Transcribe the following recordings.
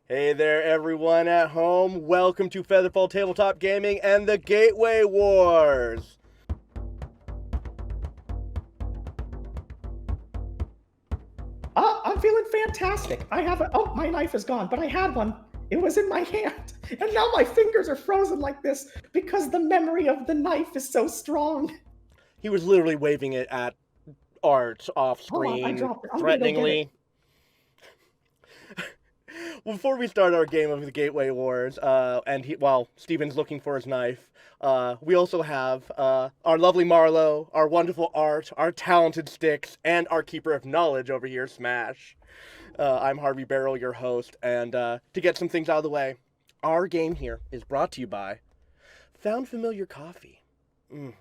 Hey there, everyone at home. Welcome to FeatherFall Tabletop Gaming and the Gateway Wars. I'm feeling fantastic. Oh, my knife is gone, but I had one. It was in my hand. And now my fingers are frozen like this because the memory of the knife is so strong. He was literally waving it at Art off Hold on, I screen, dropped it. I'm gonna go get it. threateningly. Before we start our game of the Gateway Wars, while Steven's looking for his knife, we also have our lovely Marlo, our wonderful Art, our talented Sticks, and our Keeper of Knowledge over here, Smash. I'm Harvey Barrel, your host, and to get some things out of the way, our game here is brought to you by Found Familiar Coffee. You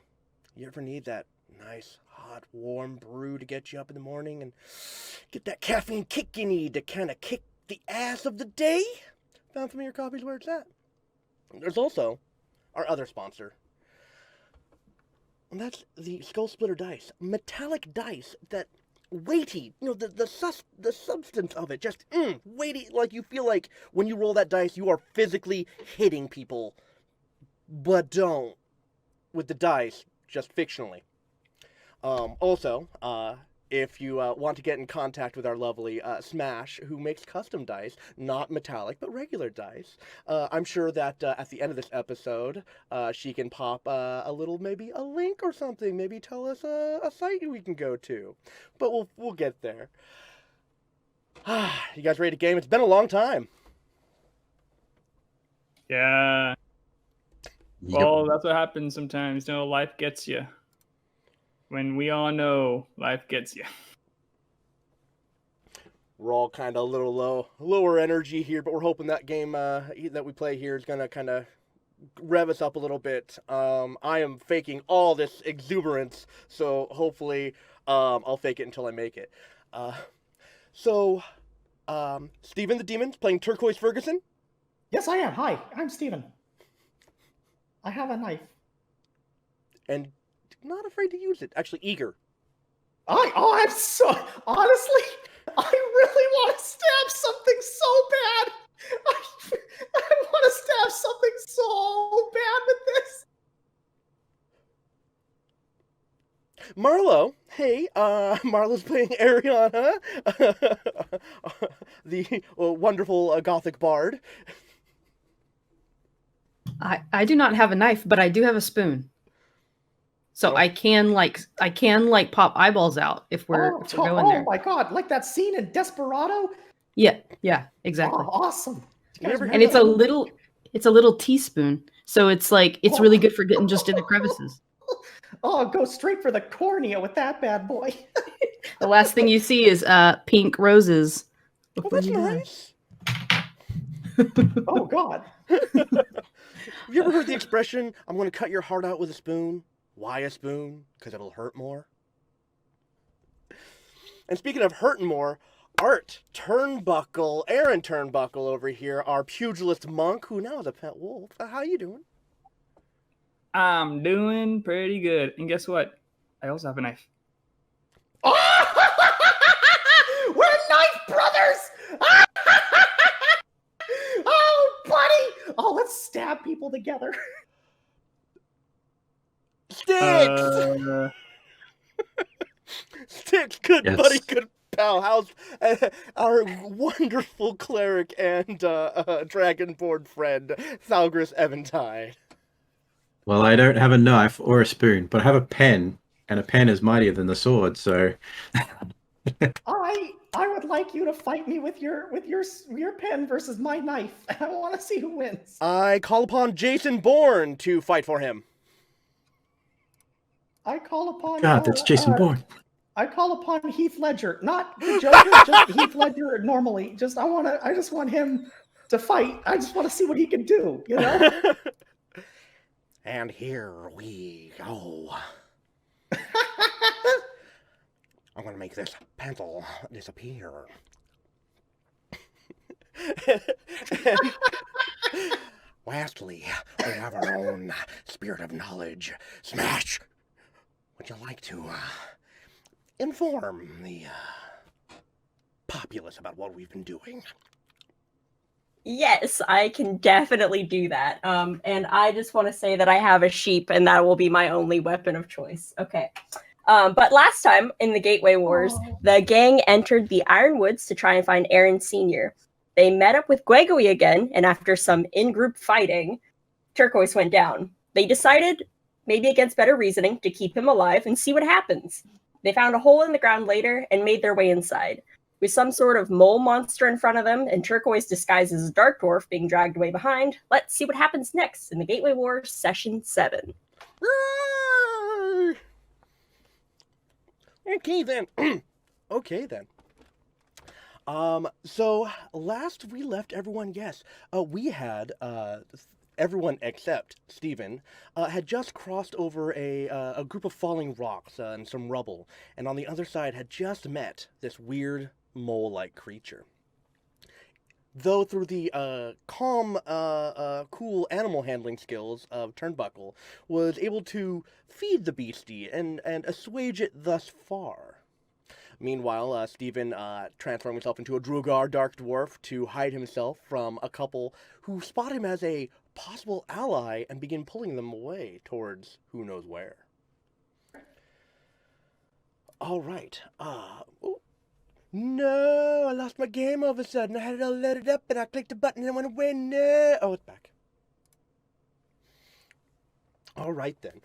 ever need that nice, hot, warm brew to get you up in the morning and get that caffeine kick you need to kind of kick the ass of the day? Found Familiar Coffee's where it's at. There's also our other sponsor, and that's the Skull Splitter dice. Metallic dice that weighty, the substance of it, just weighty, like you feel like when you roll that dice, you are physically hitting people, but don't with the dice, just fictionally. Also, if you want to get in contact with our lovely Smash, who makes custom dice, not metallic, but regular dice, I'm sure that at the end of this episode, she can pop maybe a link or something, maybe tell us a site we can go to. But we'll get there. You guys ready to game? It's been a long time. Yeah. Well, that's what happens sometimes. Life gets you. When we all know life gets you. We're all kind of a little lower energy here, but we're hoping that game that we play here is going to kind of rev us up a little bit. I am faking all this exuberance, so hopefully I'll fake it until I make it. Steven the Demon's playing Turquoise Ferguson? Yes, I am. Hi, I'm Steven. I have a knife. And not afraid to use it. Actually, eager. I'm so... Honestly, I really want to stab something so bad. I want to stab something so bad with this. Marlo, hey, Marlo's playing Ariana, the wonderful Gothic bard. I do not have a knife, but I do have a spoon. So I can pop eyeballs out if we're going there. Oh my god, like that scene in Desperado? Yeah, exactly. Oh, awesome. And it's a little teaspoon. So it's really good for getting just in the crevices. Oh, go straight for the cornea with that bad boy. The last thing you see is pink roses. Oh, that's nice. Oh god. Have you ever heard the expression, I'm going to cut your heart out with a spoon? Why a spoon? Because it'll hurt more. And speaking of hurting more, Aaron Turnbuckle over here, our pugilist monk, who now is a pet wolf. How you doing? I'm doing pretty good. And guess what? I also have a knife. We're knife brothers! Oh, buddy! Oh, let's stab people together. Sticks! Sticks, good Yes. buddy, good pal. How's our wonderful cleric and dragonborn friend, Thalgris Eventide? Well, I don't have a knife or a spoon, but I have a pen, and a pen is mightier than the sword, so... I would like you to fight me with your pen versus my knife. I want to see who wins. I call upon Jason Bourne to fight for him. I call upon... God, that's Jason Bourne. I call upon Heath Ledger, not the Joker, just Heath Ledger normally. I just want him to fight. I just want to see what he can do, you know? And here we go. I'm going to make this pencil disappear. And lastly, we have our own spirit of knowledge. Smash! Would you like to inform the populace about what we've been doing? Yes, I can definitely do that. And I just want to say that I have a sheep, and that will be my only weapon of choice. Okay. But last time in the Gateway Wars, the gang entered the Ironwoods to try and find Aaron Sr. They met up with Gregory again, and after some in-group fighting, Turquoise went down. They decided, maybe against better reasoning, to keep him alive and see what happens. They found a hole in the ground later and made their way inside. With some sort of mole monster in front of them and Turquoise disguised as a dark dwarf being dragged away behind, let's see what happens next in the Gateway Wars Session 7. Okay then. Okay then. So last we left everyone, yes, we had everyone except Steven had just crossed over a group of falling rocks and some rubble, and on the other side had just met this weird mole-like creature. Though through the calm, cool animal handling skills of Turnbuckle, was able to feed the beastie and assuage it thus far. Meanwhile, Stephen transformed himself into a Drugar Dark Dwarf to hide himself from a couple who spot him as a possible ally and begin pulling them away towards who knows where. All right. Oh. No, I lost my game all of a sudden. I had it all loaded up and I clicked a button and it went away. No. Oh, it's back. All right, then.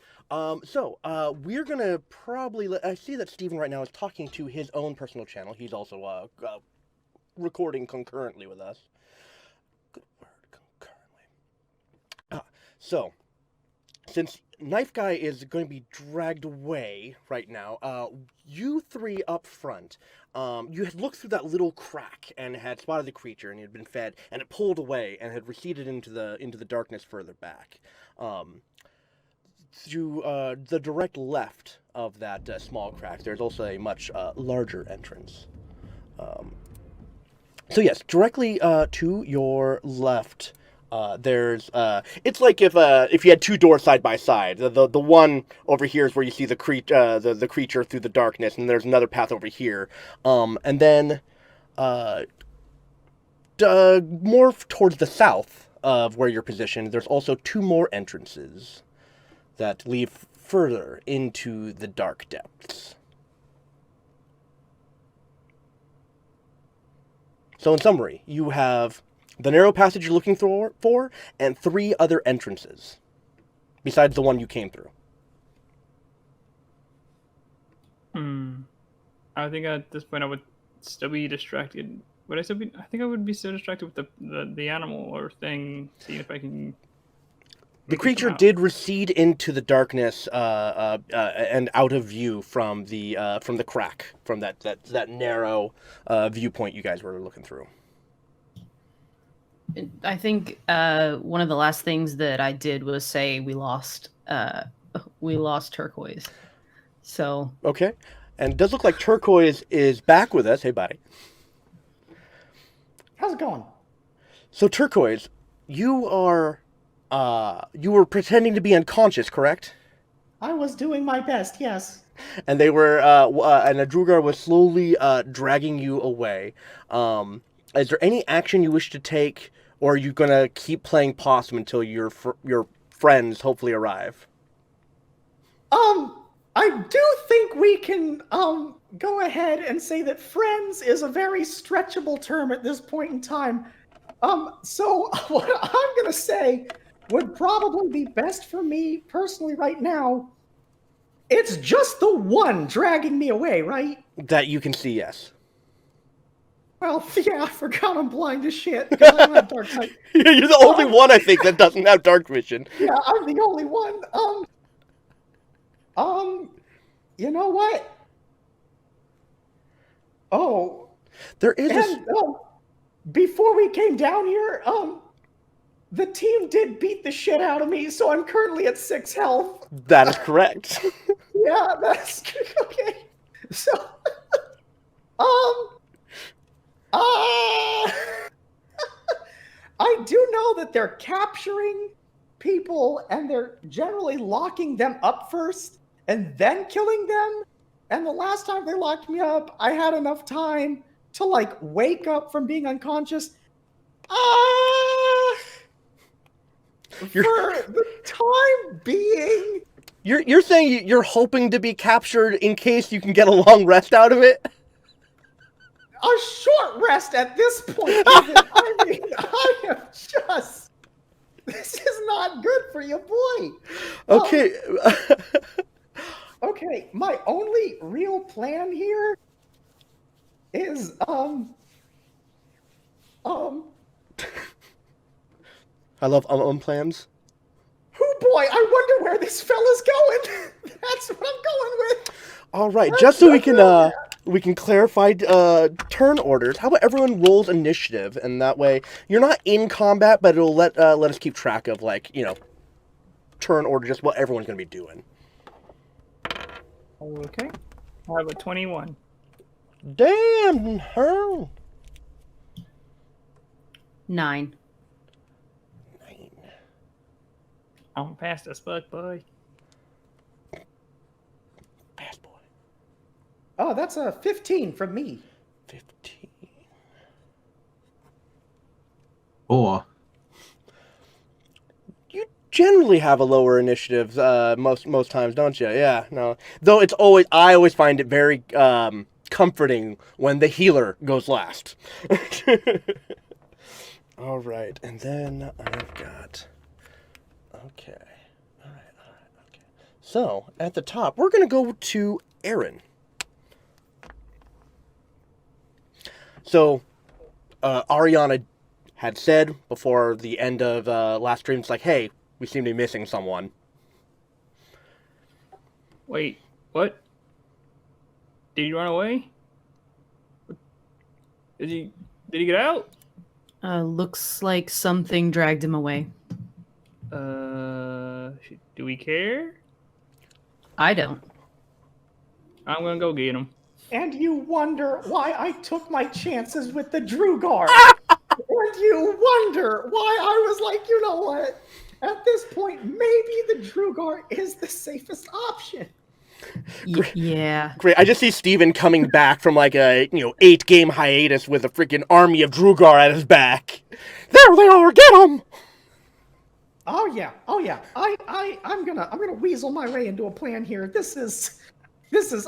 So we're going to probably... I see that Steven right now is talking to his own personal channel. He's also recording concurrently with us. Good word, concurrently. So, since Knife Guy is going to be dragged away right now, you three up front, you had looked through that little crack and had spotted the creature and it had been fed, and it pulled away and had receded into the darkness further back. To the direct left of that small crack, there's also a much larger entrance. So yes, directly to your left, there's it's like if you had two doors side by side. The one over here is where you see the creature through the darkness, and there's another path over here. And then more towards the south of where you're positioned, there's also two more entrances that lead further into the dark depths. So in summary, you have the narrow passage you're looking for and three other entrances, besides the one you came through. I think at this point I would still be distracted. Would I still be? I think I would be still distracted with the animal or thing, seeing if I can... The creature did recede into the darkness and out of view from the crack, from that narrow viewpoint you guys were looking through. I think one of the last things that I did was say we lost Turquoise. So okay, and it does look like Turquoise is back with us. Hey, buddy. How's it going? So Turquoise, you were pretending to be unconscious, correct? I was doing my best, yes. And they were, and a Drugar was slowly dragging you away. Is there any action you wish to take, or are you gonna keep playing possum until your friends hopefully arrive? I do think we can go ahead and say that friends is a very stretchable term at this point in time. So what I'm gonna say would probably be best for me personally right now. It's just the one dragging me away, right? That you can see, yes. Well, yeah, I forgot I'm blind as shit because I don't have dark sight. You're the only one, I think, that doesn't have dark vision. Yeah, I'm the only one. You know what? Oh, there is. And before we came down here, the team did beat the shit out of me, so I'm currently at 6 health. That is correct. Yeah, that's okay. So, I do know that they're capturing people and they're generally locking them up first and then killing them. And the last time they locked me up, I had enough time to like wake up from being unconscious. You're, For the time being, you're saying you're hoping to be captured in case you can get a long rest out of it? a short rest at this point, even. I mean, I am just. This is not good for you, boy. Okay. Okay, my only real plan here is I love plans. oh boy, I wonder where this fella's going. That's what I'm going with. All right, just so we can clarify turn orders. How about everyone rolls initiative, and that way you're not in combat, but it'll let us keep track of turn order, just what everyone's gonna be doing. Okay. I have a 21. Damn her. 9. I'm fast as fuck, boy. Fast boy. Oh, that's a 15 from me. 15. Or You generally have a lower initiative most times, don't you? Yeah, no. Though I always find it very comforting when the healer goes last. All right, and then I've got. Okay. All right. Okay. So at the top, we're gonna go to Aaron. So, Ariana had said before the end of last stream, it's like, hey, we seem to be missing someone. Wait, what? Did he run away? Did he get out? Looks like something dragged him away. Do we care? I don't. I'm gonna go get him. And you wonder why I took my chances with the Drugar. And you wonder why I was like, you know what? At this point, maybe the Drugar is the safest option. Yeah. Great. I just see Steven coming back from like a 8-game hiatus with a freaking army of Drugar at his back. There they are. Get them. Oh yeah. I'm gonna weasel my way into a plan here. This is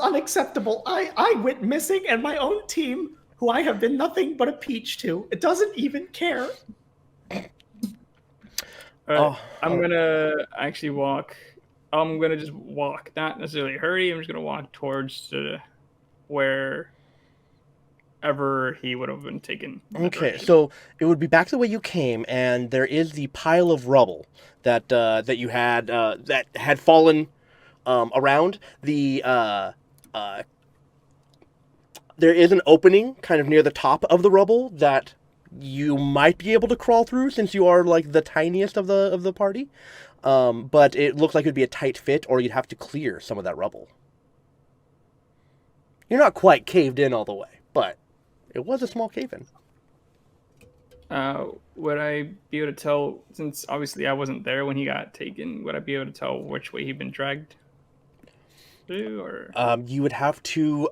unacceptable. I went missing, and my own team, who I have been nothing but a peach to, it doesn't even care. I'm gonna actually walk. I'm gonna just walk, not necessarily hurry. I'm just gonna walk towards wherever he would have been taken. Okay, so it would be back the way you came, and there is the pile of rubble that you had that had fallen around. There is an opening kind of near the top of the rubble that you might be able to crawl through, since you are like the tiniest of the party. But it looks like it would be a tight fit, or you'd have to clear some of that rubble. You're not quite caved in all the way, but it was a small cave-in. Would I be able to tell, since obviously I wasn't there when he got taken, would I be able to tell which way he'd been dragged to, or? You would have to,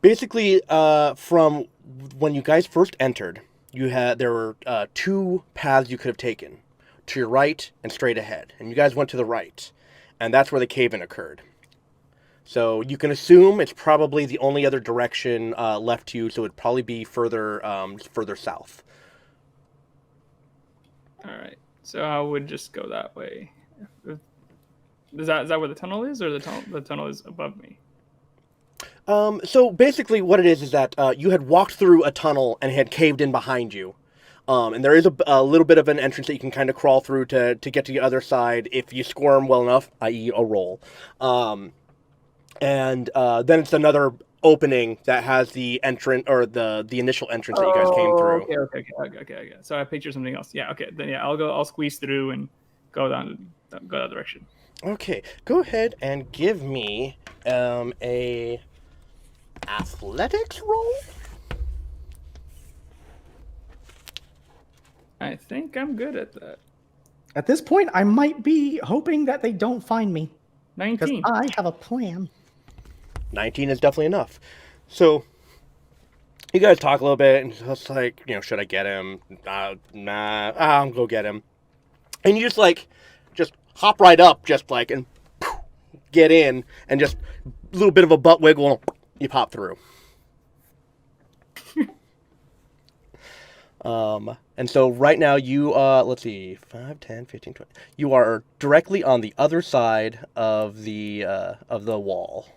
basically, from when you guys first entered, there were 2 paths you could have taken, to your right and straight ahead, and you guys went to the right, and that's where the cave-in occurred. So you can assume it's probably the only other direction left to you, so it'd probably be further south. All right, so I would just go that way. Is that where the tunnel is, or the tunnel is above me? So basically what it is that you had walked through a tunnel and had caved in behind you. And there is a little bit of an entrance that you can kind of crawl through to get to the other side if you squirm well enough, i.e. a roll. And then it's another opening that has the entrance, or the initial entrance that you guys came through. Okay. So I picture something else. Yeah, okay. Then yeah, I'll squeeze through and go that direction. Okay, go ahead and give me a athletics roll. I think I'm good at that. At this point, I might be hoping that they don't find me. 'Cause 19. I have a plan. 19 is definitely enough. So, You guys talk a little bit, and just like, should I get him? Nah, I'll go get him. And you just hop right up, just like, and get in, and just a little bit of a butt wiggle, you pop through. And so right now you, let's see, 5, 10, 15, 20. You are directly on the other side of the wall.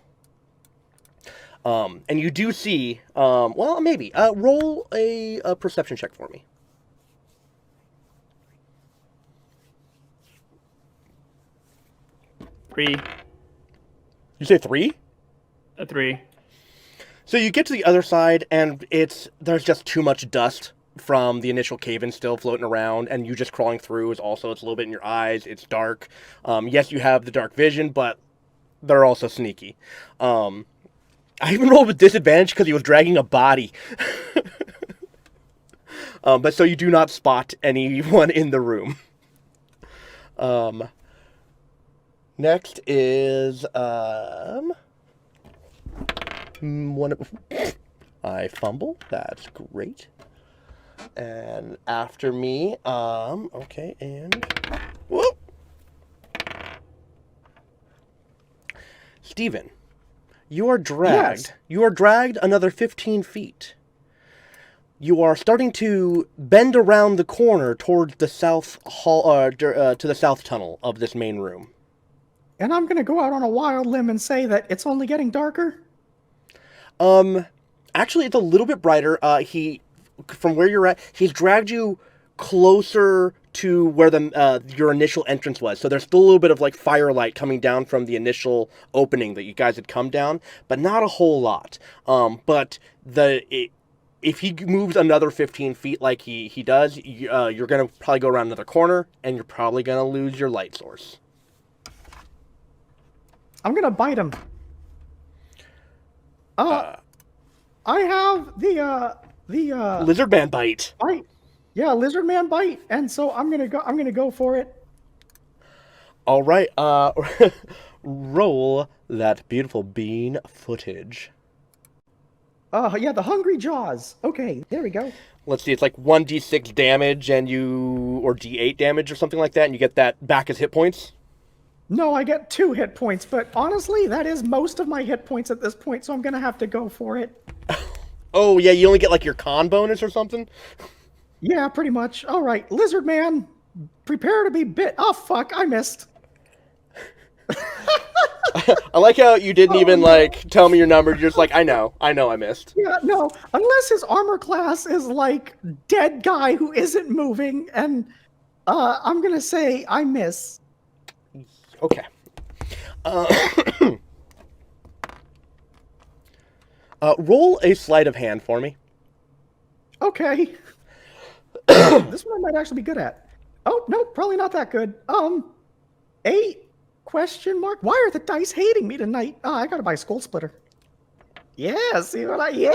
And you do see, well, maybe, roll a perception check for me. 3. You say 3? A 3. So you get to the other side, and there's just too much dust from the initial cave-in still floating around, and you just crawling through it's a little bit in your eyes. It's dark. Yes, you have the dark vision, but they're also sneaky. I even rolled with disadvantage because he was dragging a body. But so you do not spot anyone in the room. Next is I fumble. That's great. And after me, okay, and whoop. Steven, you are dragged. Yes. You are dragged another 15 feet. You are starting to bend around the corner towards the south hall, to the south tunnel of this main room. And I'm gonna go out on a wild limb and say that it's only getting darker. Actually, it's a little bit brighter. From where you're at, he's dragged you closer to where your initial entrance was. So there's still a little bit of like firelight coming down from the initial opening that you guys had come down, but not a whole lot. But if he moves another 15 feet like he does, you're gonna probably go around another corner, and you're probably gonna lose your light source. I'm gonna bite him. I have the Lizard man bite. bite. Yeah, lizard man bite, and so I'm gonna go for it. All right. Roll that beautiful bean footage. Yeah, the hungry jaws. Okay, there we go. Let's see. It's like 1d6 damage, or d8 damage or something like that, and you get that back as hit points. No, I get 2 hit points, but honestly, that is most of my hit points at this point, so I'm gonna have to go for it. Oh yeah, you only get like your con bonus or something. Yeah, pretty much. All right, lizard man, prepare to be bit. Oh fuck, I missed. I like how you didn't even like tell me your number. You're just like, I know I missed. Yeah, no, unless his armor class is like dead guy who isn't moving, and I'm gonna say I miss. Okay. Roll a sleight of hand for me. Okay. This one I might actually be good at. Oh, no, probably not that good. 8 question mark? Why are the dice hating me tonight? Oh, I gotta buy a skull splitter. Yeah, see what yeah!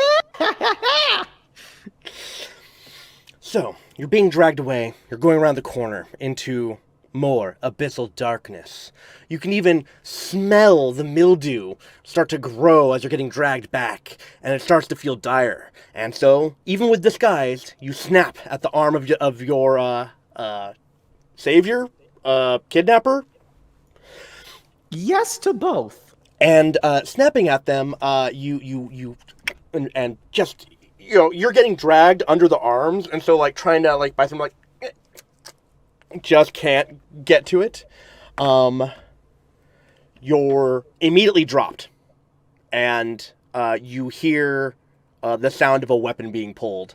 So, you're being dragged away. You're going around the corner into more abyssal darkness. You can even smell the mildew start to grow as you're getting dragged back, and it starts to feel dire. And so, even with disguise, you snap at the arm of your savior, kidnapper, Yes to both. and snapping at them, and just you're getting dragged under the arms, and so like trying to like bite them like. Just can't get to it. You're immediately dropped, and you hear the sound of a weapon being pulled.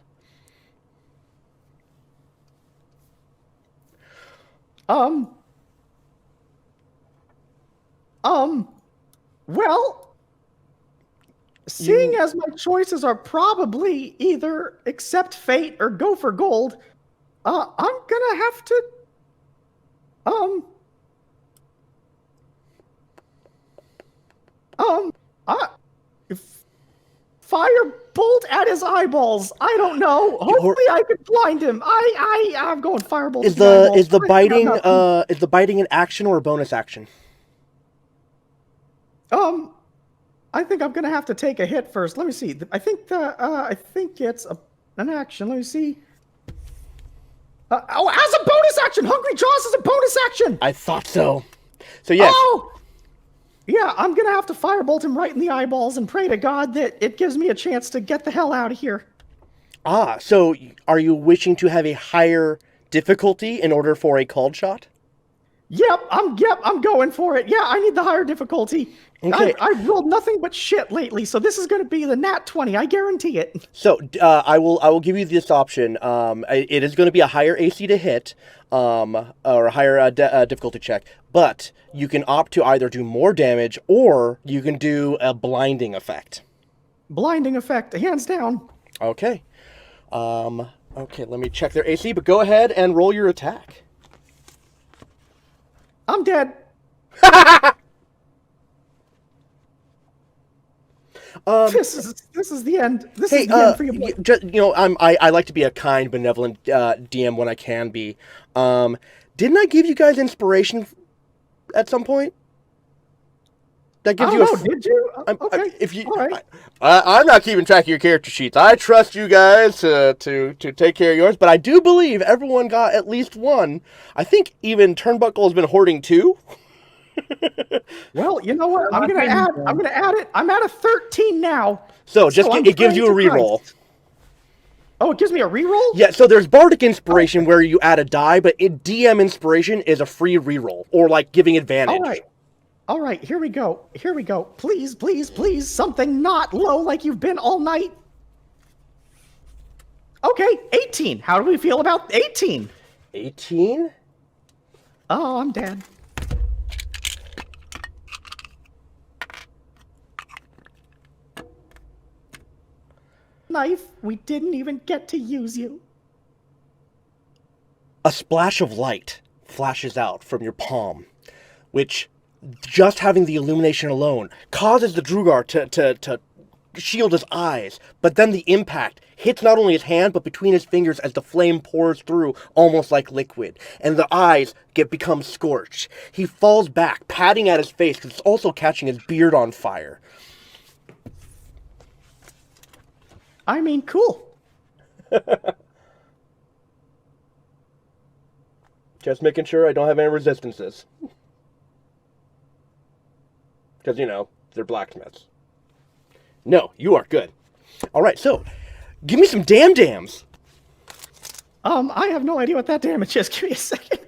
Well, seeing as my choices are probably either accept fate or go for gold, I'm gonna have to fire bolt at his eyeballs. I don't know. Hopefully, I can blind him. I'm going firebolt. Is the biting an action or a bonus action? I think I'm gonna have to take a hit first. Let me see. I think it's an action. Let me see. As a bonus action, Hungry Jaws is a bonus action. I thought so. So yes. Oh! Yeah, I'm gonna have to firebolt him right in the eyeballs and pray to God that it gives me a chance to get the hell out of here. Ah, so are you wishing to have a higher difficulty in order for a called shot? Yep, I'm going for it. Yeah, I need the higher difficulty. Okay. I've rolled nothing but shit lately, so this is going to be the nat 20. I guarantee it. So I will give you this option. It is going to be a higher AC to hit, or a higher difficulty check. But you can opt to either do more damage or you can do a blinding effect. Blinding effect, hands down. Okay. Okay. Let me check their AC. But go ahead and roll your attack. I'm dead. This is the end. This is the end for you. Just, I like to be a kind, benevolent DM when I can be. Didn't I give you guys inspiration at some point? That gives you. Did you? Okay. If you, all right. I'm not keeping track of your character sheets. I trust you guys to take care of yours, but I do believe everyone got at least one. I think even Turnbuckle has been hoarding 2. Well, you know what? I'm gonna add it. I'm at a 13 now. So it gives you a reroll. Oh, it gives me a reroll? Yeah, so there's Bardic Inspiration where you add a die, but DM Inspiration is a free reroll, or like giving advantage. All right, here we go. Please, please, please, something not low like you've been all night. Okay, 18. How do we feel about 18? 18? Oh, I'm dead. Knife, we didn't even get to use you. A splash of light flashes out from your palm, which, just having the illumination alone, causes the Drugar to shield his eyes, but then the impact hits not only his hand, but between his fingers as the flame pours through, almost like liquid, and the eyes become scorched. He falls back, patting at his face, because it's also catching his beard on fire. I mean, cool. Just making sure I don't have any resistances. Because, they're blacksmiths. No, you are good. Alright, so, give me some dams. I have no idea what that damage is. Give me a second.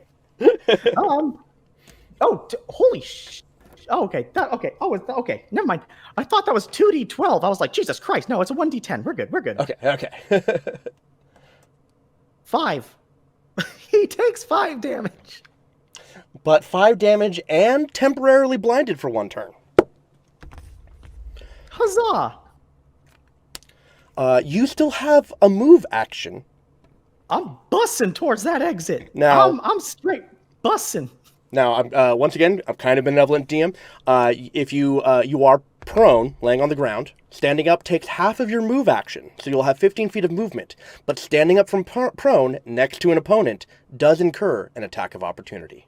Holy sh... Oh, okay. Okay. Never mind. I thought that was 2d12. I was like, Jesus Christ. No, it's a 1d10. We're good. Okay. 5. He takes 5 damage. But 5 damage and temporarily blinded for 1 turn. Huzzah! You still have a move action. I'm bussing towards that exit. Now, I'm straight bussing. Now, once again, I'm kind of benevolent DM. If you are prone, laying on the ground, standing up takes half of your move action, so you'll have 15 feet of movement. But standing up from prone next to an opponent does incur an attack of opportunity.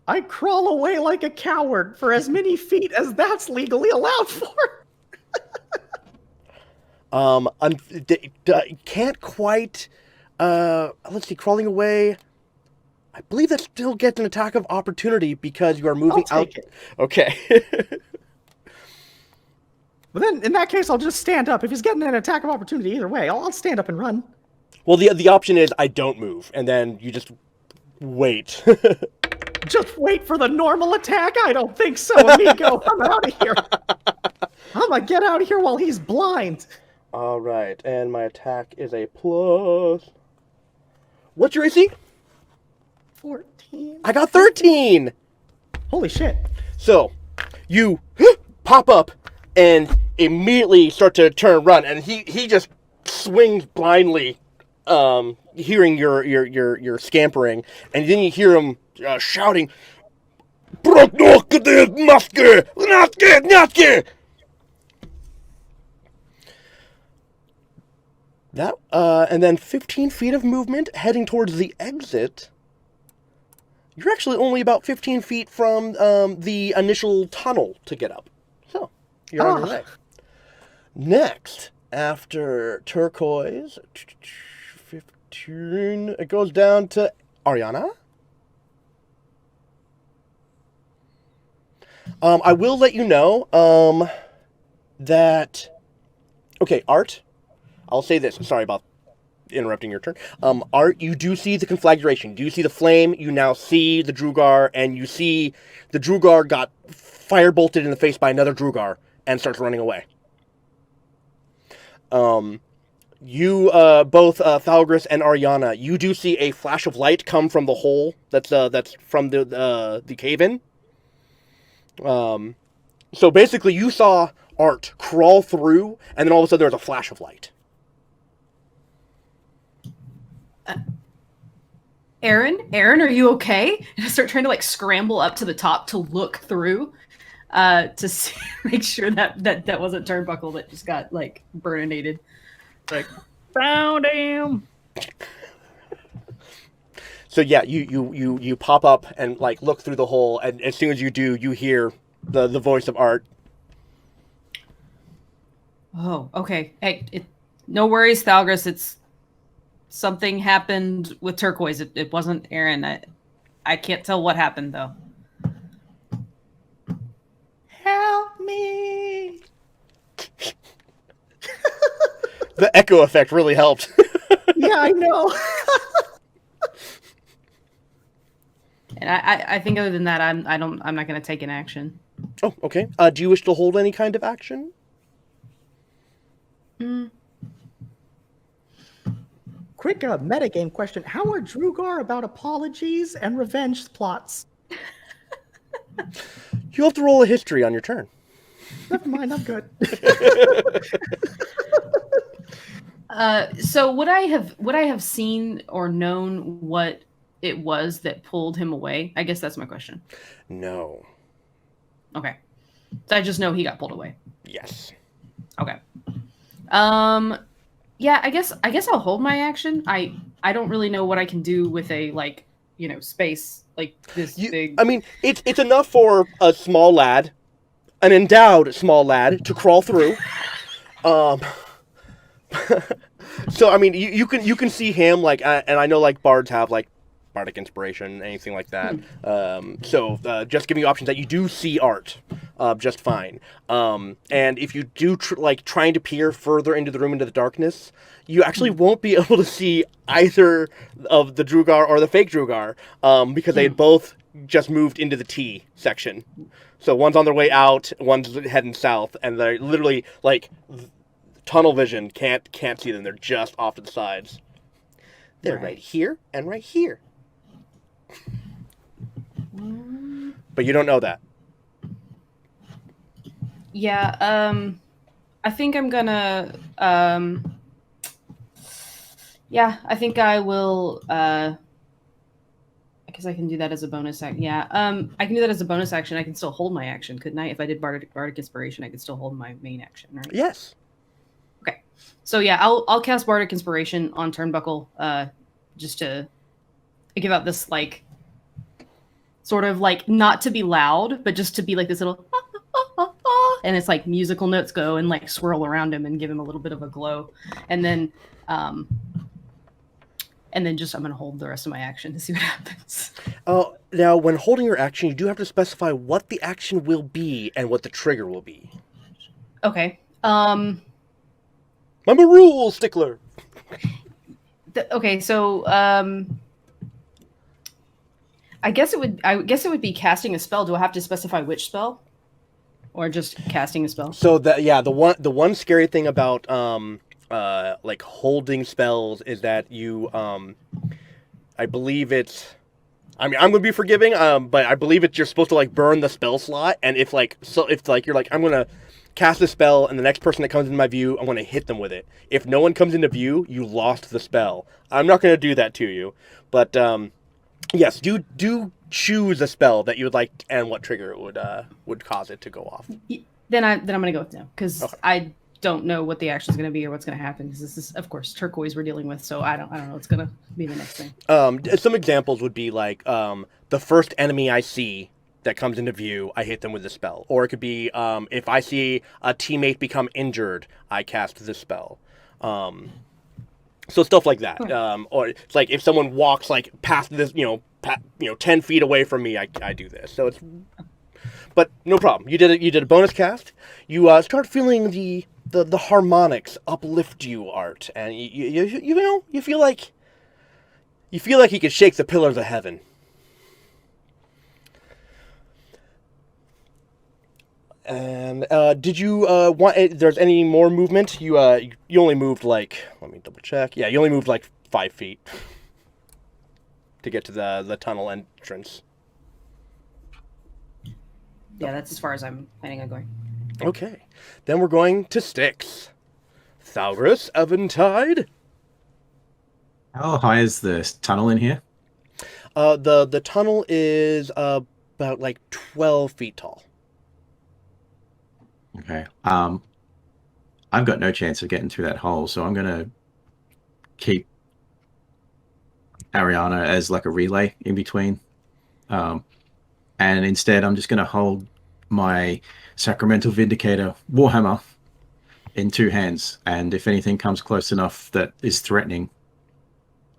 I crawl away like a coward for as many feet as that's legally allowed for. Can't quite. Let's see, crawling away. I believe that still gets an attack of opportunity because you are moving I'll out. take it. Okay. Well, then, in that case, I'll just stand up. If he's getting an attack of opportunity either way, I'll stand up and run. Well, the option is I don't move, and then you just wait. Just wait for the normal attack? I don't think so, amigo. I'm out of here. I'm gonna get out of here while he's blind. All right, and my attack is a plus. What's your AC? 14. I got 13. Holy shit. So, you pop up and immediately start to turn and run, and he just swings blindly, hearing your scampering, and then you hear him shouting, That, and then 15 feet of movement heading towards the exit. You're actually only about 15 feet from the initial tunnel to get up. So, you're on your way. Next, after turquoise, 15, it goes down to Ariana. I will let you know that... Okay, Art, I'll say this. Sorry about interrupting your turn. Art, you do see the conflagration. You do see the flame. You now see the Drugar, and you see the Drugar got firebolted in the face by another Drugar and starts running away. You, both Thalgris and Ariana, you do see a flash of light come from the hole that's from the cave-in. So basically, you saw Art crawl through, and then all of a sudden there was a flash of light. Aaron, are you okay? And I start trying to like scramble up to the top to look through, to see, make sure that wasn't Turnbuckle that just got like burninated. Like, found him. So yeah, you pop up and like look through the hole, and as soon as you do, you hear the voice of Art. Oh, okay. Hey, no worries, Thalgris. It's something happened with turquoise. It wasn't Aaron. I can't tell what happened though. Help me! The echo effect really helped. Yeah, I know. And I think other than that, I'm not going to take an action. Oh, okay. Do you wish to hold any kind of action? Quick metagame question. How are Drugar about apologies and revenge plots? You have to roll a history on your turn. Never mind, I'm good. So would I have seen or known what it was that pulled him away? I guess that's my question. No. Okay. So I just know he got pulled away. Yes. Okay. Yeah, I guess I'll hold my action. I don't really know what I can do with a like, space like this big. I mean, it's enough for a small lad, an endowed small lad, to crawl through. So I mean, you can see him like, and I know like bards have like bardic inspiration, anything like that. So just giving you options that you do see Art just fine. And if you do trying to peer further into the room into the darkness, you actually won't be able to see either of the Drugar or the fake Drugar because they had both just moved into the T section. So one's on their way out, one's heading south, and they're literally like tunnel vision. Can't see them. They're just off to the sides. They're right here and right here. But you don't know that. Yeah, I think I'm gonna yeah, I think I will I guess I can do that as a bonus action. Yeah, I can do that as a bonus action. I can still hold my action, couldn't I? If I did bardic inspiration, I could still hold my main action, right? Yes. Okay. So yeah, I'll cast bardic inspiration on Turnbuckle, just to give out this like sort of like not to be loud, but just to be like this little and it's like musical notes go and like swirl around him and give him a little bit of a glow. And then just I'm gonna hold the rest of my action to see what happens. Now when holding your action, you do have to specify what the action will be and what the trigger will be. Okay. I'm a rule stickler. Okay, so I guess it would be casting a spell. Do I have to specify which spell, or just casting a spell? So the one scary thing about like holding spells is that you I believe it's, I mean, I'm gonna be forgiving, but I believe you're supposed to like burn the spell slot, and if you're like I'm gonna cast a spell and the next person that comes into my view, I'm gonna hit them with it. If no one comes into view, you lost the spell. I'm not gonna do that to you, but yes, do choose a spell that you would like and what trigger it would cause it to go off. Then I'm gonna go with no, because okay. don't know what the action is going to be or what's going to happen because this is, of course, turquoise we're dealing with. So I don't know what's going to be the next thing. Some examples would be like the first enemy I see that comes into view, I hit them with the spell. Or it could be if I see a teammate become injured, I cast this spell. So stuff like that. Or it's like if someone walks like past this, 10 feet away from me, I do this. So it's, but no problem. You did a bonus cast. You start feeling the harmonics uplift you, Art, and you feel like you could shake the pillars of heaven. And did you want? There's any more movement? You only moved like, let me double check. Yeah, you only moved like 5 feet to get to the tunnel entrance. Yeah, that's as far as I'm planning on going. Okay, then we're going to Styx. Thalgrus, Eventide. How high is the tunnel in here? The tunnel is about like 12 feet tall. Okay. I've got no chance of getting through that hole, so I'm gonna keep Ariana as like a relay in between. And instead I'm just gonna hold my Sacramental Vindicator Warhammer in 2 hands, and if anything comes close enough that is threatening,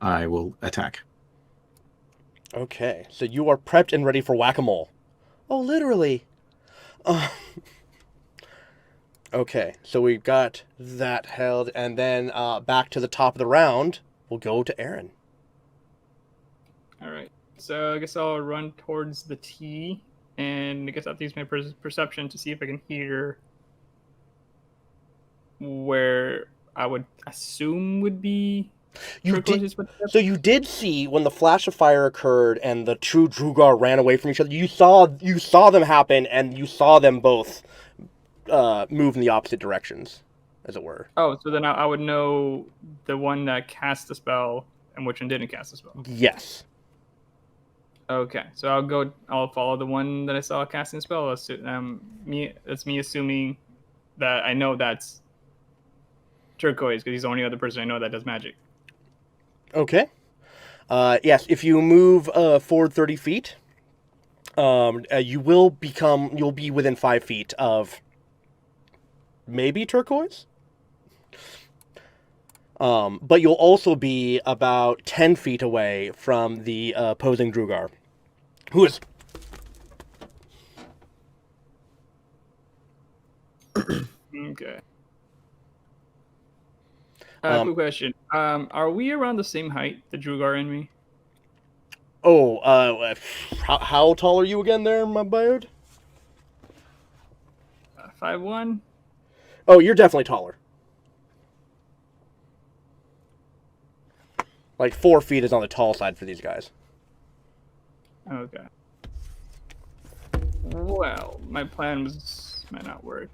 I will attack. Okay, so you are prepped and ready for whack-a-mole. Oh, literally. Okay, so we've got that held, and then back to the top of the round, we'll go to Aaron. All right. So I guess I'll run towards the T, and I guess I'll use my perception to see if I can hear where I would assume would be. So you did see when the flash of fire occurred and the two Drugar ran away from each other. You saw them happen, and you saw them both move in the opposite directions, as it were. Oh, so then I would know the one that cast the spell and which one didn't cast the spell. Yes. Okay, so I'll follow the one that I saw casting the spell. That's me assuming that I know that's turquoise because he's the only other person I know that does magic. Okay. Yes, if you move forward 30 feet, you'll be within 5 feet of maybe turquoise. But you'll also be about 10 feet away from the opposing Drugar, who is... Okay. Quick question. Are we around the same height, the Drugar and me? Oh, how tall are you again there, my bird? 5'1"? Oh, you're definitely taller. Like 4 feet is on the tall side for these guys. Okay. Well, my plan might not work.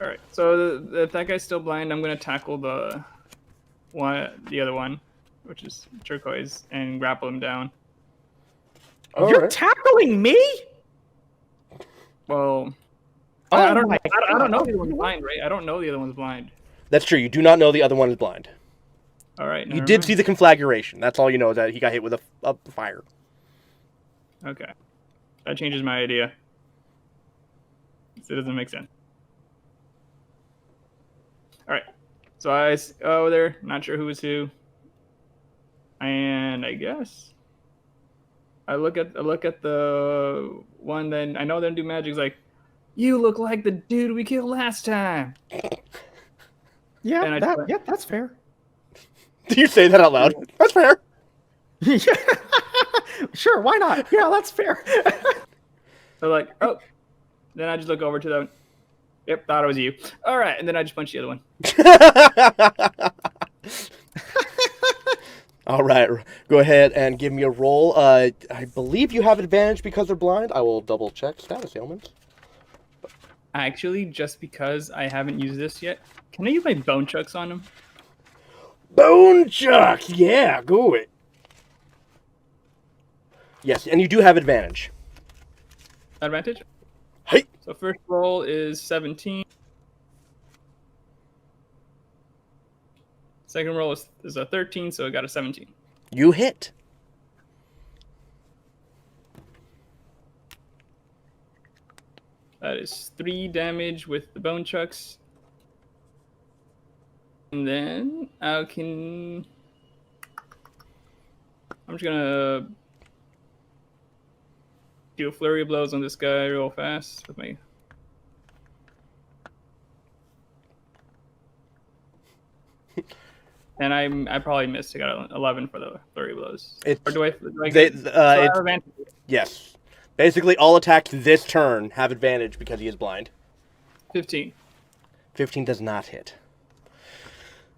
All right. So if that guy's still blind, I'm gonna tackle the other one, which is turquoise, and grapple him down. You're tackling me? Well, I don't know the other one's blind, right? I don't know the other one's blind. That's true. You do not know the other one is blind. All right. You did see the conflagration. That's all you know, is that he got hit with a fire. Okay. That changes my idea. It doesn't make sense. All right. So I go over there, not sure who was who. And I guess I look at the one that I know they don't do magic. It's like, you look like the dude we killed last time. Yeah, that's fair. Do you say that out loud? That's fair. Yeah. Sure, why not? Yeah, that's fair. So like, oh. Then I just look over to them. Yep, thought it was you. All right, and then I just punch the other one. All right, go ahead and give me a roll. I believe you have advantage because they're blind. I will double check status ailments. Actually, just because I haven't used this yet, can I use my bone chucks on them? Bone chuck, yeah, go it. Yes, and you do have advantage. Advantage? Hey. So first roll is 17. Second roll is a 13, so I got a 17. You hit. That is 3 damage with the bone chucks. And then I'm just gonna do a flurry of blows on this guy real fast with my. And I probably missed. I got 11 for the flurry of blows. Or do I get advantage? Yes. Basically, all attacks this turn have advantage because he is blind. 15. 15 does not hit.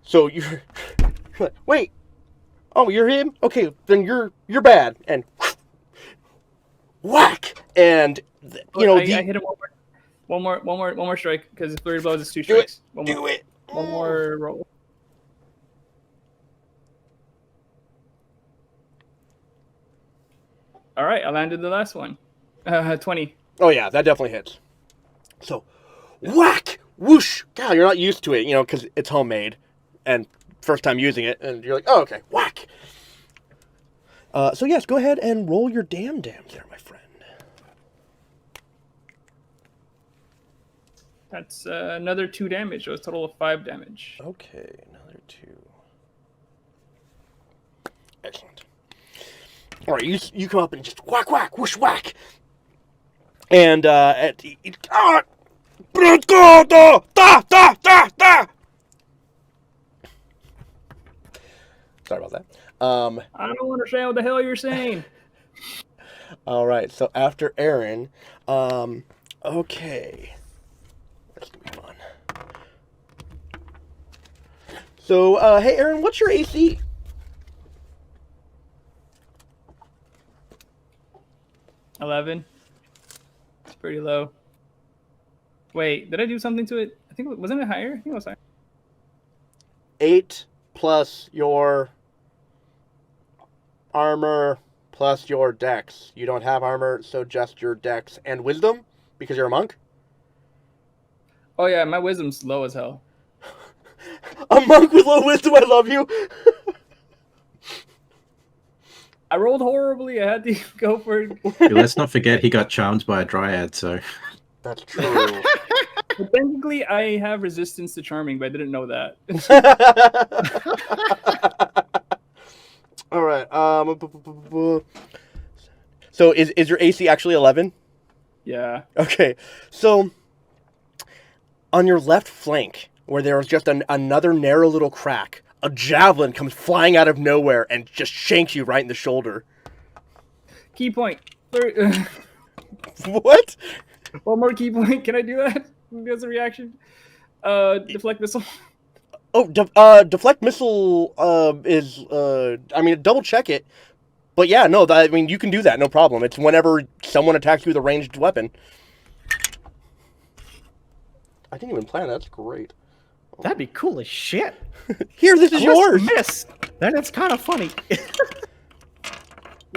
So you're wait. Oh, you're him? Okay, then you're bad. And whack. And I hit him one more strike because flurry of blows is 2 strikes. One more roll. All right, I landed the last one. 20. Oh yeah, that definitely hits. So, whack, whoosh. God, you're not used to it, because it's homemade, and first time using it, and you're like, oh, okay, whack. So yes, go ahead and roll your damn there, my friend. That's another 2 damage, so it's a total of 5 damage. Okay, another 2. Excellent. All right, you come up and just whack, whack, whoosh, whack. And, sorry about that. I don't understand what the hell you're saying. All right, so after Aaron, okay. That's gonna be fun. So, hey, Aaron, what's your AC? $11. It's pretty low. Wait, did I do something to it? I think wasn't it higher? I think it was higher. 8 plus your armor plus your dex. You don't have armor, so just your dex and wisdom because you're a monk. Oh yeah, my wisdom's low as hell. A monk with low wisdom. I love you. I rolled horribly. I had to go for it. Let's not forget he got charmed by a dryad, so. That's true. But technically, I have resistance to charming, but I didn't know that. All right. So is your AC actually 11? Yeah. Okay. So on your left flank, where there was just another narrow little crack, a javelin comes flying out of nowhere and just shanks you right in the shoulder. Key point. What? One more key point. Can I do that? As a reaction. Deflect missile. Oh, deflect missile is double check it. But yeah, no, you can do that, no problem. It's whenever someone attacks you with a ranged weapon. I didn't even plan that. That's great. That'd be cool as shit. Here, this is yours. Miss. Then it's kind of funny.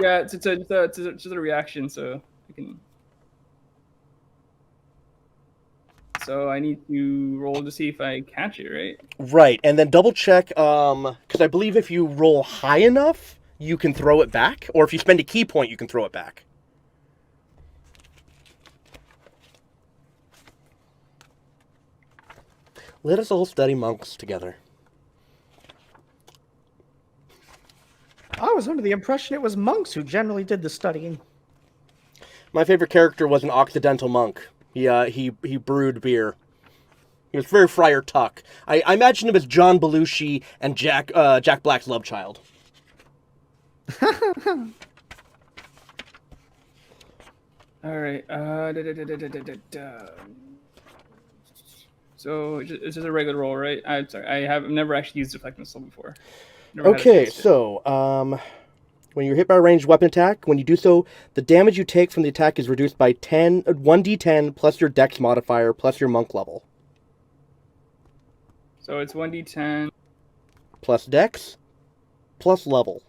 Yeah, it's just a reaction, so I can. So I need to roll to see if I catch it, right? Right, and then double check, because I believe if you roll high enough, you can throw it back, or if you spend a key point, you can throw it back. Let us all study monks together. I was under the impression it was monks who generally did the studying. My favorite character was an Occidental monk. He brewed beer. He was very Friar Tuck. I imagine him as John Belushi and Jack Black's love child. All right. So it's just a regular roll, right? I'm sorry. I've never actually used deflect missile before. Okay, so when you're hit by a ranged weapon attack, when you do so, the damage you take from the attack is reduced by 1d10 plus your dex modifier plus your monk level. So it's 1d10 plus dex plus level.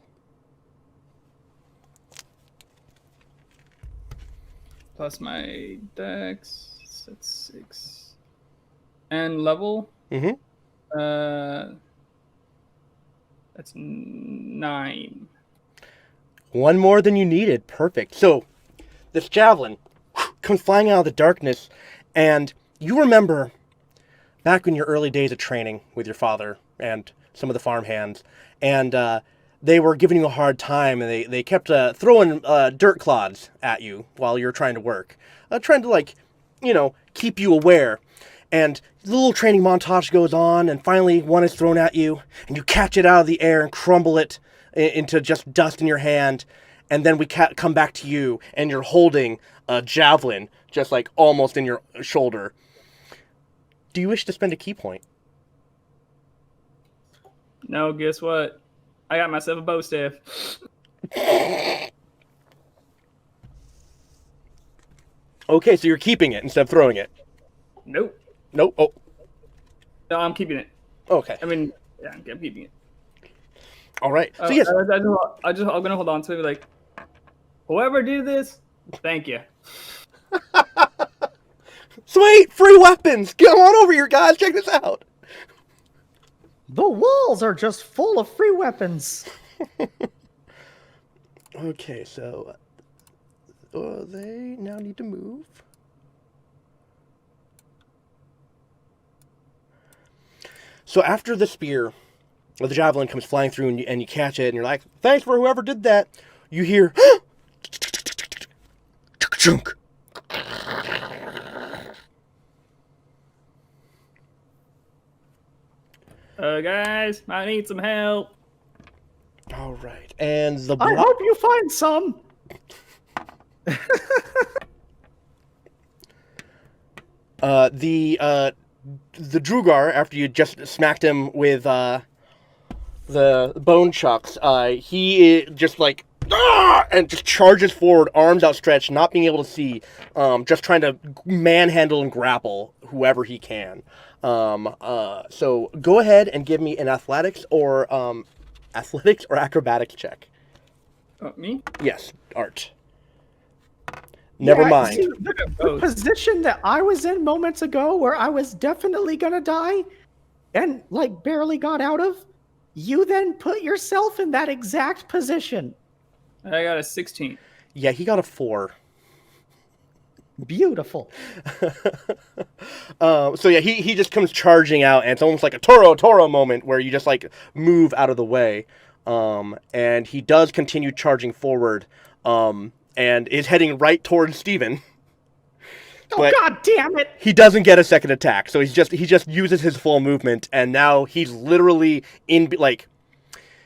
plus my dex. That's 6. And level? Mm-hmm. That's 9. One more than you needed. Perfect. So, this javelin comes flying out of the darkness, and you remember back in your early days of training with your father and some of the farm hands, and they were giving you a hard time, and they kept throwing dirt clods at you while you were trying to work, trying to, like, keep you aware. And the little training montage goes on, and finally one is thrown at you, and you catch it out of the air and crumble it into just dust in your hand, and then we come back to you, and you're holding a javelin just like almost in your shoulder. Do you wish to spend a key point? No, guess what? I got myself a bow staff. Okay, so you're keeping it instead of throwing it. Nope. Nope. Oh, No, I'm keeping it. okay. I mean, yeah, I'm keeping it. All right. So yes, I'm gonna hold on to it. Like, whoever did this, thank you. sweet free weapons. Come on over here, guys. Check this out. The walls are just full of free weapons. Okay, so they now need to move. So after the spear, or the javelin comes flying through, and you catch it, and you're like, "Thanks for whoever did that." You hear, chunk. Guys, I need some help. All right, and the I hope you find some. The Drugar, after you just smacked him with the bone chucks, he just like and just charges forward, arms outstretched, not being able to see, just trying to manhandle and grapple whoever he can. So go ahead and give me an athletics or acrobatics check. Me? Yes, Art. Never mind. See, the position that I was in moments ago, where I was definitely gonna die, and like barely got out of, you then put yourself in that exact position. I got a 16. Yeah, he got a 4. Beautiful. So yeah, he just comes charging out, and it's almost like a Toro moment where you just like move out of the way. And he does continue charging forward, and is heading right towards Steven. Oh, God damn it! He doesn't get a second attack, so he just uses his full movement, and now he's literally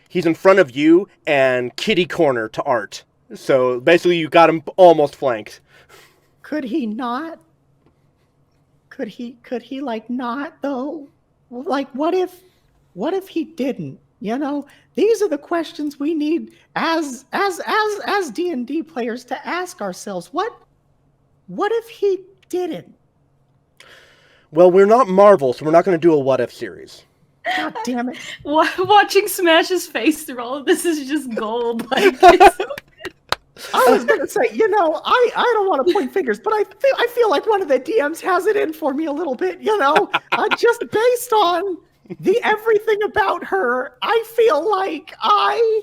he's in front of you and kitty corner to Art. So basically, you got him almost flanked. Could he not? Could he like not though? Like what if he didn't? You know, these are the questions we need as D&D players to ask ourselves. What if he didn't? Well, we're not Marvel, so we're not going to do a what if series. God damn it. Watching Smash's face through all of this is just gold. Like, it's so I was gonna say, I don't want to point fingers, but I feel like one of the DMs has it in for me a little bit, just based on the everything about her. I feel like I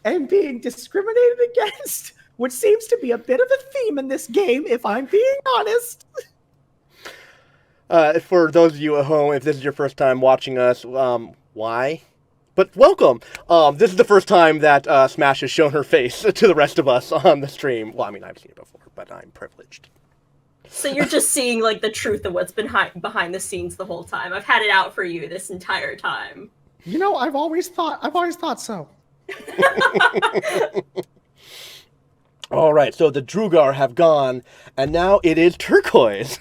am being discriminated against, which seems to be a bit of a theme in this game, if I'm being honest. For those of you at home, if this is your first time watching us, why? But welcome. This is the first time that Smash has shown her face to the rest of us on the stream. Well, I mean, I've seen it before, but I'm privileged. So you're just seeing like the truth of what's been behind the scenes the whole time. I've had it out for you this entire time. I've always thought so. All right, so the Drugar have gone, and now it is Turquoise.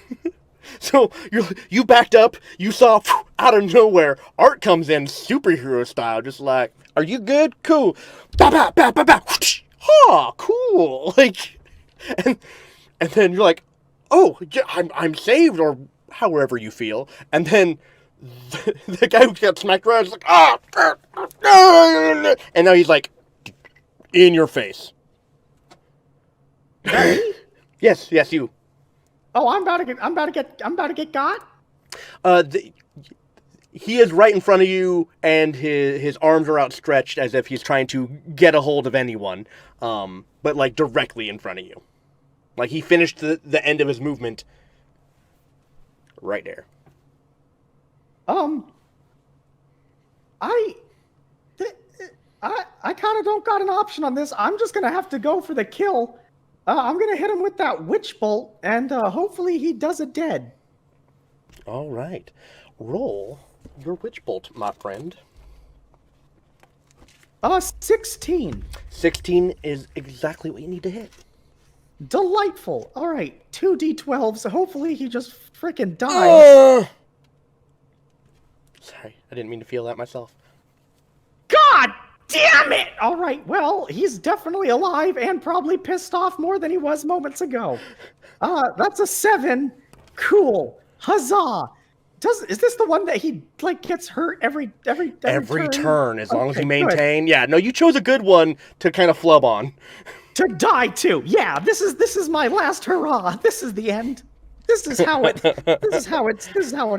So you backed up, you saw out of nowhere, Art comes in superhero style, just like, "Are you good? Cool. Ba ba ba ba ba. Ha, cool." Like, and then you're like, "Oh, yeah, I'm saved," or however you feel. And then the guy who got smacked around is like, and now he's like, in your face. Yes, you. Oh, I'm about to get got. he is right in front of you, and his arms are outstretched as if he's trying to get a hold of anyone, but like directly in front of you. Like he finished the end of his movement right there. I kind of don't got an option on this. I'm just gonna have to go for the kill. I'm gonna hit him with that witch bolt, and hopefully he does it dead. All right, roll your witch bolt, my friend. 16. 16 is exactly what you need to hit. Delightful. All right, 2d12. So hopefully he just freaking dies. Sorry, I didn't mean to feel that myself. God damn it! All right, well, he's definitely alive and probably pissed off more than he was moments ago. That's a 7. Cool. Huzzah! Is this the one that he like gets hurt every turn as long as Okay, you good. maintain? Yeah, no, you chose a good one to kind of flub on. To die too. Yeah, this is my last hurrah. This is the end. This is how it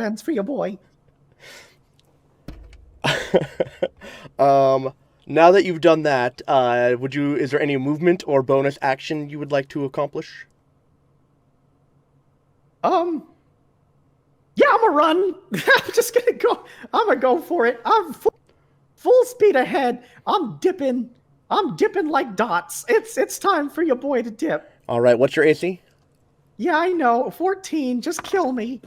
ends for your boy. Now that you've done that, is there any movement or bonus action you would like to accomplish? Yeah, I'm gonna run. I'm just gonna go. I'm gonna go for it. I'm full speed ahead. I'm dipping like dots. It's time for your boy to dip. All right, what's your AC? Yeah, I know. 14. Just kill me.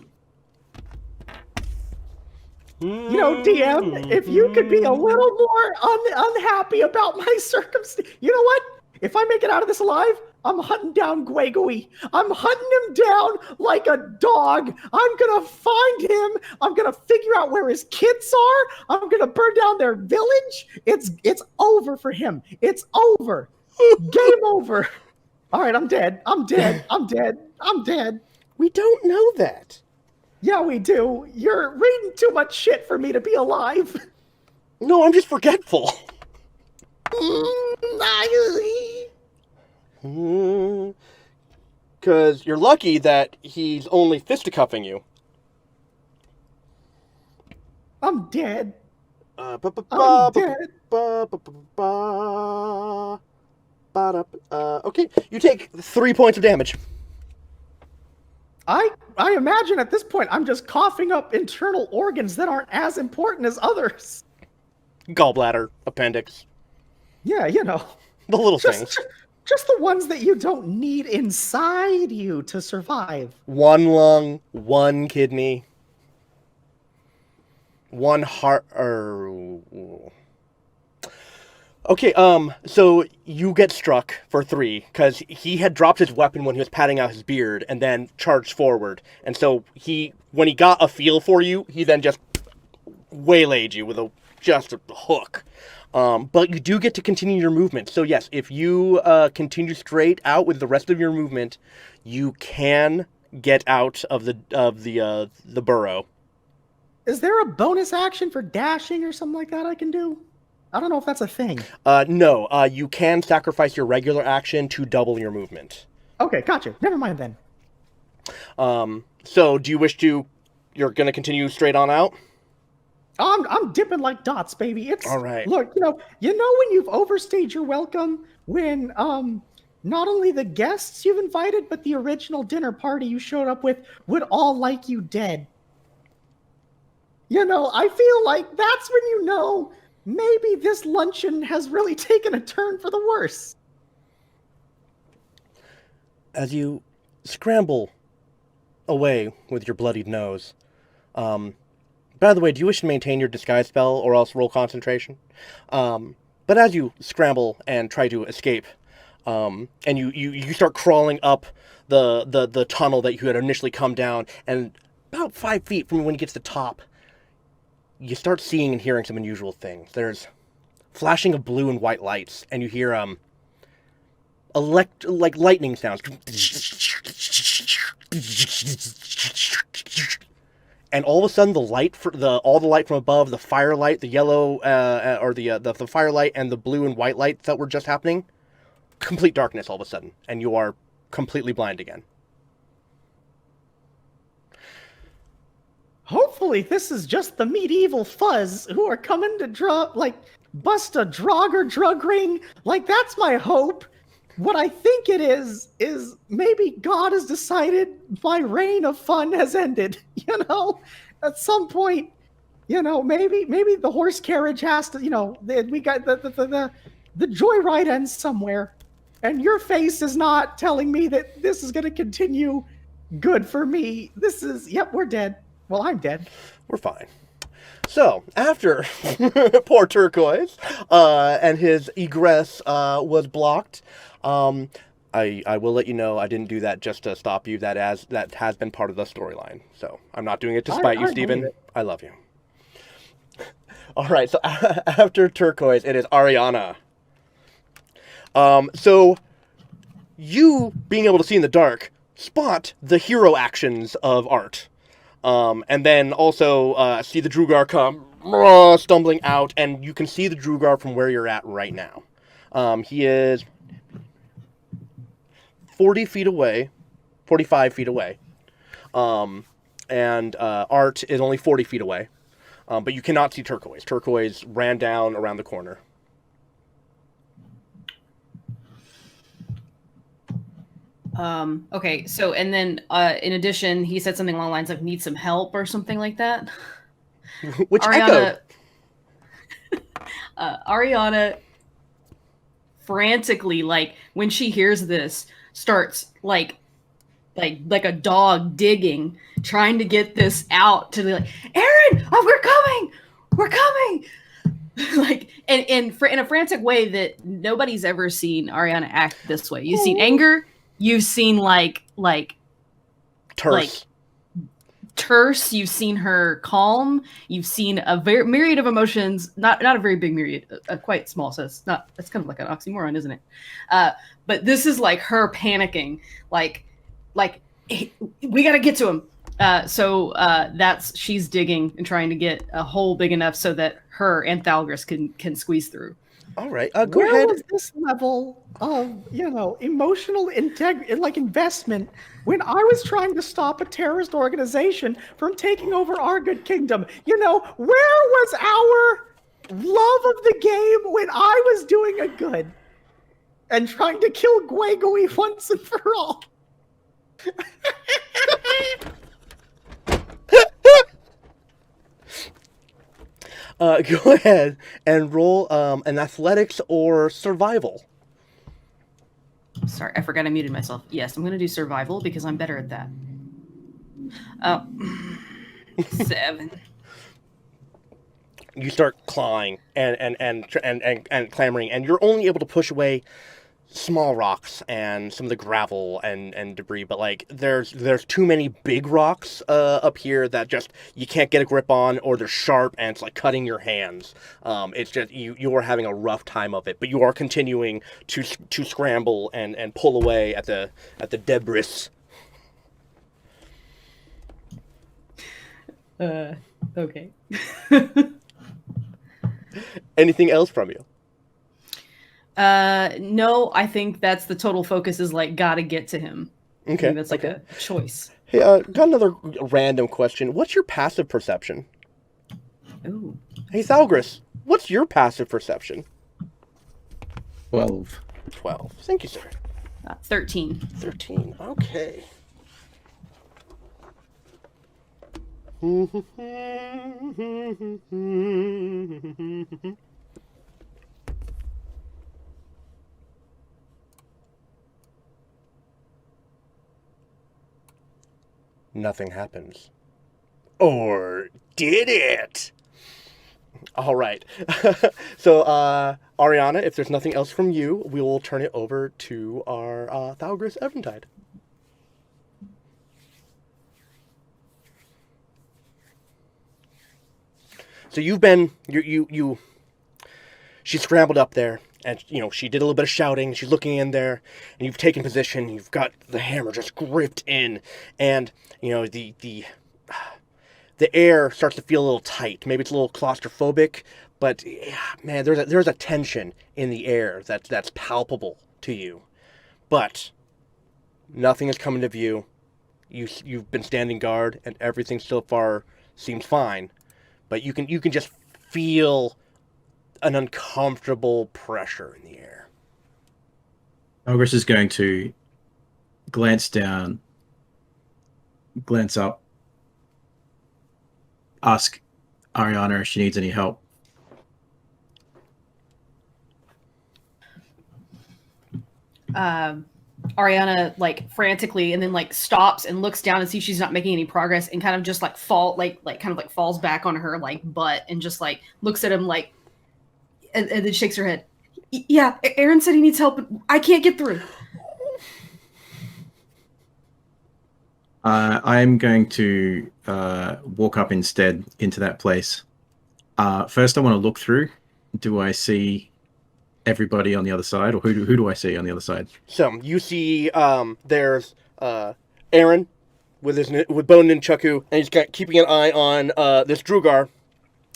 You know, DM, if you could be a little more unhappy about my circumstance. You know what? If I make it out of this alive, I'm hunting down Guegui. I'm hunting him down like a dog. I'm gonna find him. I'm gonna figure out where his kids are. I'm gonna burn down their village. It's over for him. It's over. Game over. All right, I'm dead. I'm dead. I'm dead. I'm dead. We don't know that. Yeah, we do. You're reading too much shit for me to be alive. No, I'm just forgetful. Because you're lucky that he's only fisticuffing you. I'm dead. I'm dead. Okay, you take 3 points of damage. I imagine at this point I'm just coughing up internal organs that aren't as important as others. Gallbladder, appendix. Yeah, you know. The little things. Just the ones that you don't need inside you to survive. 1 lung, 1 kidney, 1 heart. Okay, so you get struck for 3 because he had dropped his weapon when he was patting out his beard and then charged forward. And so when he got a feel for you, he then just waylaid you with just a hook. But you do get to continue your movement. So yes, if you continue straight out with the rest of your movement, you can get out of the burrow. Is there a bonus action for dashing or something like that I can do? I don't know if that's a thing. No, you can sacrifice your regular action to double your movement. Okay, gotcha. Never mind then. So do you wish to? You're gonna continue straight on out? I'm dipping like dots, baby. It's all right. Look, you know when you've overstayed your welcome, when not only the guests you've invited, but the original dinner party you showed up with would all like you dead. You know, I feel like that's when you know maybe this luncheon has really taken a turn for the worse. As you scramble away with your bloodied nose, by the way, do you wish to maintain your disguise spell or else roll concentration? But as you scramble and try to escape, and you start crawling up the tunnel that you had initially come down, and about 5 feet from when you get to the top, you start seeing and hearing some unusual things. There's flashing of blue and white lights, and you hear like lightning sounds. And all of a sudden, all the light from above, the firelight, the yellow or the firelight, and the blue and white lights that were just happening, complete darkness all of a sudden, and you are completely blind again. hopefully this is just the medieval fuzz who are coming to bust a drug or drug ring. Like, that's my hope. What I think it is maybe God has decided my reign of fun has ended. At some point, maybe the horse carriage has to, we got the joyride ends somewhere, and your face is not telling me that this is going to continue good for me. Yep, we're dead. Well, I'm dead. We're fine. So, after poor Turquoise and his egress was blocked, I will let you know I didn't do that just to stop you. That has been part of the storyline. So, I'm not doing it to spite you, Stephen. I love you. All right, so after Turquoise, it is Ariana. So, you being able to see in the dark, spot the hero actions of Art. And then also see the Drugar come stumbling out, and you can see the Drugar from where you're at right now. He is 40 feet away, 45 feet away. And Art is only 40 feet away. But you cannot see Turquoise. Turquoise ran down around the corner. Okay, so, and then, in addition, he said something along the lines of need some help or something like that. Which Ariana, Ariana frantically, like, when she hears this, starts, like a dog digging, trying to get this out to the, like, Aaron, we're coming! Like, and in a frantic way that nobody's ever seen Ariana act this way. You've seen anger. You've seen like terse. Terse. You've seen her calm. You've seen a very myriad of emotions. Not a very big myriad, a quite small. So it's not. It's kind of like an oxymoron, isn't it? But this is like her panicking. Like we got to get to him. So she's digging and trying to get a hole big enough so that her and Thalgris can squeeze through. All right, go Where ahead. was this level of, emotional investment when I was trying to stop a terrorist organization from taking over our good kingdom? Where was our love of the game when I was doing a good and trying to kill Guegui once and for all? Go ahead and roll an athletics or survival. Sorry, I forgot I muted myself. Yes, I'm going to do survival because I'm better at that. Oh, 7. You start clawing and clambering, and you're only able to push away small rocks and some of the gravel and debris, but like there's too many big rocks up here that just you can't get a grip on, or they're sharp and it's like cutting your hands. It's just you are having a rough time of it, but you are continuing to scramble and pull away at the debris. Okay. Anything else from you? No, I think that's the total focus is like gotta get to him. Okay, that's like a choice. Hey, got another random question. What's your passive perception? Ooh. Hey, Thalgris, what's your passive perception? 12. 12. Thank you, sir. 13. 13. Okay. Nothing happens. Or did it? All right. So, Ariana, if there's nothing else from you, we will turn it over to our Thalgris Eventide. So you've been she scrambled up there, and she did a little bit of shouting. She's looking in there, and you've taken position. You've got the hammer just gripped in, and the air starts to feel a little tight. Maybe it's a little claustrophobic, but man, there's a tension in the air that's palpable to you. But nothing is coming to view. You've been standing guard, and everything so far seems fine, but you can just feel an uncomfortable pressure in the air. Elgris is going to glance down, glance up, ask Ariana if she needs any help. Ariana like frantically and then like stops and looks down and sees she's not making any progress and kind of just like falls back on her like butt and just like looks at him like and then shakes her head. Yeah, Aaron said he needs help, but I can't get through. I'm going to walk up instead into that place. First, I want to look through. Do I see everybody on the other side, or who do I see on the other side? So you see, there's Aaron with Bone Nunchaku, and he's keeping an eye on this Drugar.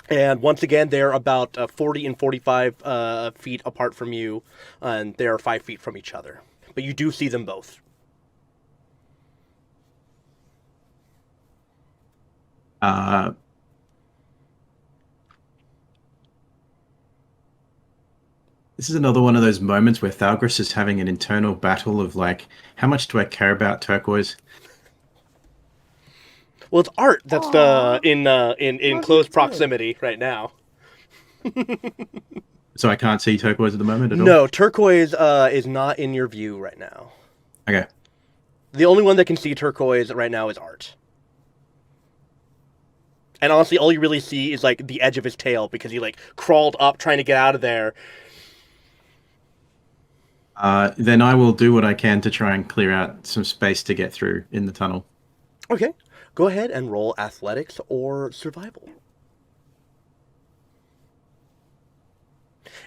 And once again, they're about 40 and 45 feet apart from you, and they're 5 feet from each other. But you do see them both. This is another one of those moments where Thalgris is having an internal battle of like, how much do I care about turquoise? Well, it's Art that's in close proximity right now. So I can't see turquoise at the moment at all? No, turquoise is not in your view right now. Okay. The only one that can see turquoise right now is Art. And honestly, all you really see is like the edge of his tail because he like crawled up trying to get out of there. Then I will do what I can to try and clear out some space to get through in the tunnel. Okay. Go ahead and roll athletics or survival.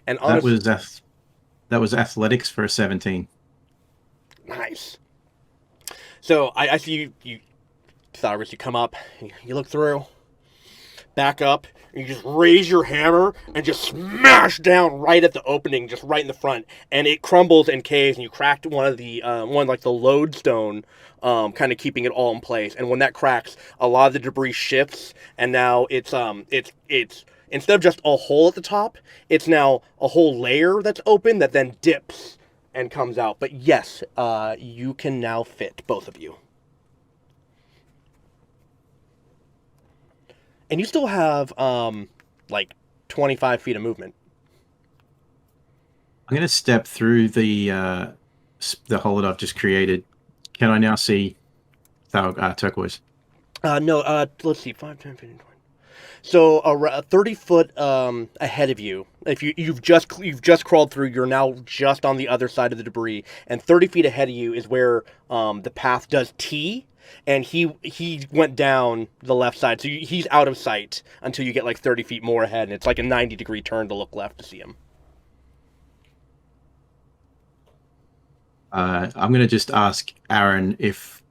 And honestly, that was athletics for a 17. Nice. So I see you Cyrus, you come up, you look through, back up, and you just raise your hammer and just smash down right at the opening, just right in the front, and it crumbles and caves, and you cracked one of the the lodestone, kind of keeping it all in place. And when that cracks, a lot of the debris shifts, and now it's instead of just a hole at the top, it's now a whole layer that's open that then dips and comes out. But yes, you can now fit, both of you. And you still have, 25 feet of movement. I'm going to step through the hole that I've just created. Can I now see turquoise? No, let's see, 5, 10, 15, 20. So, 30 foot ahead of you, if you've just crawled through, you're now just on the other side of the debris, and 30 feet ahead of you is where the path does T, and he went down the left side, so he's out of sight until you get like 30 feet more ahead, and it's like a 90-degree turn to look left to see him. I'm going to just ask Aaron if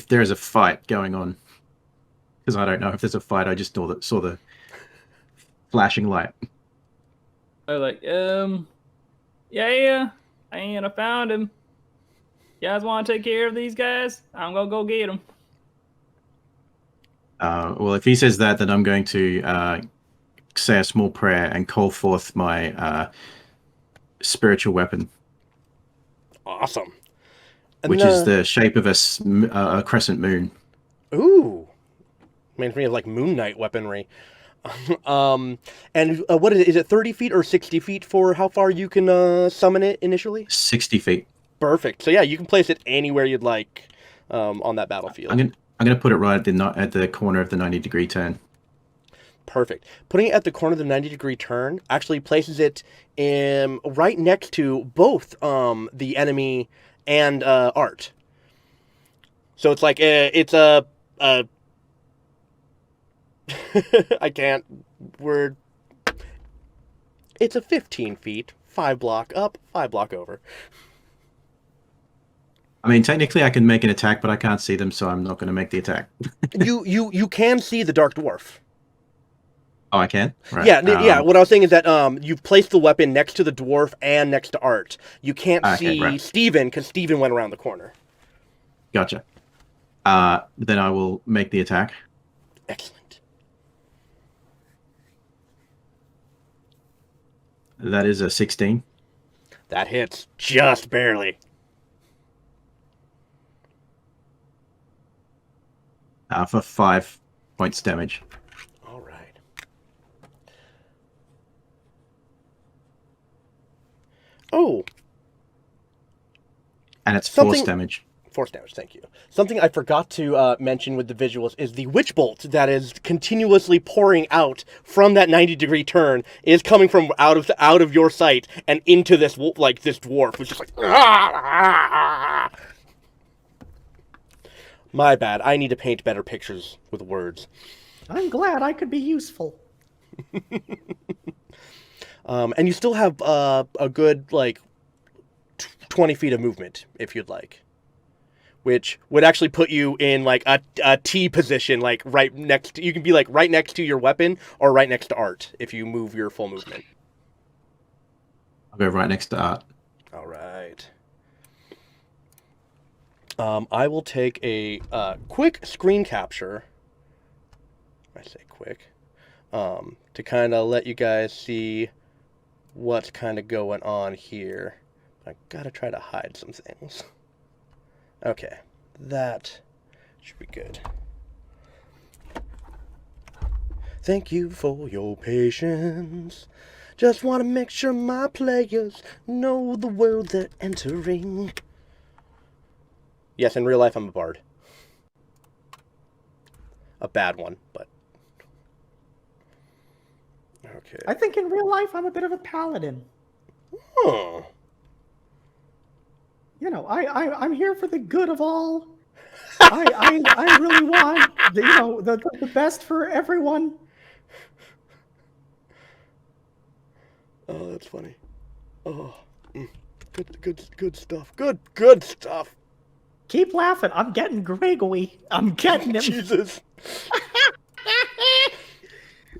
there's a fight going on. Because I don't know if there's a fight. I just saw the flashing light. I found him. You guys want to take care of these guys? I'm gonna go get them. Well, if he says that, then I'm going to say a small prayer and call forth my spiritual weapon. Awesome. Which is the shape of a crescent moon. Ooh. Reminds me of like Moon Knight weaponry. And what is it? Is it 30 feet or 60 feet for how far you can summon it initially? 60 feet. Perfect. So yeah, you can place it anywhere you'd like on that battlefield. I'm gonna put it right at the corner of the 90-degree turn. Perfect. Putting it at the corner of the 90-degree turn actually places it right next to both the enemy and Art. So it's like it's a I can't word. It's a 15 feet, 5 block up, 5 block over. I mean, technically I can make an attack, but I can't see them, so I'm not going to make the attack. You can see the Dark Dwarf. Oh, I can? Right. Yeah. What I was saying is that you've placed the weapon next to the dwarf and next to Art. You can't see Steven because Steven went around the corner. Gotcha. Then I will make the attack. Excellent. That is a 16. That hits just barely. For 5 points damage. All right. Oh, And it's Something- force damage. force damage, thank you. Something I forgot to mention with the visuals is the witch bolt that is continuously pouring out from that 90-degree turn is coming from out of your sight and into this this dwarf, which is like. My bad. I need to paint better pictures with words. I'm glad I could be useful. And you still have a good 20 feet of movement if you'd like. Which would actually put you in a T position, right next to, you can be right next to your weapon or right next to Art if you move your full movement. I'll go right next to Art. All right. I will take a quick screen capture. I say quick. To kind of let you guys see what's kind of going on here. I gotta try to hide some things. Okay, that should be good. Thank you for your patience. Just want to make sure my players know the world they're entering. Yes, in real life I'm a bard. A bad one, but... Okay. I think in real life I'm a bit of a paladin. Huh. You know, I'm here for the good of all. I really want the best for everyone. Oh, that's funny. Oh, good stuff. Good stuff. Keep laughing. I'm getting Gregory. I'm getting him. Jesus.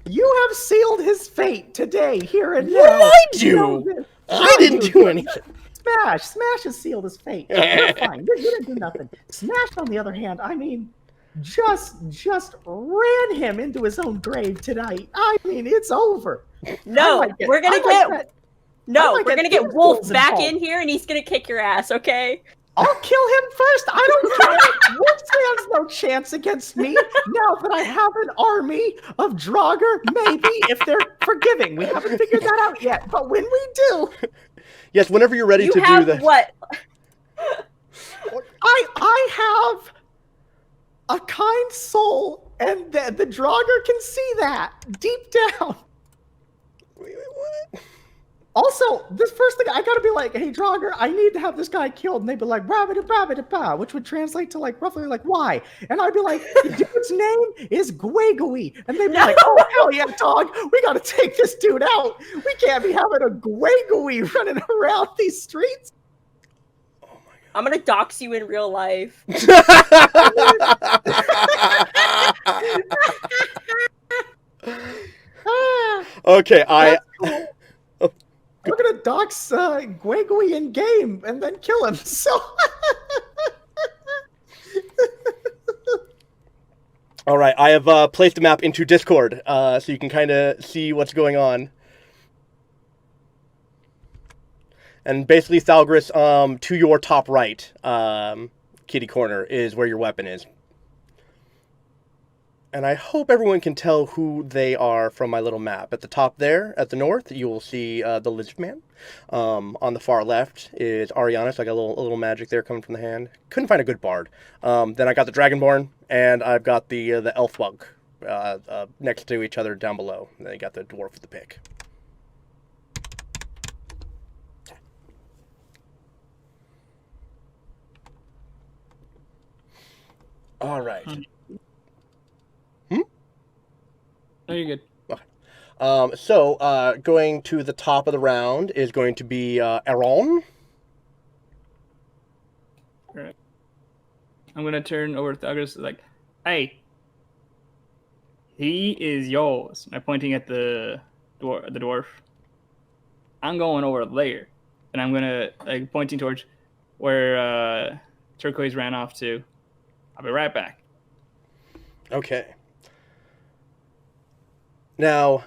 You have sealed his fate today, here and now. What did I do? You know this. I didn't do anything. Smash has sealed his fate. You're fine. You didn't do nothing. Smash, on the other hand, I mean, just ran him into his own grave tonight. I mean, it's over. No, we're gonna get Wolf Wolves back involved. in here, and he's gonna kick your ass. Okay. I'll kill him first. I don't care. Wolf stands no chance against me. Now that I have an army of Draugr, maybe if they're forgiving. We haven't figured that out yet. But when we do, Yes, whenever you're ready You to have do that. what? I have a kind soul, and the Draugr can see that deep down. Wait, what? Also, this first thing, I gotta be like, hey, Draugr, I need to have this guy killed. And they'd be like, "Rabba-da-ba-ba-da-ba," which would translate to roughly why? And I'd be like, the dude's name is Gwegui. And they'd be like, oh, hell yeah, dog. We gotta take this dude out. We can't be having a Gwegui running around these streets. I'm gonna dox you in real life. Okay, That's cool. We're gonna dox Gwegui in game and then kill him. So All right, I have placed a map into Discord, so you can kind of see what's going on. And basically, Thalgris, to your top right, kitty corner, is where your weapon is. And I hope everyone can tell who they are from my little map. At the top there, at the north, you will see the Lizard Man. On the far left is Ariana, so I got a little magic there coming from the hand. Couldn't find a good bard. Then I got the Dragonborn, and I've got the Elf Bug next to each other down below. And then you got the Dwarf with the pick. All right. No, you're good. So, going to the top of the round is going to be Aaron. Alright. I'm gonna turn over to August like, hey, he is yours. I'm pointing at the dwarf. I'm going over there, and I'm gonna pointing towards where Turquoise ran off to. I'll be right back. Okay. Now,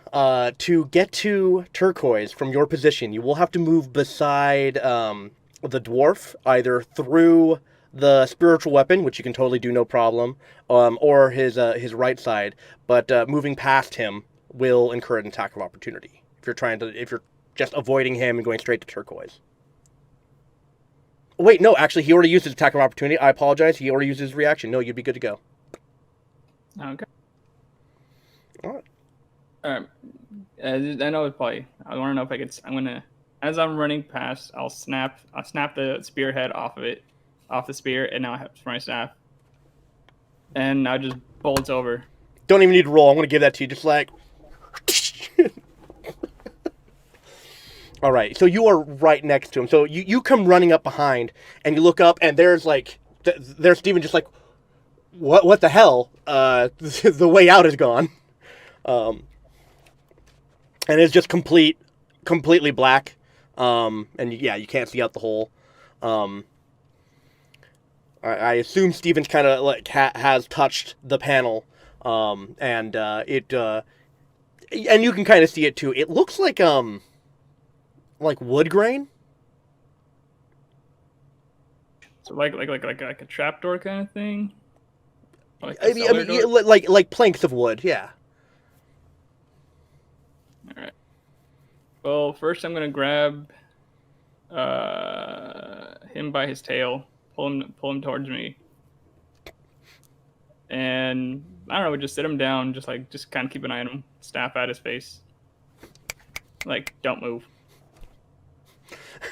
to get to Turquoise from your position, you will have to move beside the dwarf, either through the spiritual weapon, which you can totally do no problem, or his right side. But moving past him will incur an attack of opportunity if you're just avoiding him and going straight to Turquoise. Wait, no, actually, he already used his attack of opportunity. I apologize. He already used his reaction. No, you'd be good to go. Okay. All right. I know it's probably. I want to know if I could. I'm gonna. As I'm running past, I'll snap the spearhead off the spear, and now I have my staff, and I just bolt over. Don't even need to roll. I'm gonna give that to you, just like. All right, so you are right next to him. So you come running up behind, and you look up, and there's like there's Steven just like, what the hell? The way out is gone. And it's just completely black. And yeah, you can't see out the hole. I assume Steven's kind of like has touched the panel, and you can kind of see it too. It looks like wood grain. So like a trapdoor kind of thing. Like like planks of wood, yeah. All right. Well, first I'm gonna grab him by his tail, pull him towards me, and I don't know, just sit him down, just kind of keep an eye on him, staff at his face, like don't move.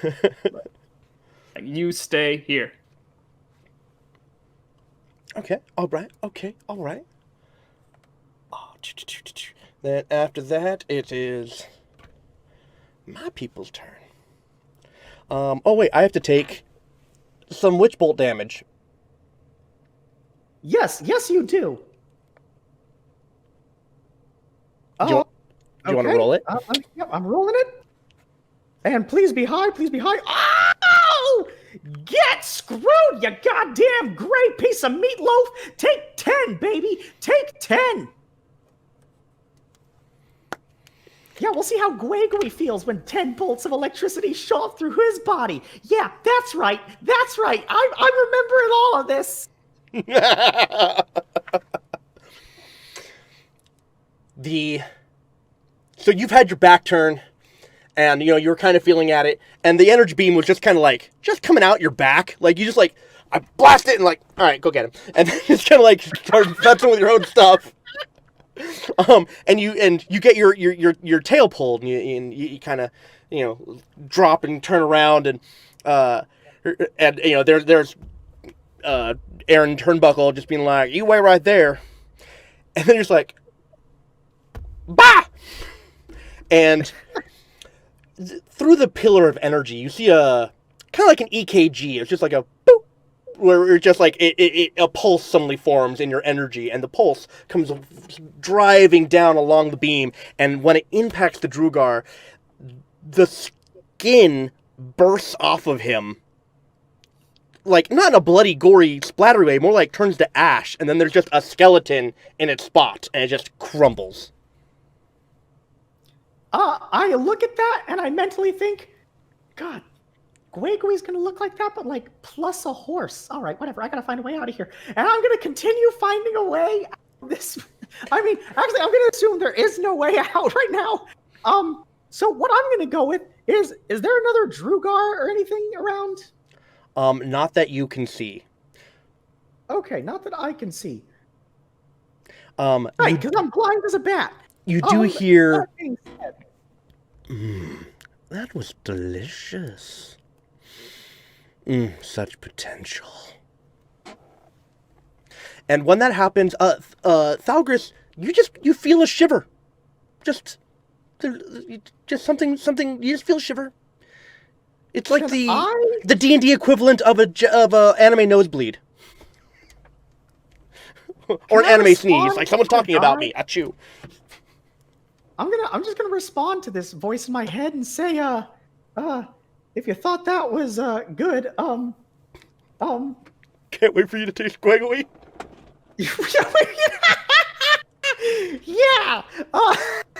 Like, you stay here. Okay. All right. Oh, then after that, it is my people's turn. Oh wait, I have to take some witch bolt damage. Yes, you do. Do you want to roll it? Yep, I'm rolling it. And please be high, Oh! Get screwed, you goddamn great piece of meatloaf! Take 10, baby! Take 10! Yeah, we'll see how Gwegwe feels when 10 bolts of electricity shot through his body. Yeah, that's right. I remember all of this. So you've had your back turn, and you were kind of feeling at it, and the energy beam was just kind of like just coming out your back, like you just like I blast it and like, all right, go get him, and then just kind of like start messing with your own stuff. And you get your tail pulled, and you kind of drop and turn around, and there's Aaron Turnbuckle just being like, you wait right there, and then you're just like, bah, and through the pillar of energy, you see a kind of like an EKG. It's just like a boop, where it's just like a pulse suddenly forms in your energy, and the pulse comes driving down along the beam, and when it impacts the Drugar, the skin bursts off of him, like not in a bloody, gory, splattery way, more like turns to ash, and then there's just a skeleton in its spot, and it just crumbles. I look at that and I mentally think, God, Gwegwe's gonna look like that, but like plus a horse. All right, whatever. I gotta find a way out of here, and I'm gonna continue finding a way out of this. I mean, actually, I'm gonna assume there is no way out right now. So what I'm gonna go with is there another Drugar or anything around? Not that you can see. Okay, not that I can see. Right, because I'm blind as a bat. You do hear. That was delicious. Such potential. And when that happens, Thalgris, you feel a shiver. Just something. You just feel a shiver. It's like the D&D equivalent of a anime nosebleed, or an anime sneeze. Like someone's talking about me. Achoo. I'm just gonna respond to this voice in my head and say, if you thought that was good, Can't wait for you to taste Gwegwe. Yeah.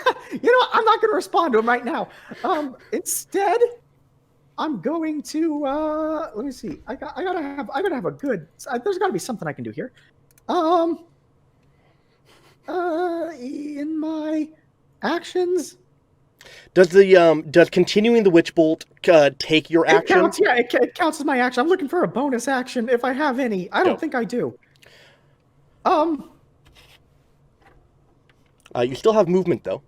I'm not going to respond to him right now. Instead, I'm going to let me see. I gotta have a good. There's got to be something I can do here. In my actions, does continuing the witch bolt take your action? It counts. Yeah, it counts as my action. I'm looking for a bonus action if I have any. I don't think I do. You still have movement though.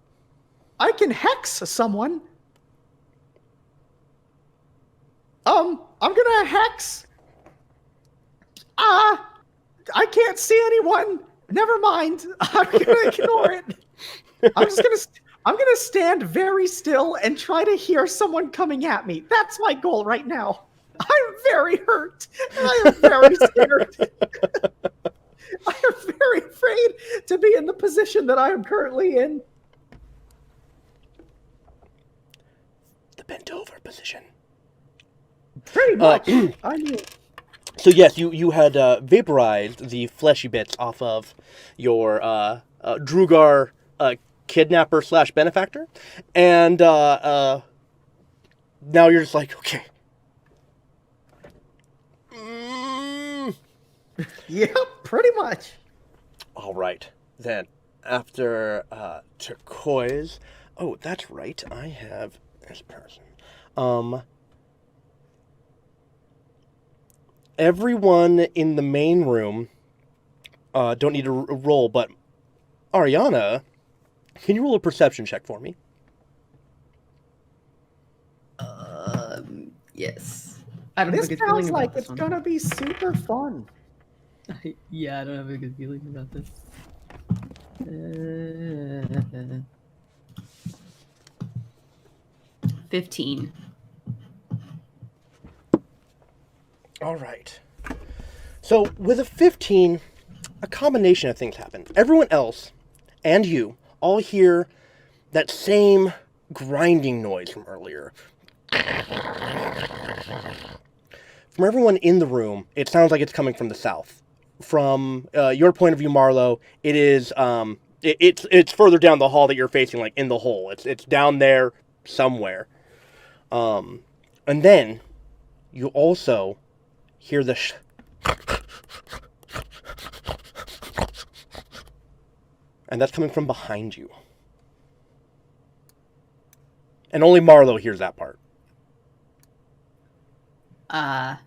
I can hex someone. I'm gonna hex. I can't see anyone. Never mind. I'm gonna ignore it. I'm gonna stand very still and try to hear someone coming at me. That's my goal right now. I'm very hurt. And I am very scared. I am very afraid to be in the position that I am currently in. The bent over position. Pretty much. I mean. So yes, you had vaporized the fleshy bits off of your Drugar kidnapper / benefactor, and now you're just like, okay. Yeah, pretty much. All right, then after turquoise. Oh, that's right. I have this person. Everyone in the main room don't need to roll, but Ariana, can you roll a perception check for me? Yes. I don't have a This good feeling sounds about like this it's one. gonna be super fun. Yeah, I don't have a good feeling about this. 15. All right. So with a 15, a combination of things happen. Everyone else and you all hear that same grinding noise from earlier. From everyone in the room, it sounds like it's coming from the south. From your point of view, Marlo, it is it's further down the hall that you're facing, like in the hole. It's down there somewhere. And then you also hear the and that's coming from behind you. And only Marlo hears that part. I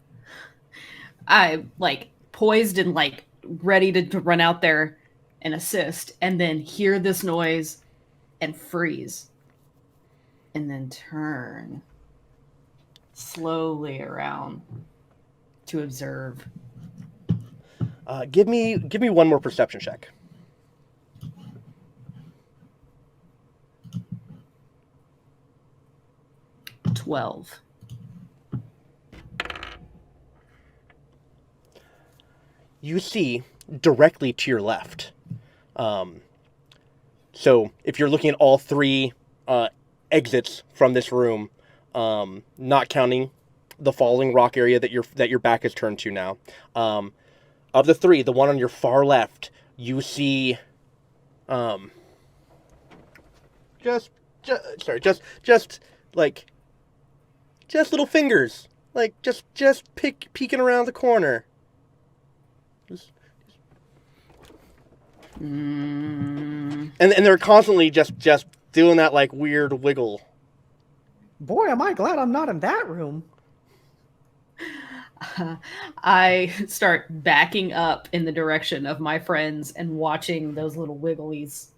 like poised and like ready to run out there and assist, and then hear this noise and freeze, and then turn slowly around to observe. Give me one more perception check. $12. You see directly to your left. So if you're looking at all three exits from this room, not counting the falling rock area that your back is turned to now, of the three, the one on your far left, you see, just little fingers, like just peeking around the corner. And they're constantly just doing that like weird wiggle. Boy, am I glad I'm not in that room. I start backing up in the direction of my friends and watching those little wigglies.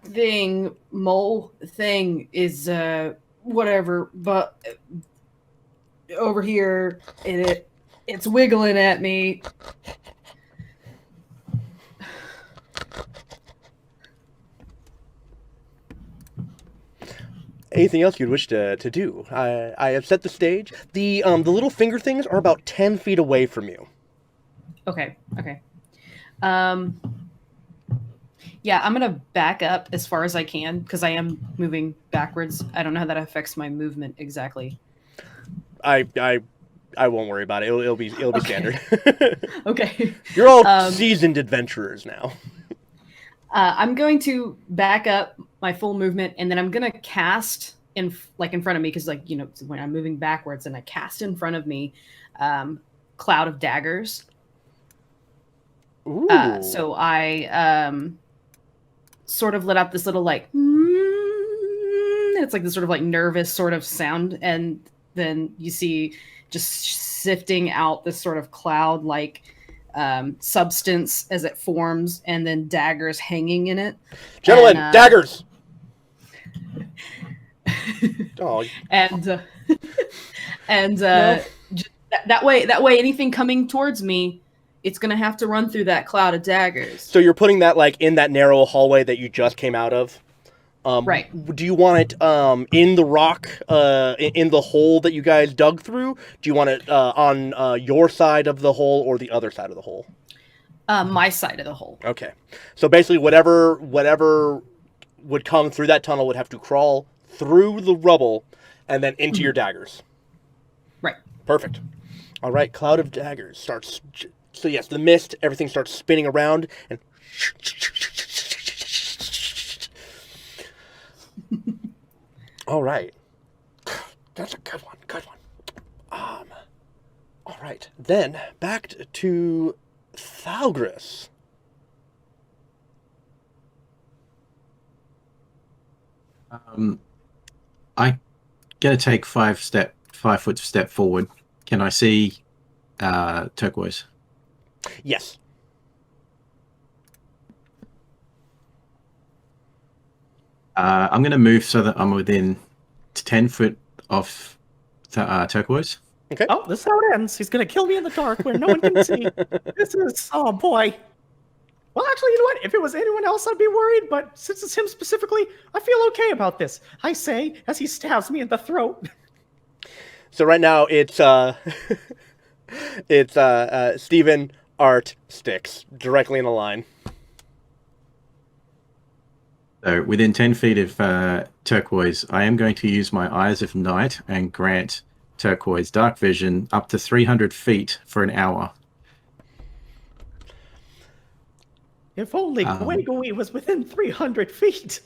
The mole thing is whatever, but over here it's wiggling at me. Anything else you'd wish to do? I have set the stage. The little finger things are about 10 feet away from you. Okay. Yeah, I'm gonna back up as far as I can because I am moving backwards. I don't know how that affects my movement exactly. I I won't worry about it. It'll be Okay. standard. Okay. You're all seasoned adventurers now. I'm going to back up my full movement, and then I'm gonna cast in front of me, because when I'm moving backwards, and I cast in front of me, cloud of daggers. Ooh. So I sort of let out this little it's like this sort of nervous sort of sound, and then you see just sifting out this sort of cloud substance as it forms, and then daggers hanging in it. Gentlemen, and, daggers. Oh. And No. that way anything coming towards me, it's gonna have to run through that cloud of daggers. So you're putting that in that narrow hallway that you just came out of. Right. Do you want it in the rock, in the hole that you guys dug through? Do you want it on your side of the hole or the other side of the hole? My side of the hole. Okay. So basically, whatever would come through that tunnel would have to crawl through the rubble and then into your daggers. Right. Perfect. All right. Cloud of daggers starts. So yes, the mist, everything starts spinning around and. All right. That's a good one. Good one. All right. Then back to Thalgris. I gonna take 5-foot step forward. Can I see turquoise? Yes. I'm going to move so that I'm within 10 foot of turquoise. Okay. Oh, this is how it ends. He's gonna kill me in the dark where no one can see. This is, oh boy. Well, actually, you know what? If it was anyone else, I'd be worried. But since it's him specifically, I feel okay about this. I say as he stabs me in the throat. So right now it's Stephen, Art, Sticks directly in a line. So within 10 feet of turquoise, I am going to use my Eyes of Night and grant turquoise dark vision up to 300 feet for an hour. If only Gwegui was within 300 feet.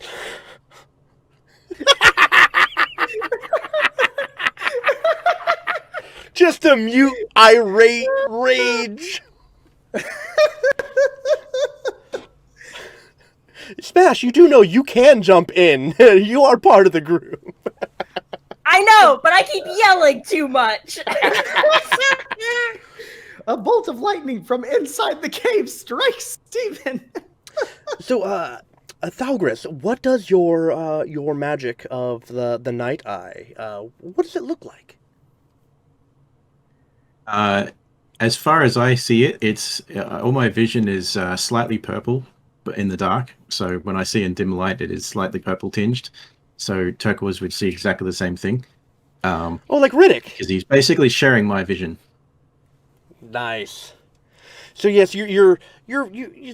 Just a mute irate rage. Smash, you do know you can jump in. You are part of the group. I know, but I keep yelling too much. A bolt of lightning from inside the cave strikes Stephen. So, Thalgris, what does your magic of the night eye? What does it look like? As far as I see it, it's all my vision is slightly purple, but in the dark. So when I see in dim light, it is slightly purple tinged. So turquoise would see exactly the same thing. Oh, like Riddick. Because he's basically sharing my vision. Nice. So yes, you're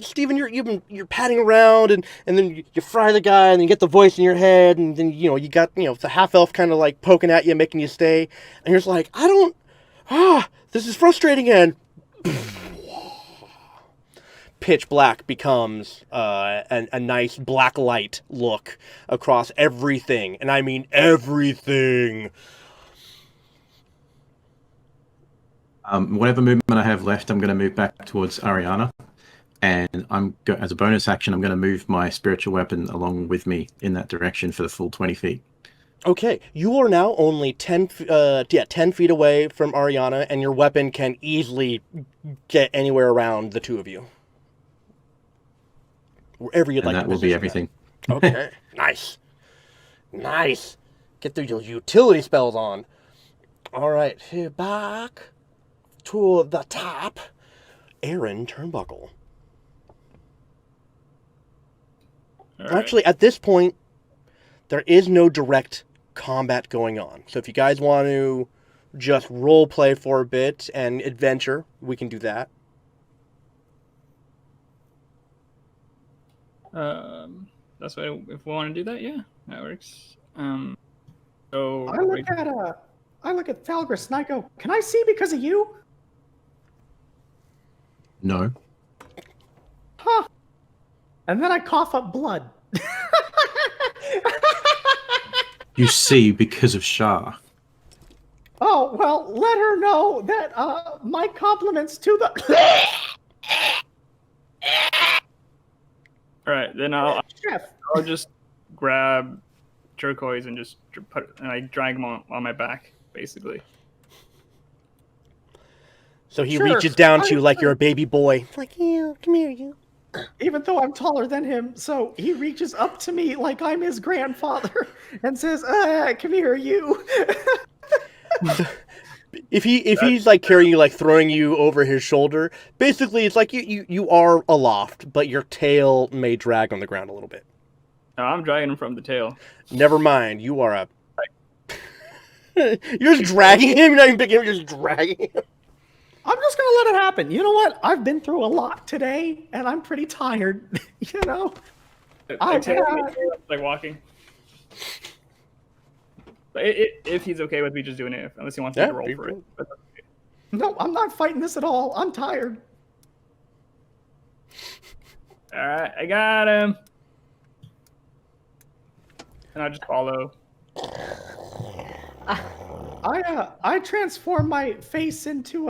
Stephen. You're patting around, and then you fry the guy, and then you get the voice in your head, and then you got the half elf kind of like poking at you, making you stay, and you're just like, this is frustrating, and pitch black becomes a nice black light look across everything, and I mean everything. Whatever movement I have left, I'm going to move back towards Ariana, and as a bonus action, I'm going to move my spiritual weapon along with me in that direction for the full 20 feet. Okay, you are now only 10 feet away from Ariana, and your weapon can easily get anywhere around the two of you. Wherever you'd like to And that will be position everything. that. Okay, nice. Nice. Get the utility spells on. All right, here back to the top. Aaron Turnbuckle. All Actually, at this point, there is no direct combat going on. So if you guys want to just role play for a bit and adventure, we can do that. That's why if we want to do that, yeah, that works. So I look at I look at Thalgris and I go, "Can I see because of you?" No. Huh. And then I cough up blood. You see because of Shah. Oh, well, let her know that my compliments to the All right, then I'll chef. just grab Turquoise and just drag him on my back, basically. So he Sure, reaches down to I- you like you're a baby boy. It's like, yeah, come here, you. Even though I'm taller than him, so he reaches up to me like I'm his grandfather and says, "Come here, you." If he's like carrying you, like throwing you over his shoulder, basically it's like you are aloft, but your tail may drag on the ground a little bit. No, I'm dragging him from the tail. Never mind, you are a. You're just dragging him. You're not even picking him. You're just dragging him. I'm just gonna let it happen. You know what? I've been through a lot today, and I'm pretty tired. You know, I've had... like walking. But if he's okay with me just doing it, unless he wants me to roll for it. But that's okay. No, I'm not fighting this at all. I'm tired. All right, I got him. And I'll just follow. I transform my face into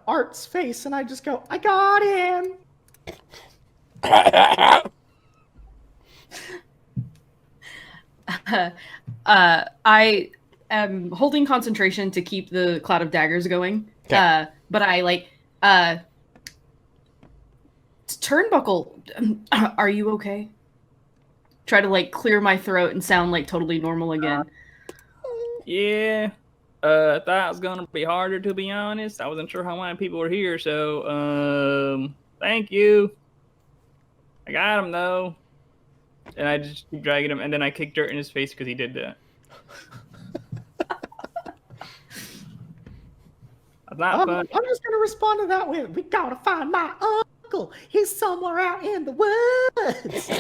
Art's face, and I just go, "I got him." I am holding concentration to keep the cloud of daggers going. Okay. But I Turnbuckle, are you okay? Try to clear my throat and sound like totally normal again. Yeah. I thought it was gonna be harder, to be honest. I wasn't sure how many people were here, so thank you. I got him though. And I just keep dragging him, and then I kick dirt in his face because he did that. That's not fun. I'm just gonna respond to that with, "We gotta find my uncle. He's somewhere out in the woods."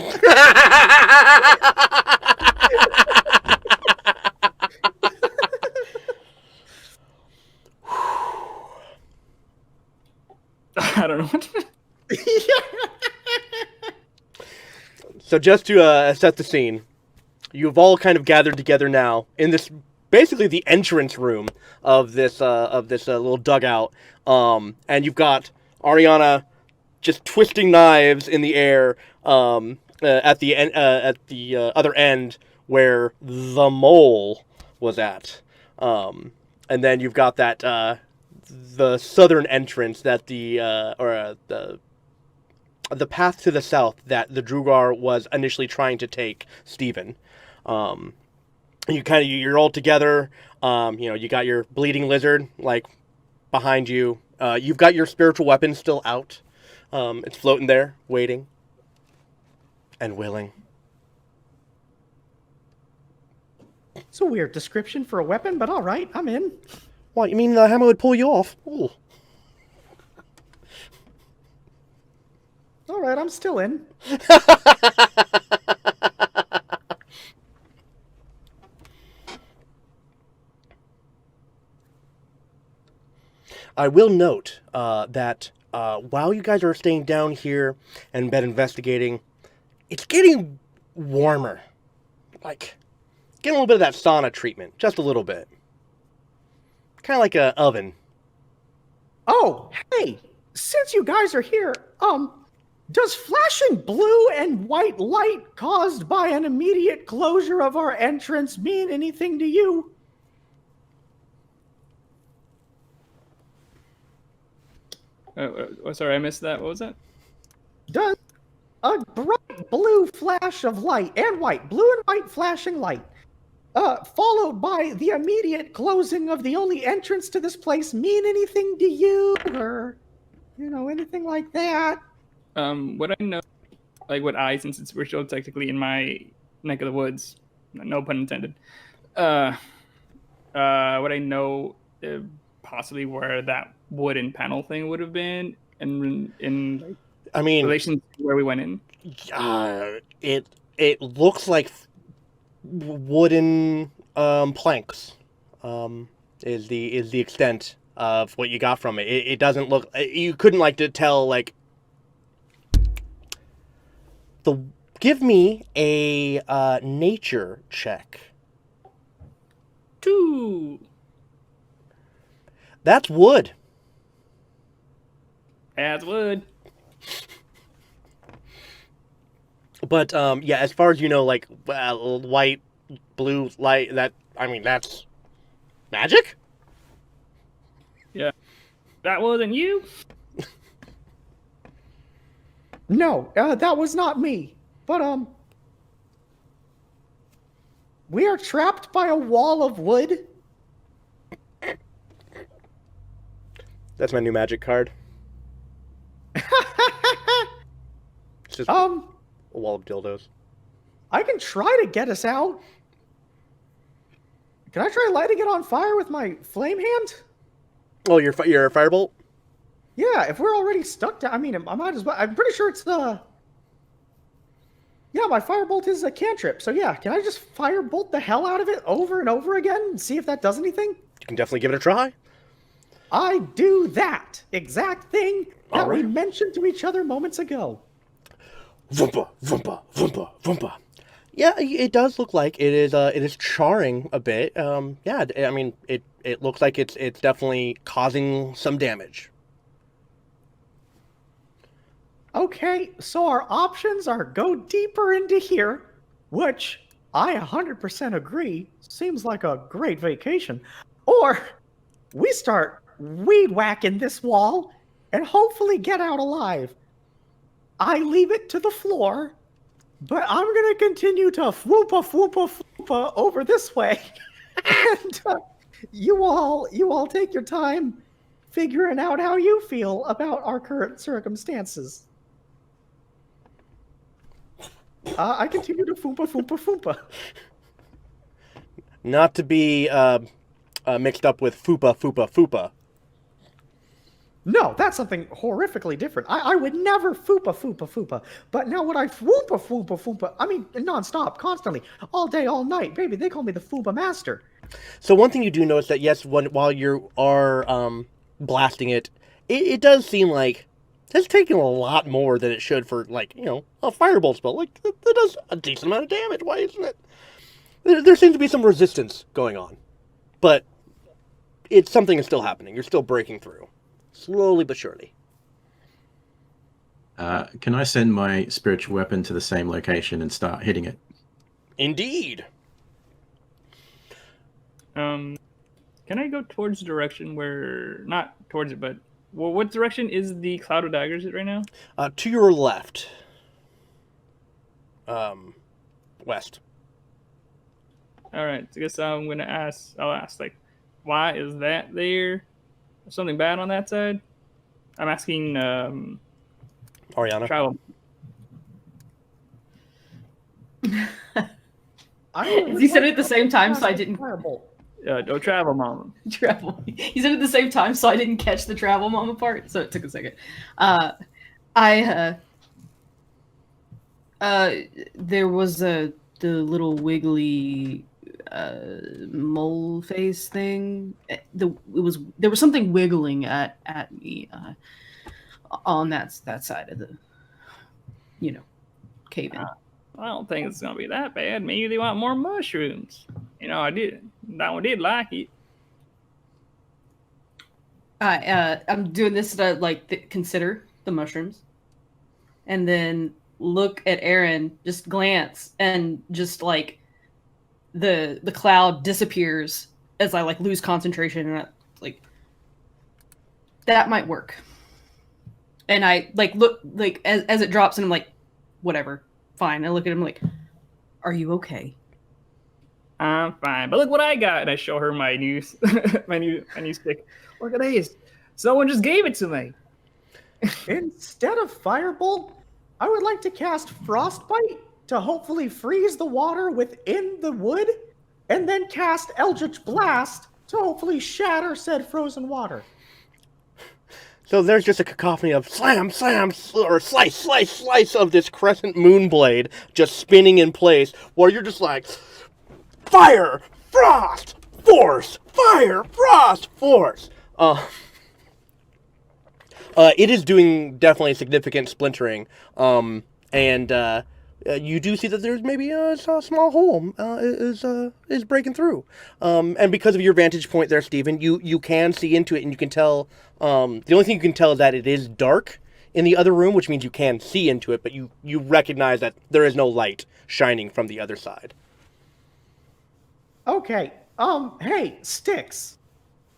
I don't know what to... So just to set the scene, you've all kind of gathered together now in this, basically the entrance room of this little dugout, and you've got Ariana just twisting knives in the air at the other end where the mole was at, and then you've got that the southern entrance that the path to the south that the Drugar was initially trying to take Stephen. You're all together. You got your bleeding lizard behind you. You've got your spiritual weapon still out. It's floating there, waiting and willing. It's a weird description for a weapon, but all right, I'm in. What, you mean the hammer would pull you off? Ooh. All right, I'm still in. I will note that while you guys are staying down here and been investigating, it's getting warmer. Getting a little bit of that sauna treatment. Just a little bit. Kind of like an oven. Oh, hey, since you guys are here, does flashing blue and white light caused by an immediate closure of our entrance mean anything to you? Sorry, I missed that. What was that? Does a bright blue flash of light and white, blue and white flashing light, followed by the immediate closing of the only entrance to this place mean anything to you, or anything like that? What I know, what I, since we're still technically in my neck of the woods, no pun intended. What I know, possibly where that wooden panel thing would have been, in relation to where we went in. It looks like wooden planks. Is the extent of what you got from it. It doesn't look. You couldn't like to tell like. Give me a nature check. 2. That's wood. As wood. But yeah, as far as you know, like white, blue light. That's magic. Yeah. That wasn't you? No, that was not me. But we are trapped by a wall of wood. That's my new magic card. It's just a wall of dildos. I can try to get us out. Can I try lighting it on fire with my flame hand? Oh, you're a firebolt? Yeah, if we're already stuck down, I mean, I might as well. I'm pretty sure it's the. Yeah, my firebolt is a cantrip. So yeah, can I just firebolt the hell out of it over and over again and see if that does anything? You can definitely give it a try. I do that exact thing that we Alright. mentioned to each other moments ago. Vumpa, vumpa, vumpa, vumpa. Yeah, it does look like it is charring a bit. Yeah, I mean, it looks like it's definitely causing some damage. Okay, so our options are go deeper into here, which I 100% agree seems like a great vacation, or we start weed whacking this wall and hopefully get out alive. I leave it to the floor, but I'm going to continue to whoopa over this way. And you all take your time figuring out how you feel about our current circumstances. I continue to foompa. Not to be mixed up with fupa. No, that's something horrifically different. I would never fupa. But now when I foompa, I mean, nonstop, constantly, all day, all night. Baby, they call me the Fupa Master. So one thing you do notice that yes, while you are blasting it, it does seem like it's taking a lot more than it should for like a firebolt spell. Like that does a decent amount of damage. Why isn't it? There seems to be some resistance going on, but something is still happening. You're still breaking through, slowly but surely. Can I send my spiritual weapon to the same location and start hitting it? Indeed. Can I go towards the direction where not towards it, but what direction is the cloud of daggers right now? To your left. West. All right, I guess I'm gonna ask. I'll ask like, why is that there? Something bad on that side? I'm asking. Ariana. Travel. He said it at the same time, so I didn't Don't travel, mama. travel. He said it at the same time, so I didn't catch the travel mama part. So it took a second. There was the little wiggly mole face thing. There was something wiggling at me on that side of the cave in. I don't think it's gonna be that bad. Maybe they want more mushrooms. That one did like it. I'm doing this to consider the mushrooms, and then look at Aaron, just glance, and just like the cloud disappears as I lose concentration, and that might work. And I look as it drops, and I'm like, whatever, fine. I look at him like, are you okay? I'm fine, but look what I got, and I show her my new my new stick. Look at this. Someone just gave it to me. Instead of Firebolt, I would like to cast Frostbite to hopefully freeze the water within the wood, and then cast Eldritch Blast to hopefully shatter said frozen water. So there's just a cacophony of slam, or slice of this crescent moon blade just spinning in place, while you're just like, fire, frost, force, fire, frost, force. It is doing definitely significant splintering, and you do see that there's maybe a small hole is breaking through, and because of your vantage point there, Stephen, you can see into it, and you can tell. The only thing you can tell is that it is dark in the other room, which means you can see into it, but you recognize that there is no light shining from the other side. Okay. Hey, Styx.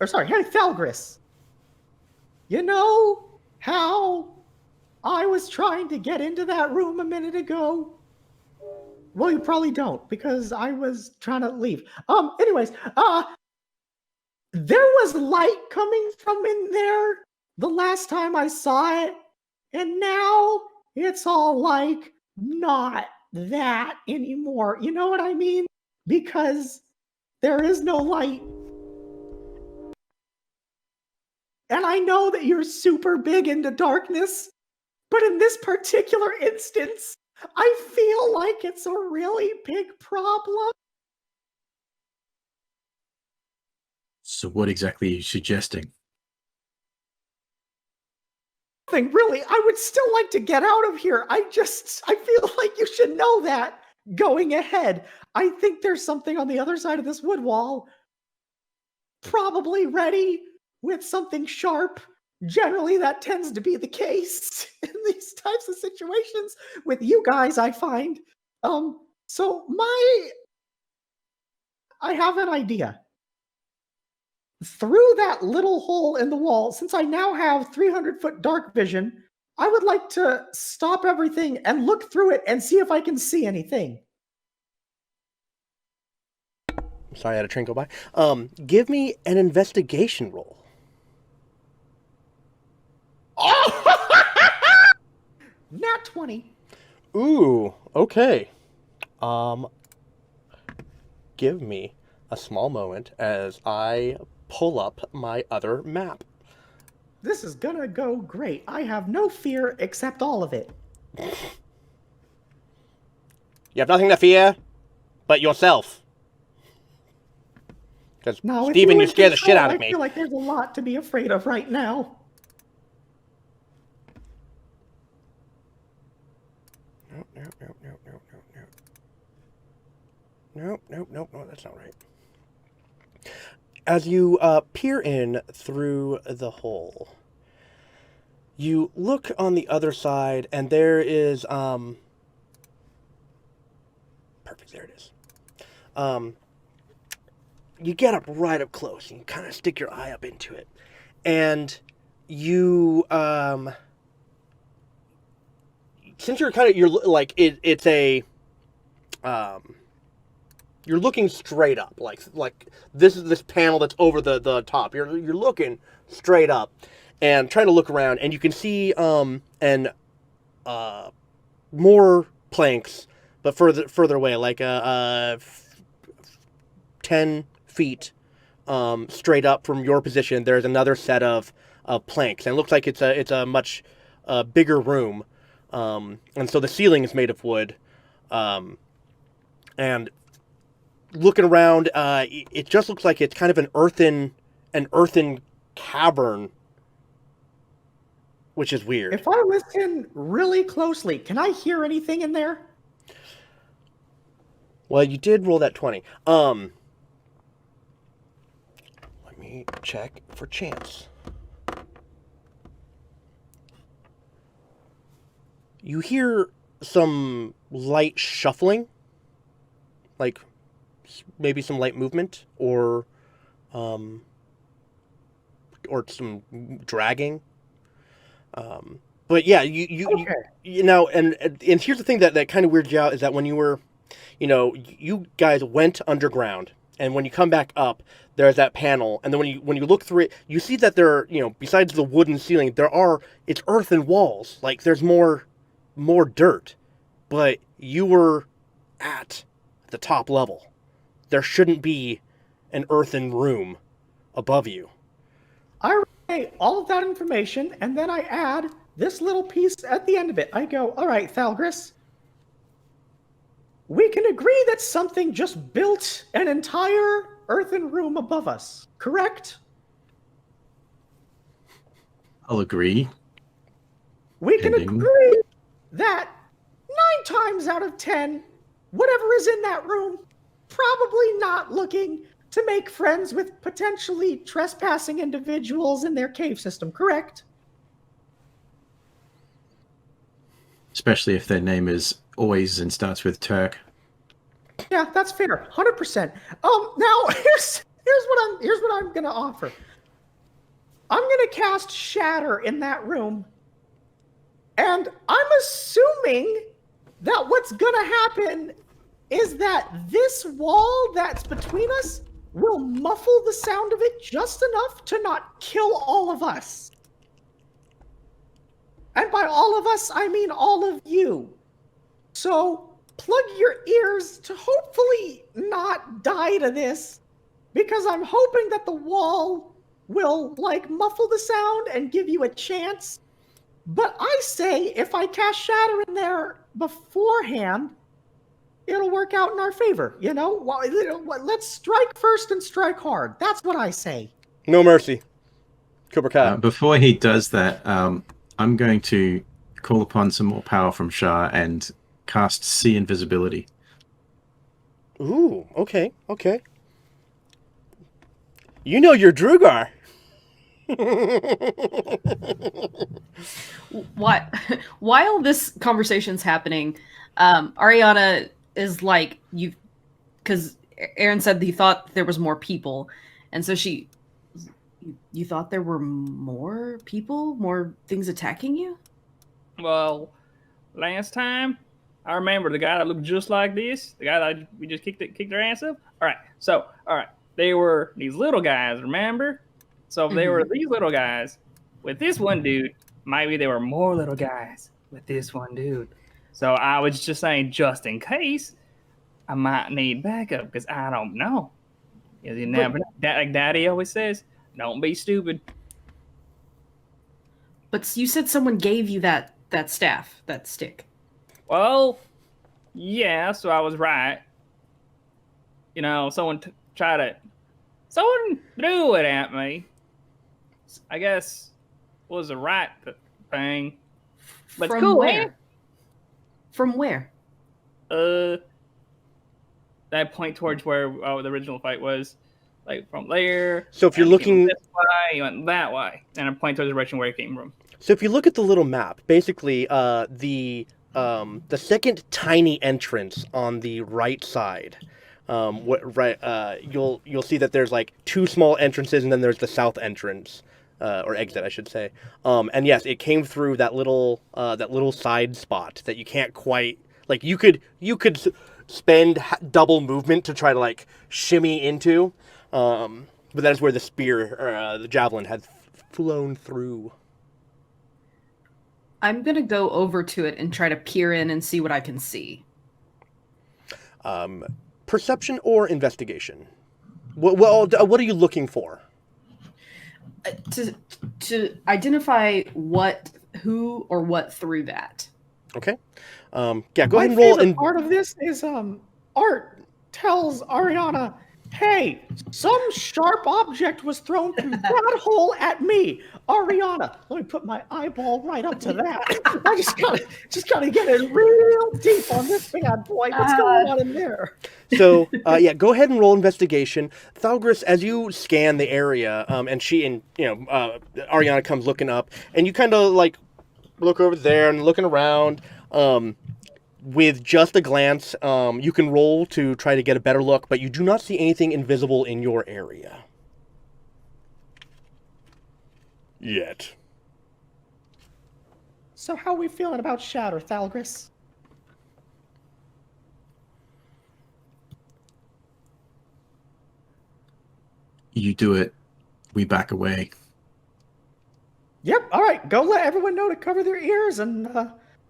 Or sorry, hey, Thalgris. You know how I was trying to get into that room a minute ago? Well, you probably don't, because I was trying to leave. Anyways, there was light coming from in there the last time I saw it, and now it's all like not that anymore. You know what I mean? Because there is no light. And I know that you're super big into darkness, but in this particular instance, I feel like it's a really big problem. So what exactly are you suggesting? Nothing really. I would still like to get out of here. I feel like you should know that going ahead. I think there's something on the other side of this wood wall, probably ready with something sharp. Generally, that tends to be the case in these types of situations with you guys, I find. I have an idea. Through that little hole in the wall, since I now have 300-foot dark vision, I would like to stop everything and look through it and see if I can see anything. Sorry, I had a train go by. Give me an investigation roll. Nat 20. Ooh, okay. Give me a small moment as I pull up my other map. This is gonna go great. I have no fear except all of it. You have nothing to fear but yourself. Because, Now, Steven, you scare the shit out of me. I feel like there's a lot to be afraid of right now. Nope, that's not right. As you peer in through the hole, you look on the other side, and there is, perfect, there it is. You get up right up close, and you kind of stick your eye up into it, and you, since you're like, it's a, you're looking straight up, like this is this panel that's over the top. You're looking straight up and trying to look around, and you can see more planks, but further away, like 10 feet straight up from your position. There's another set of planks, and it looks like it's a much bigger room, and so the ceiling is made of wood, and looking around, it just looks like it's kind of an earthen cavern, which is weird. If I listen really closely, can I hear anything in there? Well, you did roll that 20. Let me check for chance. You hear some light shuffling, like maybe some light movement, or some dragging. But yeah, you know, and here's the thing that kind of weirds you out is that when you were, you guys went underground, and when you come back up, there's that panel, and then when you look through it, you see that there are, besides the wooden ceiling, it's earthen walls. Like there's more dirt, but you were at the top level. There shouldn't be an earthen room above you. I relay all of that information, and then I add this little piece at the end of it. I go, all right, Thalgris, we can agree that something just built an entire earthen room above us, correct? I'll agree. We can Pending. agree that 9 times out of 10, whatever is in that room, probably not looking to make friends with potentially trespassing individuals in their cave system, correct? Especially if their name is always and starts with Turk. Yeah, that's fair. 100%. Now here's what I'm gonna offer. I'm gonna cast Shatter in that room, and I'm assuming that what's gonna happen is that this wall that's between us will muffle the sound of it just enough to not kill all of us. And by all of us, I mean all of you. So plug your ears to hopefully not die to this, because I'm hoping that the wall will like muffle the sound and give you a chance. But I say if I cast Shatter in there beforehand, it'll work out in our favor, you know? Well, let's strike first and strike hard. That's what I say. No mercy. Cooper Cat. Before he does that, I'm going to call upon some more power from Shah and cast See Invisibility. Ooh, okay. You know you're Drugar. While this conversation's happening, Ariana is like, because Aaron said he thought there was more people, and so you thought there were more people, more things attacking you? Well, last time I remember the guy that looked just like this, the guy that we just kicked their ass up. All right, they were these little guys, remember? So if they were these little guys with this one dude, maybe there were more little guys with this one dude. So I was just saying, just in case, I might need backup because I don't know. You never know. Like Daddy always says, don't be stupid. But you said someone gave you that staff, that stick. Well, yeah, so I was right. You know, someone threw it at me. I guess was the right thing. But From cool, where? man. From where? That point towards where the original fight was, like from there. So if you're looking this way, you went that way, and I point towards the direction where it came from. So if you look at the little map, basically the second tiny entrance on the right side, you'll see that there's like 2 small entrances, and then there's the south entrance, or exit, I should say. And yes, it came through that little side spot that you can't quite like. You could spend double movement to try to like shimmy into, but that is where the spear or the javelin had flown through. I'm gonna go over to it and try to peer in and see what I can see. Perception or investigation? What are you looking for? To identify who or what threw that. Okay. Yeah, go My ahead and roll. favorite part of this is Art tells Ariana, "Hey, some sharp object was thrown through that hole at me." Ariana, let me put my eyeball right up to that. I just gotta get it real deep on this bad boy. What's going on in there? So, yeah, go ahead and roll investigation. Thalgris, as you scan the area, and Ariana comes looking up, and you kind of like look over there and looking around. With just a glance, you can roll to try to get a better look, but you do not see anything invisible in your area. Yet. So how are we feeling about Shatter, Thalgris? You do it, we back away. Yep. All right. Go let everyone know to cover their ears, and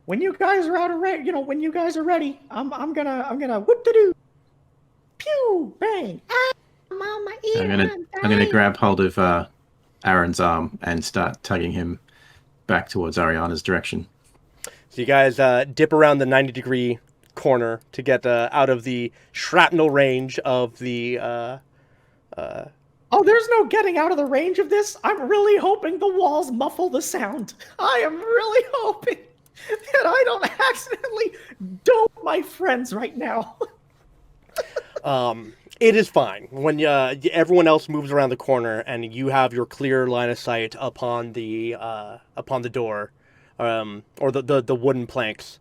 when you guys are when you guys are ready, I'm gonna whoop de doo, pew, bang. I'm on my ear. I'm gonna grab hold of Aaron's arm and start tugging him back towards Ariana's direction. So you guys dip around the 90-degree corner to get out of the shrapnel range of the Oh, there's no getting out of the range of this. I'm really hoping the walls muffle the sound. I am really hoping that I don't accidentally dope my friends right now. It is fine when everyone else moves around the corner and you have your clear line of sight upon the door, or the wooden planks,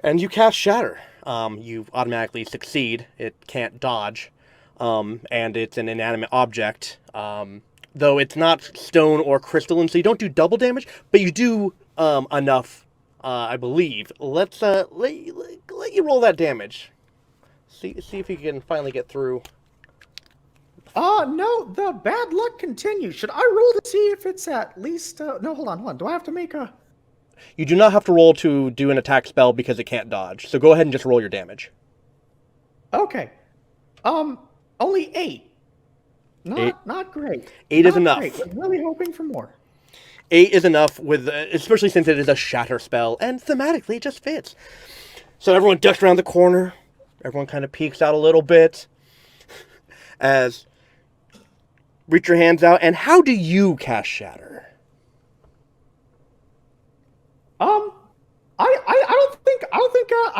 and you cast Shatter. You automatically succeed. It can't dodge, and it's an inanimate object. Though it's not stone or crystalline, so you don't do double damage, but you do enough, I believe. Let's let you roll that damage. See if you can finally get through. No, the bad luck continues. Should I roll to see if it's at least, no, hold on. Do I have to make a... You do not have to roll to do an attack spell because it can't dodge. So go ahead and just roll your damage. Okay. Only 8. Not great. 8 is enough. Great. I'm really hoping for more. 8 is enough, with especially since it is a shatter spell, and thematically it just fits. So everyone ducks around the corner. Everyone kind of peeks out a little bit as reach your hands out. And how do you cast Shatter? I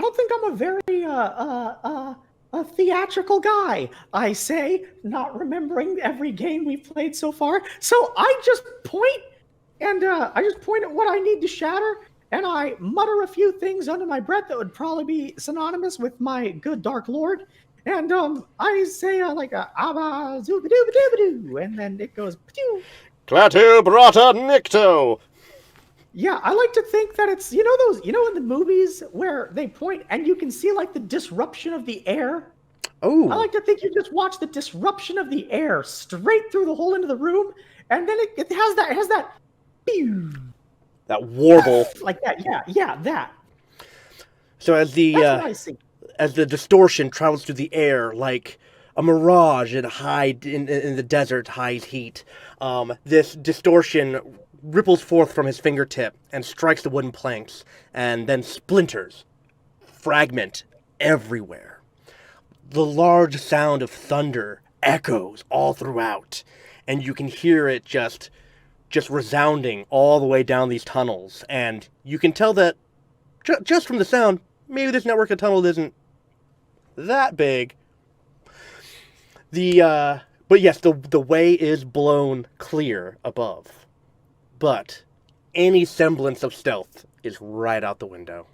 don't think I'm a very a theatrical guy. I say, not remembering every game we've played so far. So I just point at what I need to shatter, and I mutter a few things under my breath that would probably be synonymous with my good Dark Lord. And I say like a abba zooba dooba dooba doo, and then it goes pew. Clatu brata nicto. Yeah, I like to think that it's, in the movies where they point and you can see like the disruption of the air. Oh. I like to think you just watch the disruption of the air straight through the hole into the room, and then it has that pew. That warble. Like that, yeah, that. So as the That's what I see. As the distortion travels through the air like a mirage in the desert, high heat, this distortion ripples forth from his fingertip and strikes the wooden planks, and then splinters, fragment everywhere. The large sound of thunder echoes all throughout, and you can hear it just resounding all the way down these tunnels, and you can tell that just from the sound, maybe this network of tunnels isn't that big. But yes, the way is blown clear above. But any semblance of stealth is right out the window.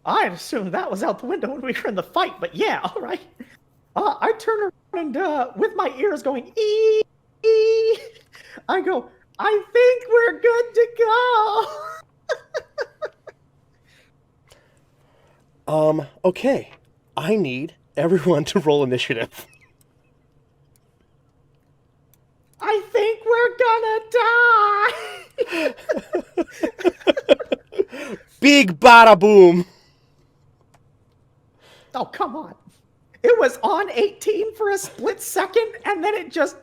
I'd assume that was out the window when we were in the fight, but yeah, all right. I turn around and with my ears going ee, I go, I think we're good to go. Okay. I need everyone to roll initiative. I think we're gonna die. Big bada boom. Oh, come on. It was on 18 for a split second, and then it just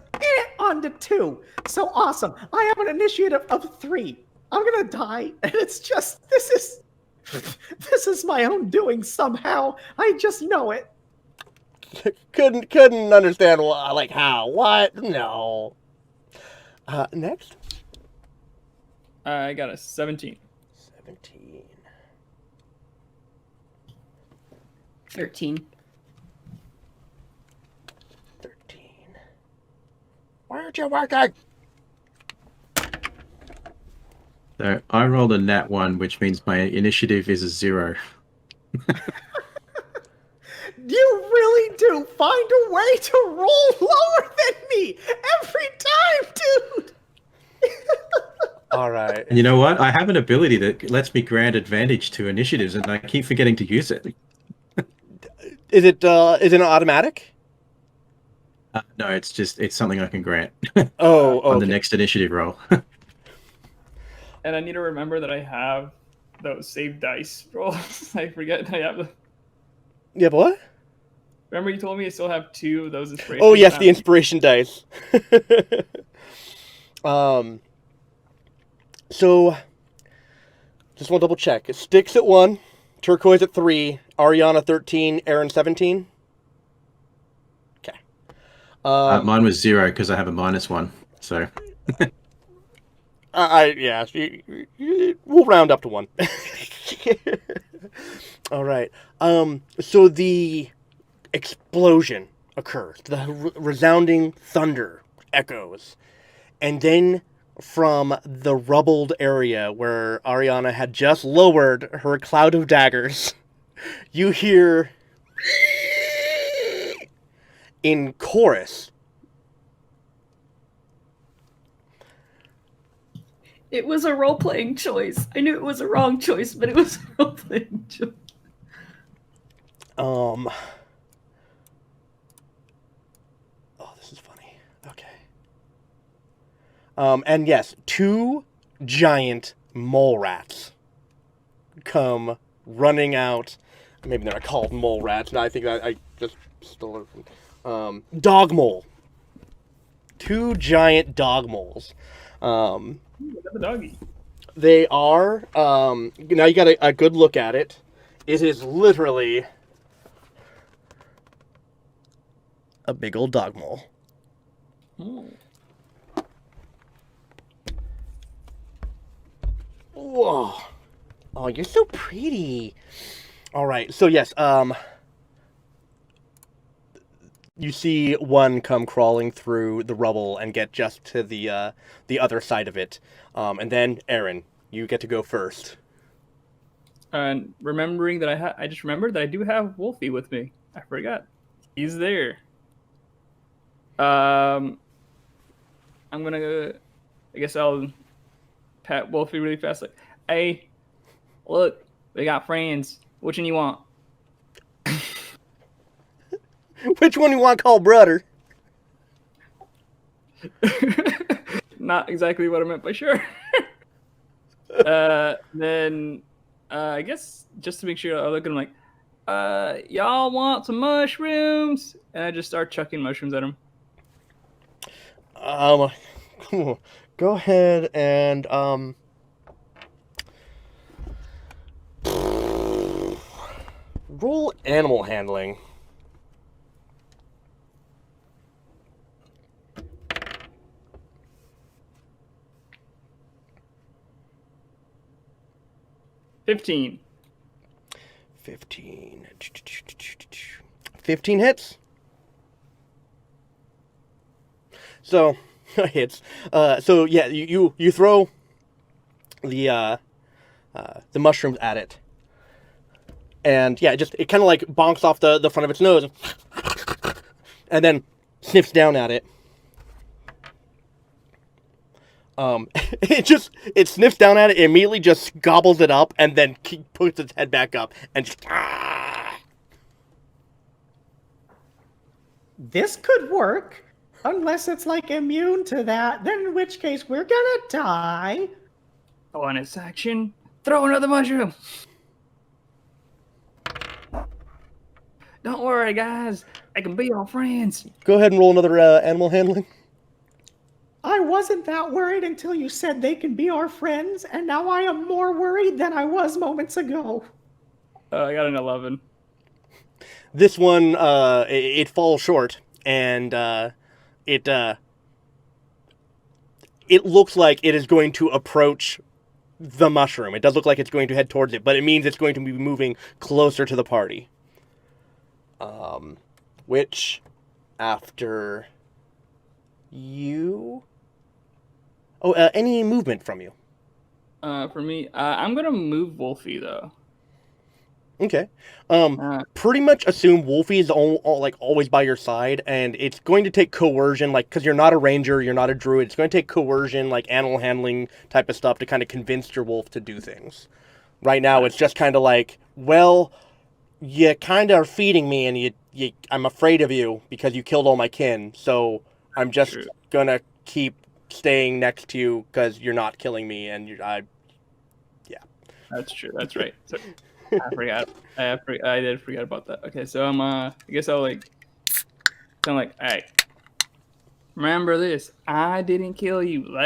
onto 2. So awesome. I have an initiative of 3. I'm gonna die, and it's just, this is my own doing somehow. I just know it. Couldn't understand why, like how, what, no. Next. I got a 17. 17. 13. 13. Why aren't you working? So I rolled a nat 1, which means my initiative is a 0. You really do find a way to roll lower than me every time, dude. All right. And you know what? I have an ability that lets me grant advantage to initiatives, and I keep forgetting to use it. Is it automatic? No, it's something I can grant Oh, on the okay. next initiative roll. And I need to remember that I have those save dice rolls. I forget I have them. Yeah, but what? Remember you told me I still have 2 of those inspiration. Oh yes, the inspiration dice. So just want to double check. Sticks at 1, Turquoise at 3, Ariana 13, Aaron 17. Okay. Mine was 0 because I have a -1. So Yeah, we'll round up to 1. All right. So the explosion occurs. The resounding thunder echoes, and then from the rubbled area where Ariana had just lowered her cloud of daggers, you hear in chorus. It was a role playing choice. I knew it was a wrong choice, but it was a role playing choice. Oh, this is funny. Okay. And yes, 2 giant mole rats come running out. Maybe they're not called mole rats. No, I think I just stole it from dog mole. 2 giant dog moles. The doggy. They are. Now you got a good look at it. It is literally a big old dog mole. Whoa. Oh, you're so pretty. All right. So yes, you see one come crawling through the rubble and get just to the other side of it. And then Aaron, you get to go first. And remembering that I just remembered that I do have Wolfie with me. I forgot. He's there. I'm gonna. I guess I'll pat Wolfie really fast. Like, hey, look, we got friends. Which one you want? Which one you want to call brother? Not exactly what I meant by sure. Then I guess just to make sure, I look at him like, y'all want some mushrooms? And I just start chucking mushrooms at him. Go ahead and roll animal handling. $15. 15 hits. So hits. So yeah, you throw the mushrooms at it, and yeah, it kind of like bonks off the front of its nose, and then sniffs down at it. It sniffs down at it, immediately just gobbles it up, and then puts its head back up and just. This could work, unless it's like immune to that, then in which case we're gonna die. Bonus action. Throw another mushroom. Don't worry, guys. I can be all friends. Go ahead and roll another animal handling. I wasn't that worried until you said they can be our friends, and now I am more worried than I was moments ago. I got an 11. This one, it falls short, and it looks like it is going to approach the mushroom. It does look like it's going to head towards it, but it means it's going to be moving closer to the party. Which, after you... Oh, any movement from you? For me, I'm gonna move Wolfie though. Okay. Pretty much assume Wolfie is always by your side, and it's going to take coercion, because you're not a ranger, you're not a druid. It's going to take coercion, animal handling type of stuff to kind of convince your wolf to do things. Right now, it's just kind of like, well, you kind of are feeding me, and I'm afraid of you because you killed all my kin. So I'm just gonna keep staying next to you because you're not killing me, and yeah. That's true. That's right. So, I forgot. I did forget about that. Okay, so I guess I'll hey, remember this? I didn't kill you.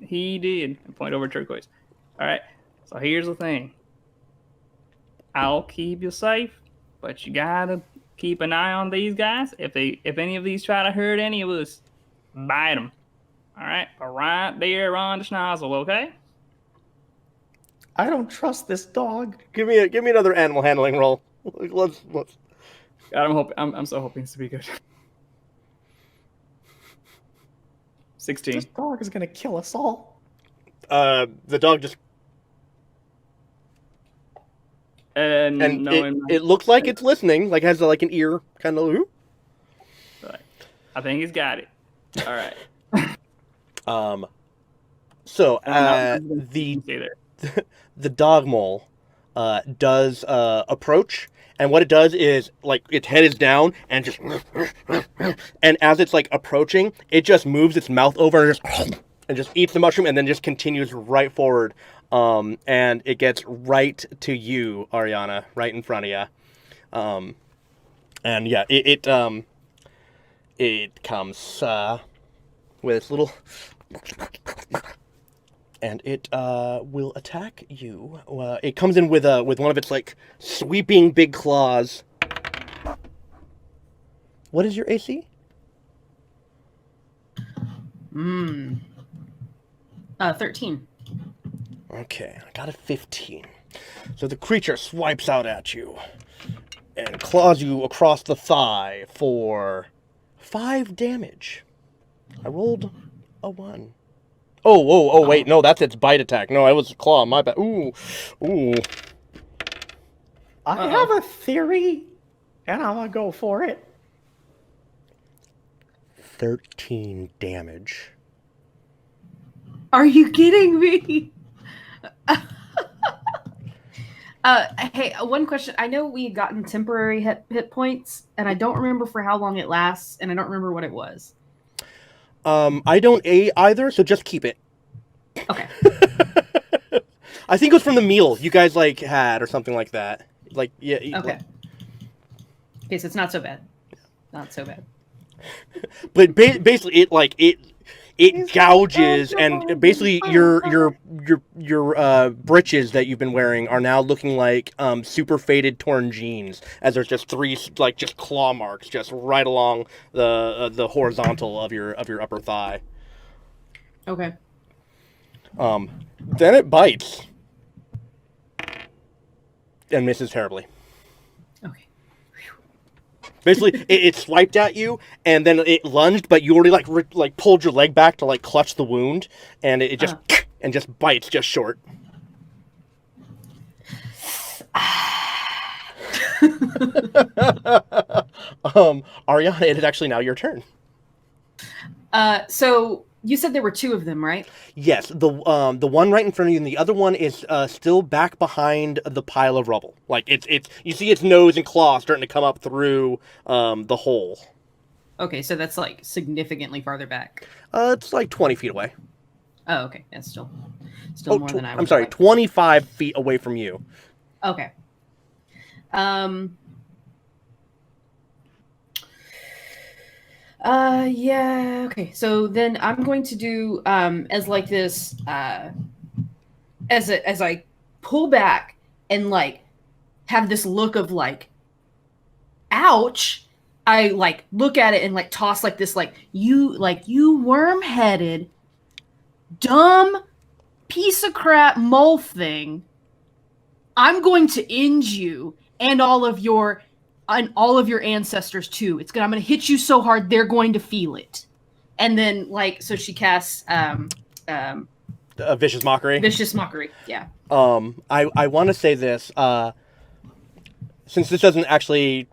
He did. And point over Turquoise. All right. So here's the thing. I'll keep you safe, but you gotta keep an eye on these guys. If any of these try to hurt any of us, bite them. All right, but right there on the schnozzle, okay? I don't trust this dog. Give me another animal handling roll. Let's. God, I'm so hoping this to be good. 16. This dog is gonna kill us all. The dog just And it looks like it's listening, like has like an ear kind of. I think he's got it. All right. So the dog mole does approach, and what it does is like its head is down and just and as it's like approaching, it just moves its mouth over and just eats the mushroom and then just continues right forward. And it gets right to you, Ariana, right in front of you. And yeah, it comes with its little, and it will attack you. It comes in with one of its like sweeping big claws. What is your AC? 13. Okay, I got a 15. So the creature swipes out at you and claws you across the thigh for 5 damage. I rolled a 1. Oh, wait, no, that's its bite attack. No, it was a claw, my bad. Ooh. I have a theory, and I'm gonna go for it. 13 damage. Are you kidding me? Hey, one question. I know we had gotten temporary hit points, and I don't remember for how long it lasts, and I don't remember what it was. I don't either, so just keep it. Okay. I think it was from the meal you guys like had or something like that. Like yeah. Okay. Okay, so it's not so bad. Not so bad. But basically, it gouges, and basically your breeches that you've been wearing are now looking like super faded torn jeans, as there's just 3 like just claw marks just right along the horizontal of your upper thigh. Okay. Then it bites and misses terribly. Okay. Basically, it swiped at you, and then it lunged, but you already like pulled your leg back to like clutch the wound, and it just and just bites just short. Ariana, it is actually now your turn. So you said there were 2 of them, right? Yes, the one right in front of you, and the other one is still back behind the pile of rubble. Like it's you see its nose and claws starting to come up through the hole. Okay, so that's like significantly farther back. It's like 20 feet away. Oh, okay. That's still more than I would. I'm sorry, 25 feet away from you. Okay. Yeah, okay. So then I'm going to do as like this as I pull back and like have this look of like ouch. I like look at it and like toss like this like you worm-headed dumb piece of crap mole thing. I'm going to end you and all of your ancestors too. I'm going to hit you so hard they're going to feel it. And then like so she casts Vicious Mockery. Vicious Mockery. Yeah. I want to say this since this doesn't actually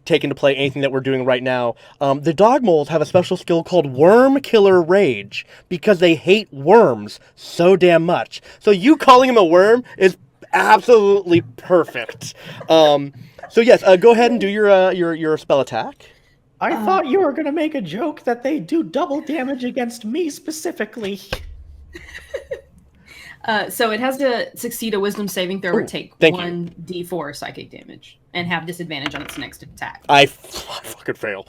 take into play anything that we're doing right now, the dog moles have a special skill called Worm Killer Rage because they hate worms so damn much. So you calling him a worm is absolutely perfect. So yes, go ahead and do your spell attack. I thought you were going to make a joke that they do double damage against me specifically. So it has to succeed a wisdom saving throw or take 1d4 psychic damage and have disadvantage on its next attack. I fucking fail.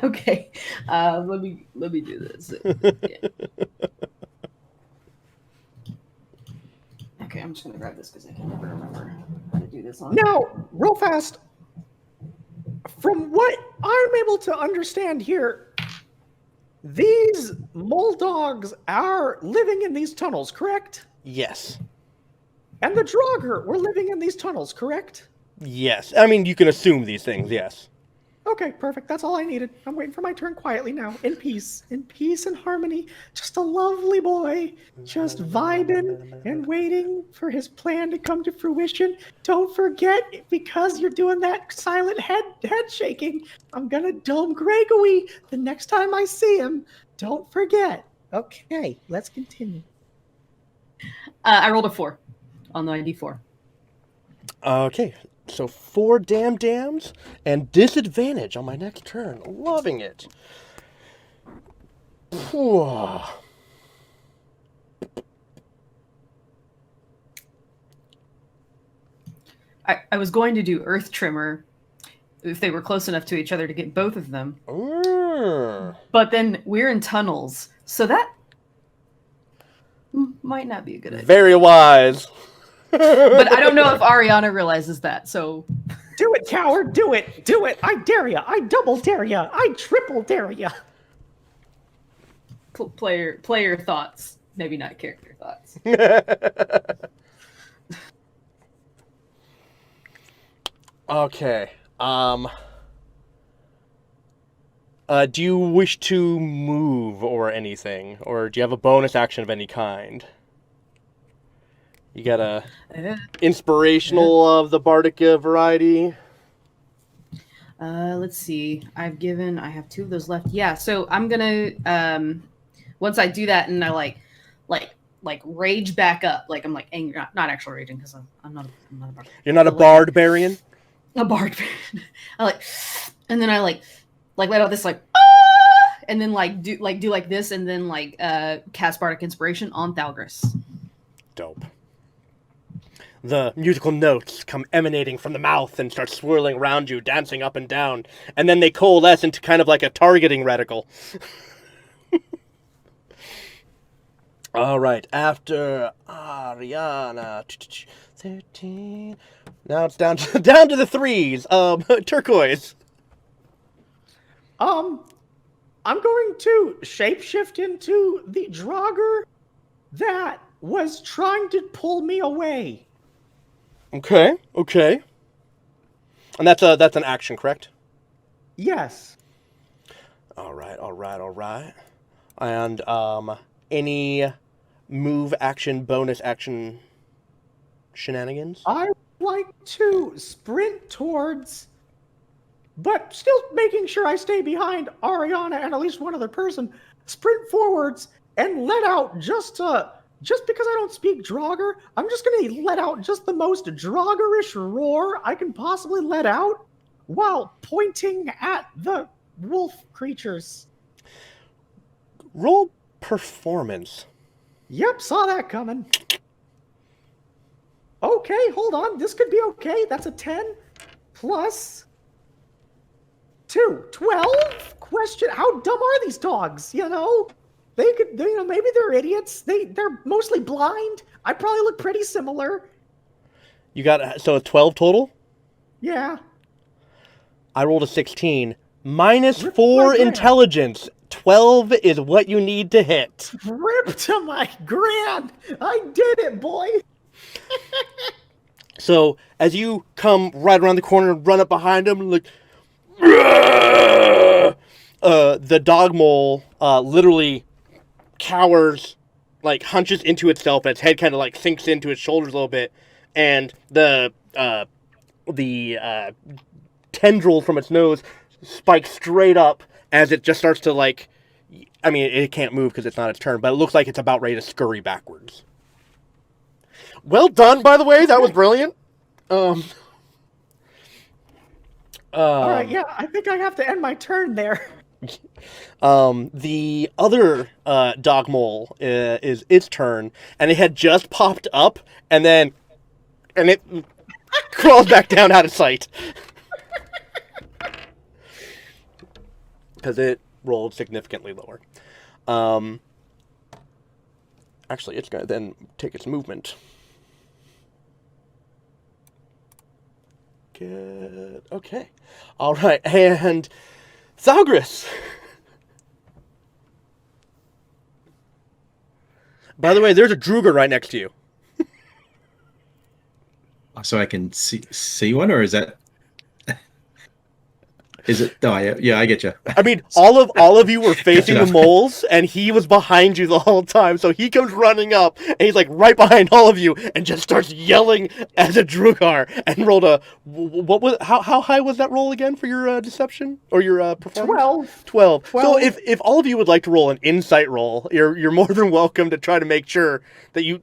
Okay. Let me do this. Yeah. Okay, I'm just gonna grab this because I can never remember how to do this on. Now, real fast, from what I'm able to understand here, these mole dogs are living in these tunnels, correct? Yes. And the Draugr were living in these tunnels, correct? Yes. I mean, you can assume these things, yes. Okay, perfect. That's all I needed. I'm waiting for my turn quietly now, in peace and harmony. Just a lovely boy, just vibing and waiting for his plan to come to fruition. Don't forget, because you're doing that silent head shaking, I'm gonna dome Gregory the next time I see him. Don't forget. Okay, let's continue. I rolled a 4 on the ID4. Okay. So 4 dams and disadvantage on my next turn. Loving it. Whew. I was going to do Earth Trimmer if they were close enough to each other to get both of them. But then we're in tunnels, so that might not be a good idea. Very wise. But I don't know if Ariana realizes that, so... Do it, coward! Do it! Do it! I dare ya! I double dare ya! I triple dare ya! Player thoughts, maybe not character thoughts. Okay. Do you wish to move or anything? Or do you have a bonus action of any kind? You got a inspirational of the bardic variety? Let's see. I have 2 of those left. Yeah, so I'm gonna once I do that and I like rage back up, like I'm like angry, not actually raging because I'm not a bard. You're not a barbarian? A barbarian. And then I like let out this and then do this and then cast bardic inspiration on Thalgris. Dope. The musical notes come emanating from the mouth and start swirling around you, dancing up and down, and then they coalesce into kind of like a targeting reticle. All right, after Ariana, 13. Now it's down to the 3s. Turquoise. I'm going to shapeshift into the Draugr that was trying to pull me away. Okay. And that's an action, correct? Yes. All right. And any move action, bonus action shenanigans? I like to sprint towards, but still making sure I stay behind Ariana and at least one other person, sprint forwards and let out just because I don't speak Draugr, I'm just going to let out just the most Draugr-ish roar I can possibly let out while pointing at the wolf creatures. Roll performance. Yep, saw that coming. Okay, hold on. This could be okay. That's a 10 plus 2. 12? Question, how dumb are these dogs, you know? They could, maybe they're idiots. They're mostly blind. I probably look pretty similar. You got, so 12 total? Yeah. I rolled a 16. Minus 4 intelligence. 12 is what you need to hit. Rip to my grand. I did it, boy. So, as you come right around the corner and run up behind him, like, the dog mole literally cowers, like hunches into itself, and its head kind of like sinks into its shoulders a little bit, and the tendril from its nose spikes straight up as it just starts to like, I mean, it can't move because it's not its turn, but it looks like it's about ready to scurry backwards. Well done, by the way. That was brilliant. All right, yeah, I think I have to end my turn there. The other dog mole is its turn, and it had just popped up, and it crawls back down out of sight. Because it rolled significantly lower. Actually, it's going to then take its movement. Good. Okay. All right. And Zalgris. By the way, there's a Druger right next to you. So I can see one, or is that? Is it? Oh, yeah, I get you. I mean, all of you were facing the enough. moles, and he was behind you the whole time. So he comes running up, and he's like right behind all of you, and just starts yelling as a Drugar, and rolled a what was how high was that roll again for your deception or your performance? 12. 12. So if all of you would like to roll an insight roll, you're more than welcome to try to make sure that you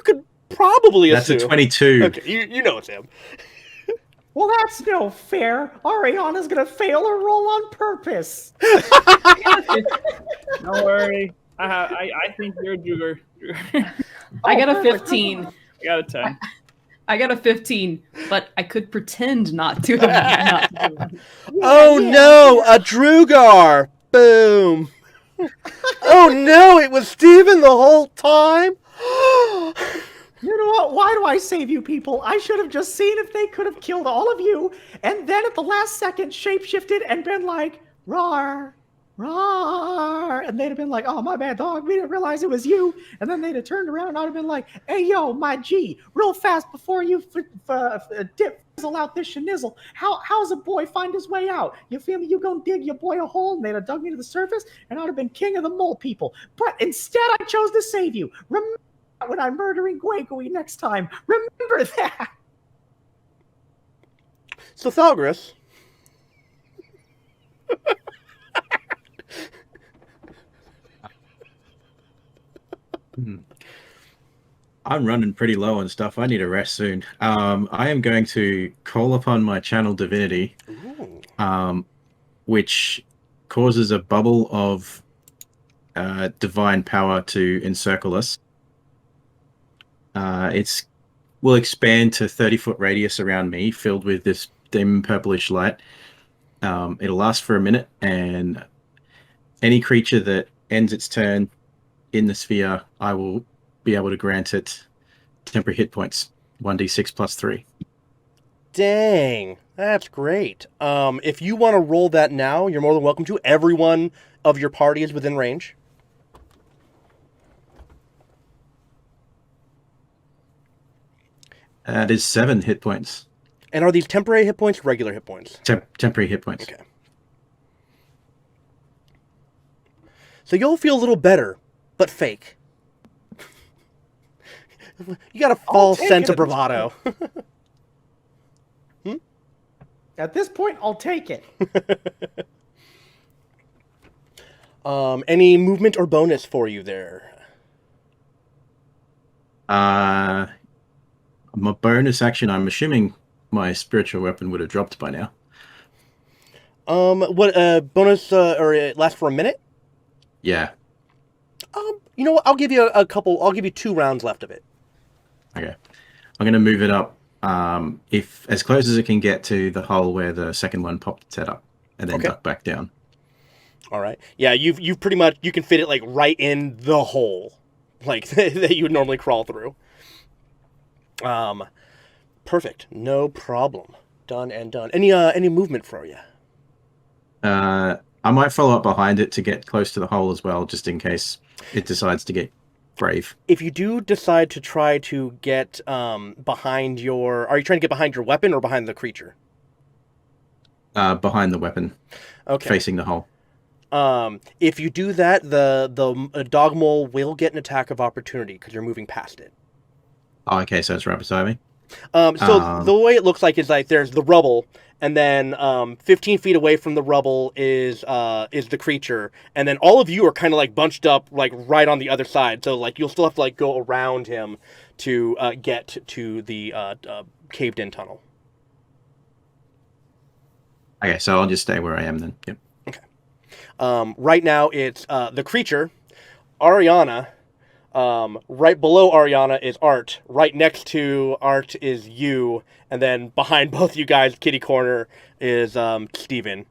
could probably That's assume. a 22. Okay, you know it's him. Well, that's no fair. Ariana's gonna fail her roll on purpose. Don't worry. I think you're a Druger. I got a perfect. 15. I got a 10. I got a 15, but I could pretend not to have not to. Oh no, a Drugar! Boom! Oh no, it was Steven the whole time? You know what? Why do I save you people? I should have just seen if they could have killed all of you, and then at the last second shapeshifted and been like, "Rawr, rawr," and they'd have been like, "Oh, my bad, dog. We didn't realize it was you." And then they'd have turned around and I'd have been like, "Hey, yo, my G, real fast before you fizzle out this shenizzle. How's a boy find his way out? You feel me? You gonna dig your boy a hole?" And they'd have dug me to the surface, and I'd have been king of the mole people. But instead, I chose to save you. Remember when I'm murdering Gwegui next time. Remember that. So Thalgris. I'm running pretty low on stuff. I need a rest soon. I am going to call upon my channel divinity, which causes a bubble of divine power to encircle us. It will expand to 30-foot radius around me, filled with this dim purplish light. It'll last for a minute, and any creature that ends its turn in the sphere, I will be able to grant it temporary hit points, 1d6 plus 3. Dang, that's great. If you want to roll that now, you're more than welcome to. Everyone of your party is within range. That is 7 hit points. And are these temporary hit points, regular hit points? Temporary hit points. Okay. So you'll feel a little better, but fake. You got a false take sense it of bravado. At this point, I'll take it. Any movement or bonus for you there? My bonus action, I'm assuming my spiritual weapon would have dropped by now. What bonus or it lasts for a minute? Yeah. You know what? I'll give you I'll give you 2 rounds left of it. Okay. I'm going to move it up if as close as it can get to the hole where the second one popped its head up, and then duck back down. All right. Yeah, you've pretty much, you can fit it like right in the hole, like that you would normally crawl through. Perfect. No problem. Done and done. Any movement for you? I might follow up behind it to get close to the hole as well, just in case it decides to get brave. If you do decide to try to get behind your, are you trying to get behind your weapon or behind the creature? Behind the weapon. Okay. Facing the hole. If you do that, the dog mole will get an attack of opportunity because you're moving past it. Oh, okay, so it's right beside me. So the way it looks like is like there's the rubble, and then 15 feet away from the rubble is the creature, and then all of you are kind of like bunched up like right on the other side. So like you'll still have to like go around him to get to the caved in tunnel. Okay, so I'll just stay where I am then. Yep. Okay. Right now it's the creature, Ariana. Right below Ariana is Art. Right next to Art is you. And then behind both you guys, kitty corner, is Steven.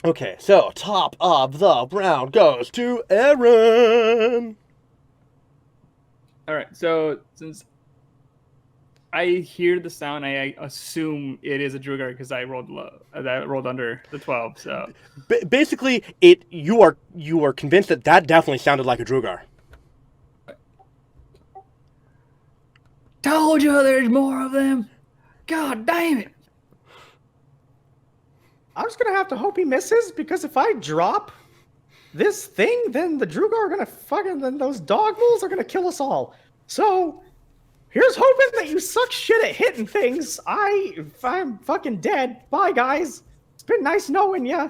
Okay, so top of the round goes to Aaron. All right. So since I hear the sound, I assume it is a Drugar because I rolled low. That rolled under the 12. So Basically, you are convinced that definitely sounded like a Drugar. told you there's more of them. God damn it! I'm just gonna have to hope he misses, because if I drop this thing, then the Drugar are gonna then those dog bulls are gonna kill us all. So here's hoping that you suck shit at hitting things. If I'm fucking dead. Bye, guys. It's been nice knowing ya.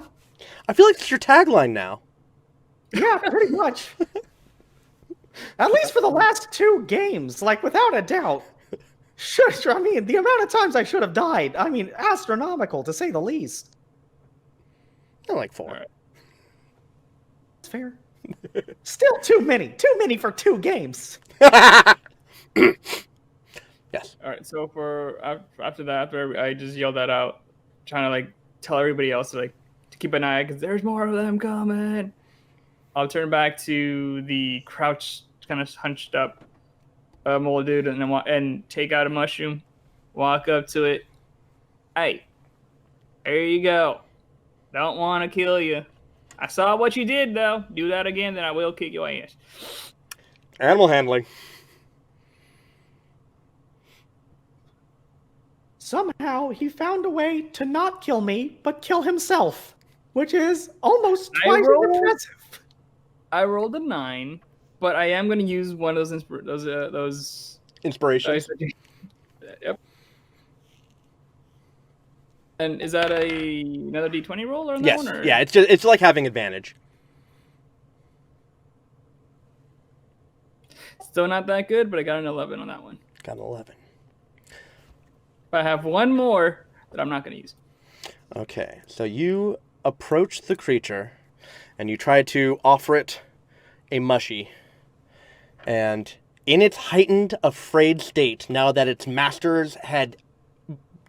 I feel like it's your tagline now. Yeah, pretty much. At least for the last 2 games, like, without a doubt. I mean, the amount of times I should have died, I mean, astronomical, to say the least. I like 4. All right. That's fair. Still too many. Too many for 2 games. Yes. All right. So after that, after I just yelled that out, trying to like tell everybody else to keep an eye because there's more of them coming. I'll turn back to the crouched, kind of hunched up mole dude, and take out a mushroom, walk up to it. Hey, there you go. Don't want to kill you. I saw what you did, though. Do that again, then I will kick your ass. Animal handling. Somehow, he found a way to not kill me, but kill himself, which is almost twice as impressive. I rolled a 9, but I am going to use one of those Inspirations. Yep. And is that another D20 roll or Yes. one? Or? Yeah, it's like having advantage. Still not that good, but I got an 11 on that one. Got an 11. I have one more that I'm not going to use. Okay, so you approach the creature, and you try to offer it a mushy. And in its heightened, afraid state, now that its masters had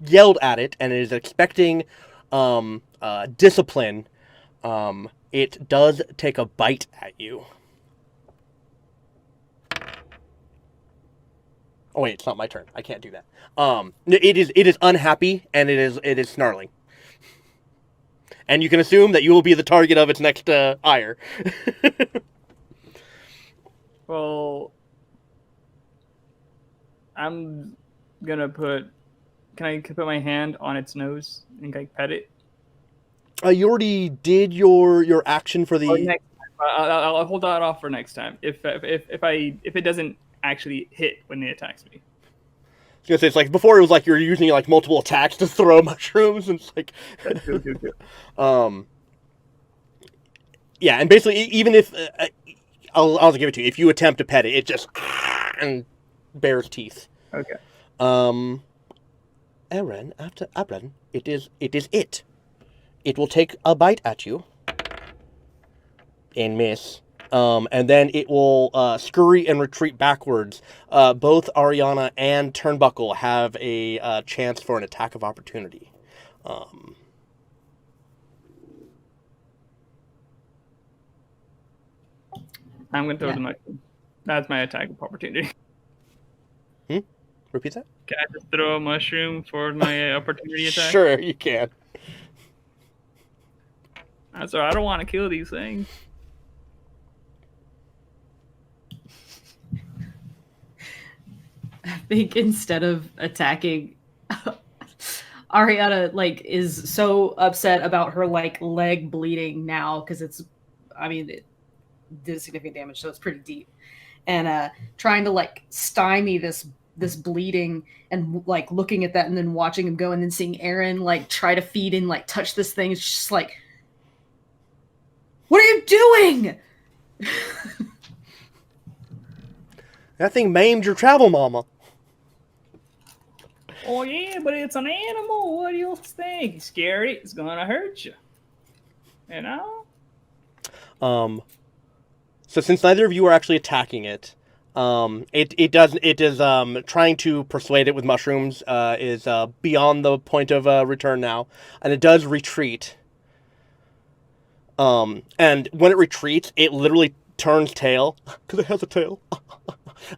yelled at it and it is expecting discipline, it does take a bite at you. Oh wait, it's not my turn. I can't do that. It is unhappy and it is snarling. And you can assume that you will be the target of its next ire. Well, I'm gonna can I put my hand on its nose and pet it? You already did your action for the. Next time. I'll hold that off for next time. If it doesn't actually hit when it attacks me. I was gonna say, it's like before it was like you're using like multiple attacks to throw mushrooms, and it's like. Yeah, and basically, even if I'll give it to you, if you attempt to pet it, it just and bares teeth. Okay. Aaron, after Abran, it is it. It will take a bite at you and miss. And then it will scurry and retreat backwards. Both Ariana and Turnbuckle have a chance for an attack of opportunity. I'm going to throw the mushroom. That's my attack of opportunity. Repeat that? Can I just throw a mushroom for my opportunity attack? Sure, you can. So I don't want to kill these things. I think instead of attacking, Ariana is so upset about her leg bleeding now because it did significant damage, so it's pretty deep, and trying to stymie this bleeding and looking at that and then watching him go and then seeing Aaron try to feed and touch this thing. It's just what are you doing? That thing maimed your travel mama. Oh yeah, but it's an animal. What do you think? It's scary. It's gonna hurt you. You know? So since neither of you are actually attacking it, it is trying to persuade it with mushrooms is beyond the point of return now, and it does retreat. And when it retreats, it literally turns tail because it has a tail.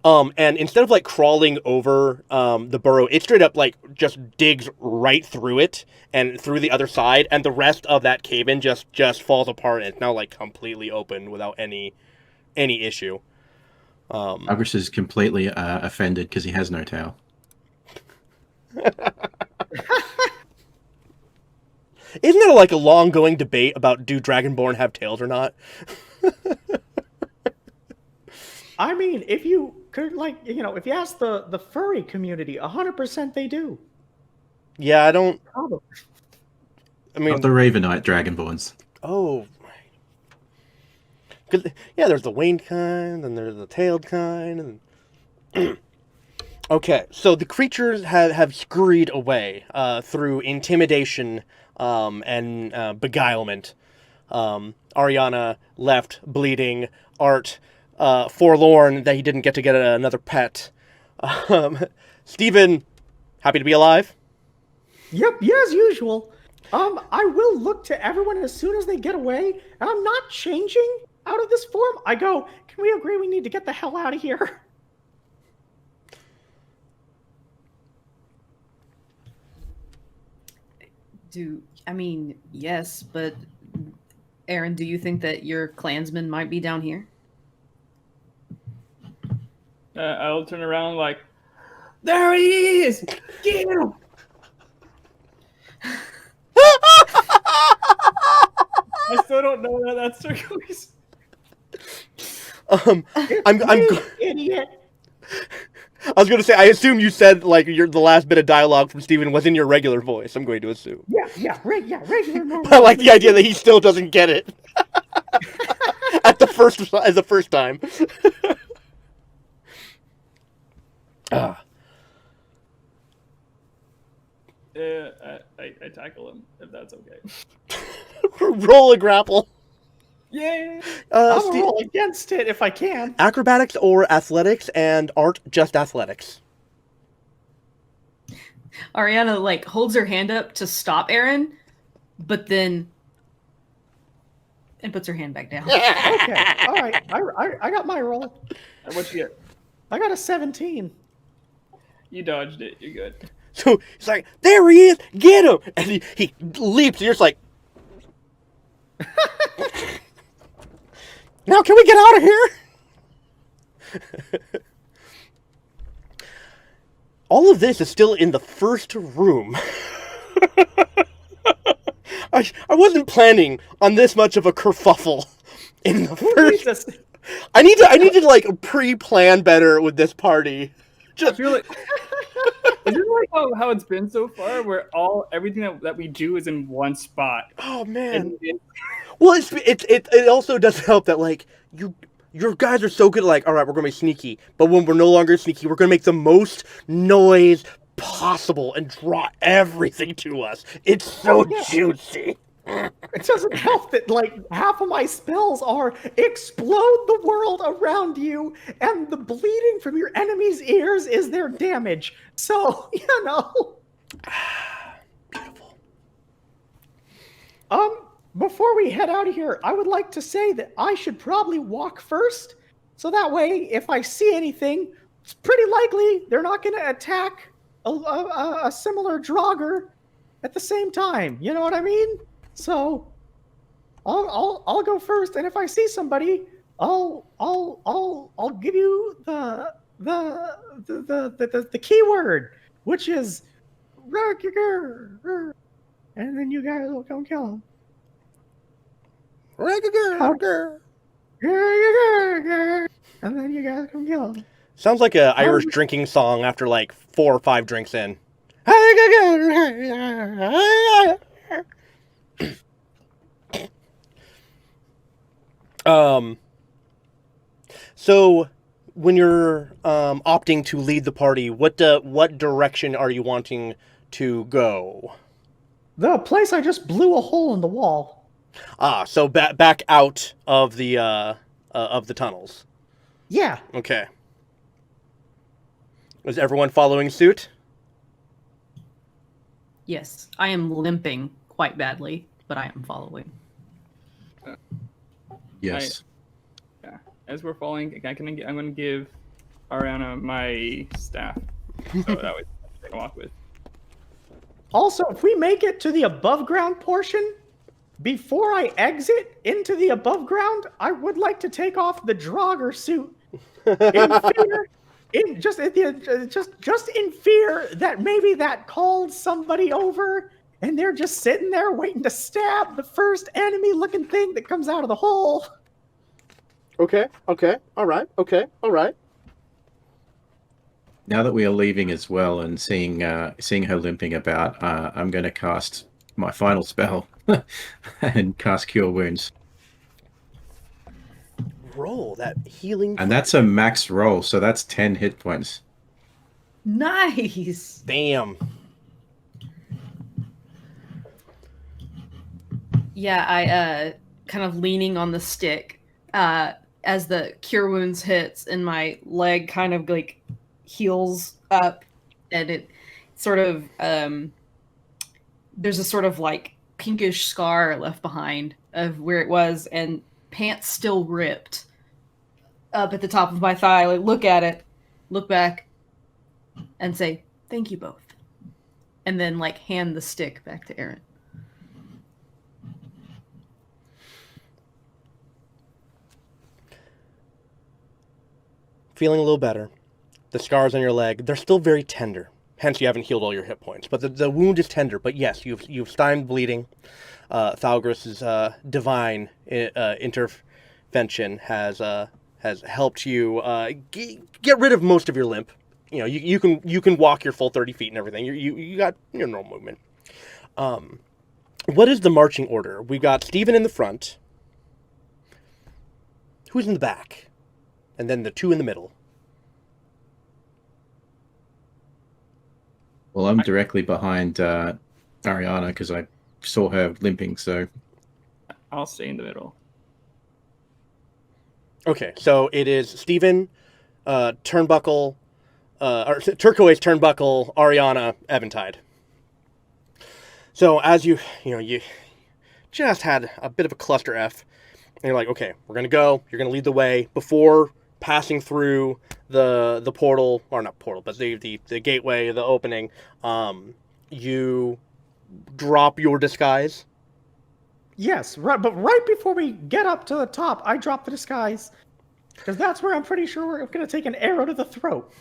And instead of like crawling over the burrow, it straight up like just digs right through it and through the other side, and the rest of that cave-in just falls apart, and it's now like completely open without any issue. Agris is completely offended because he has no tail. Isn't there like a long-going debate about do Dragonborn have tails or not? I mean, if you could, like, if you ask the furry community, 100% they do. Yeah, I don't. Probably. I mean, Not the Ravenite Dragonborns. oh, yeah. There's the winged kind, and there's the tailed kind, and okay. So the creatures have scurried away through intimidation and beguilement. Ariana left bleeding. Art forlorn that he didn't get another pet. Stephen, happy to be alive. Yep, yeah, as usual. I will look to everyone as soon as they get away, and I'm not changing out of this form. I go, can we agree we need to get the hell out of here? Yes, but Aaron, do you think that your clansmen might be down here? I'll turn around like, there he is! Get him! I still don't know that that's turquoise. Idiot. I was going to say, I assume you said like the last bit of dialogue from Stephen was in your regular voice. I'm going to assume. Yeah, regular. Normal. I like the idea that he still doesn't get it at the first time. I tackle him if that's okay. Roll a grapple. Yay! I'll roll against it if I can. Acrobatics or athletics, and Art just athletics. Ariana like holds her hand up to stop Aaron, but then and puts her hand back down. Okay, all right. I got my roll. What you get? I got a 17. You dodged it. You're good. So he's like, there he is, get him! And he leaps, and you're just like, now can we get out of here? All of this is still in the first room. I wasn't planning on this much of a kerfuffle in the first. I need to like pre-plan better with this party. I feel like is it like how it's been so far, where everything that we do is in one spot? Oh man. Well, it also does help that like your guys are so good at like, all right, we're gonna be sneaky, but when we're no longer sneaky, we're gonna make the most noise possible and draw everything to us. It's so juicy. It doesn't help that like half of my spells are explode the world around you, and the bleeding from your enemy's ears is their damage. So, Beautiful. Before we head out of here, I would like to say that I should probably walk first, so that way, if I see anything, it's pretty likely they're not going to attack a similar Draugr at the same time. You know what I mean? So, I'll go first, and if I see somebody, I'll give you the keyword, which is and then you guys will come kill him. And then you guys come kill him. Sounds like an Irish drinking song after like 4 or 5 drinks in. So when you're opting to lead the party, what direction are you wanting to go? The place I just blew a hole in the wall. So back out of the tunnels. Yeah. Okay. Is everyone following suit? Yes, I am limping quite badly, but I am following. Yes. As we're following, I'm going to give Ariana my staff. So that way I can walk with. Also, if we make it to the above ground portion, before I exit into the above ground, I would like to take off the Draugr suit in fear, just in fear that maybe that called somebody over, and they're just sitting there waiting to stab the first enemy-looking thing that comes out of the hole. Okay, all right. Now that we are leaving as well and seeing her limping about, I'm going to cast my final spell and cast Cure Wounds. Roll that healing. And that's a max roll, so that's 10 hit points. Nice. Damn. Yeah, I kind of leaning on the stick as the cure wounds hits, and my leg kind of like heals up, and it sort of there's a sort of like pinkish scar left behind of where it was, and pants still ripped up at the top of my thigh. Like, look at it, look back, and say thank you both, and then like hand the stick back to Aaron. Feeling a little better. The scars on your leg, they're still very tender. Hence, you haven't healed all your hit points. But the wound is tender. But yes, you've stymied bleeding. Thalgriss's divine intervention has helped you get rid of most of your limp. You know, you can walk your full 30 feet and everything. You got your normal movement. What is the marching order? We got Steven in the front. Who's in the back? And then the two in the middle. Well, I'm directly behind Ariana because I saw her limping, so... I'll stay in the middle. Okay, so it is Steven, Turnbuckle, or Turquoise, Turnbuckle, Ariana, Eventide. So as you just had a bit of a cluster F, and you're like, okay, we're going to go, you're going to lead the way. Before passing through the portal, or not portal, but the gateway, the opening, you drop your disguise. Yes, right, but right before we get up to the top, I drop the disguise, because that's where I'm pretty sure we're going to take an arrow to the throat.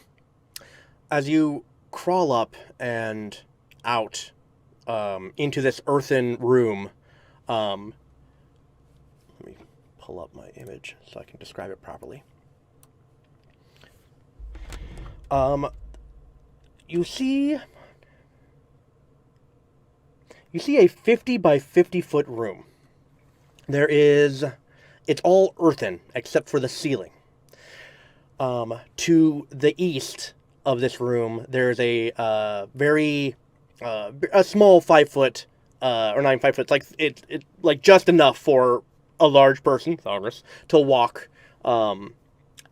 As you crawl up and out into this earthen room, let me pull up my image so I can describe it properly. You see a 50 by 50 foot room. It's all earthen except for the ceiling. To the east of this room, there's a small 5 foot, or 9 5 foot. It's like just enough for a large person, Thalgress, to walk.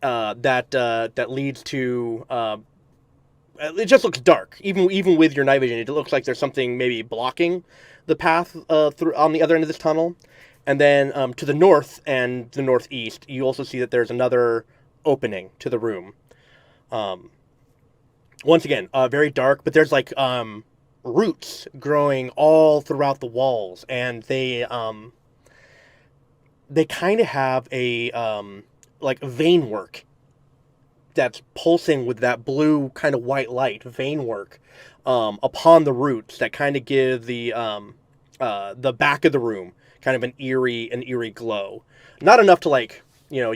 That leads to. It just looks dark, even with your night vision. It looks like there's something maybe blocking the path through on the other end of this tunnel. And then to the north and the northeast, you also see that there's another opening to the room. Once again, very dark, but there's like roots growing all throughout the walls, and they kind of have a like vein work that's pulsing with that blue kind of white light, vein work upon the roots that kind of give the back of the room kind of an eerie glow. Not enough to, like, you know,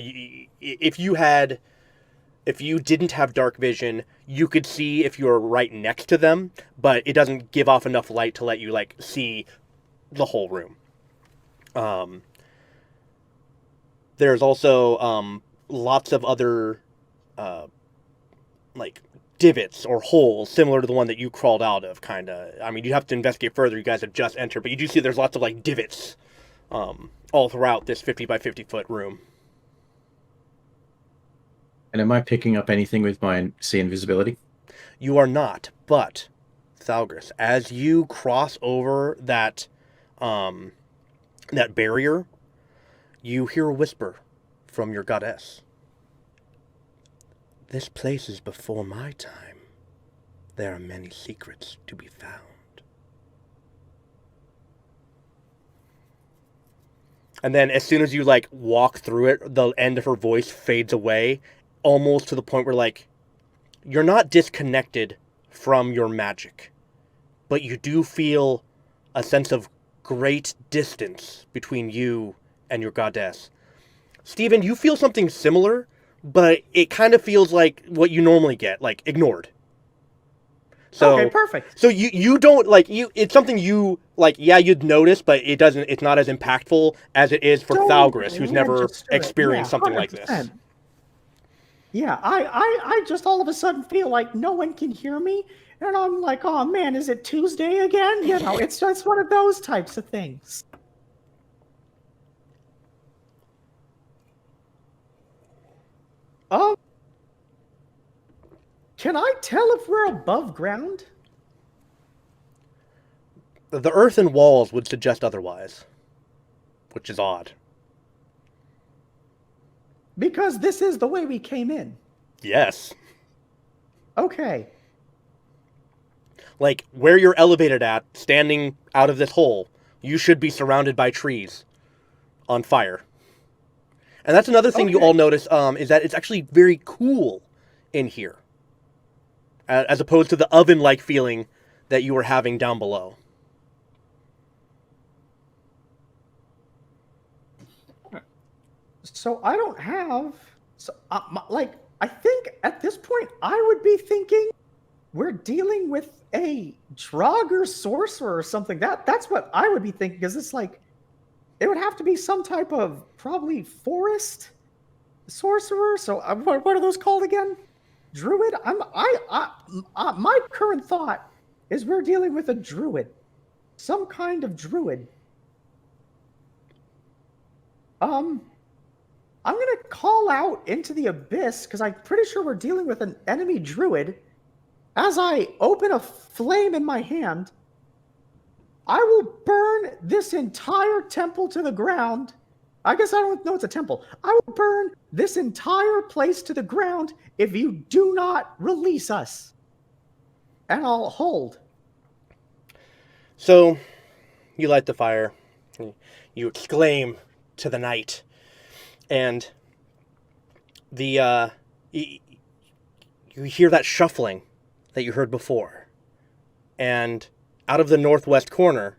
if you didn't have dark vision, you could see if you were right next to them, but it doesn't give off enough light to let you, like, see the whole room. There's also lots of other like divots or holes similar to the one that you crawled out of, kind of. I mean, you have to investigate further. You guys have just entered, but you do see there's lots of like divots all throughout this 50 by 50 foot room. And am I picking up anything with my see invisibility? You are not, but Thalgress, as you cross over that barrier, you hear a whisper from your goddess. This place is before my time. There are many secrets to be found. And then as soon as you, like, walk through it, the end of her voice fades away, almost to the point where, like, you're not disconnected from your magic, but you do feel a sense of great distance between you and your goddess. Steven, you feel something similar, but it kind of feels like what you normally get, like, ignored. So, okay, perfect. So you don't, like, it's something you, like, yeah, you'd notice, but it's not as impactful as it is for Don't Thalgris, who's never register it. experienced Yeah, something like this. 100%. Yeah, I just all of a sudden feel like no one can hear me, and I'm like, oh man, is it Tuesday again? You know, it's just one of those types of things. Um, can I tell if we're above ground? The earthen walls would suggest otherwise, which is odd. Because this is the way we came in. Yes. Okay. Like, where you're elevated at, standing out of this hole, you should be surrounded by trees on fire. And that's another thing you Okay. all notice, is that it's actually very cool in here, as opposed to the oven-like feeling that you were having down below. So I don't have, so like, I think at this point I would be thinking we're dealing with a drug or sorcerer or something. That's what I would be thinking, because it's like, it would have to be some type of probably forest sorcerer. So what are those called again? Druid? My current thought is we're dealing with a druid, some kind of druid. I'm going to call out into the abyss, because I'm pretty sure we're dealing with an enemy druid. As I open a flame in my hand, I will burn this entire temple to the ground. I guess I don't know it's a temple. I will burn this entire place to the ground if you do not release us. And I'll hold. So, you light the fire. You exclaim to the night. And you hear that shuffling that you heard before. And out of the northwest corner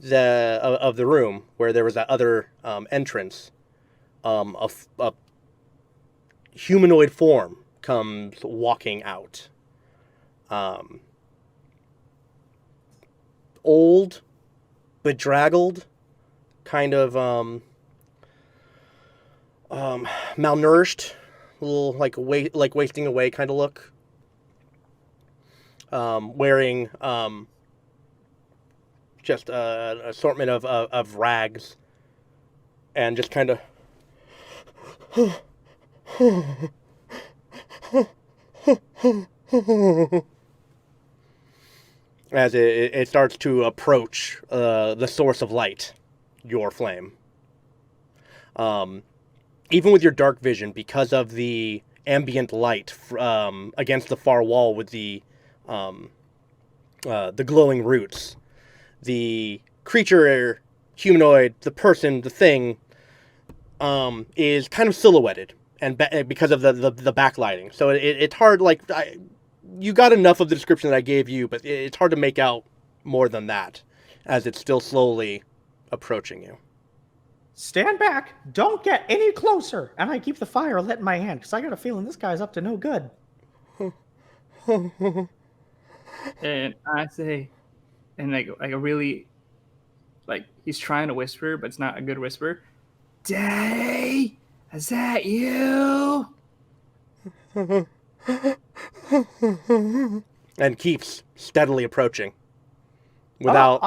of the room, where there was that other entrance, a humanoid form comes walking out. Old, bedraggled, kind of malnourished, a little like wasting away kind of look. Wearing just an assortment of rags, and just kind of as it starts to approach the source of light, your flame. Even with your dark vision, because of the ambient light against the far wall with the glowing roots, the creature, humanoid, the person, the thing, is kind of silhouetted, and because of the backlighting. So it's hard. Like, you got enough of the description that I gave you, but it's hard to make out more than that, as it's still slowly approaching you. Stand back. Don't get any closer. And I keep the fire lit in my hand, because I got a feeling this guy's up to no good. And I say, and like a really, like, he's trying to whisper, but it's not a good whisper. Daddy, is that you? And keeps steadily approaching. Without.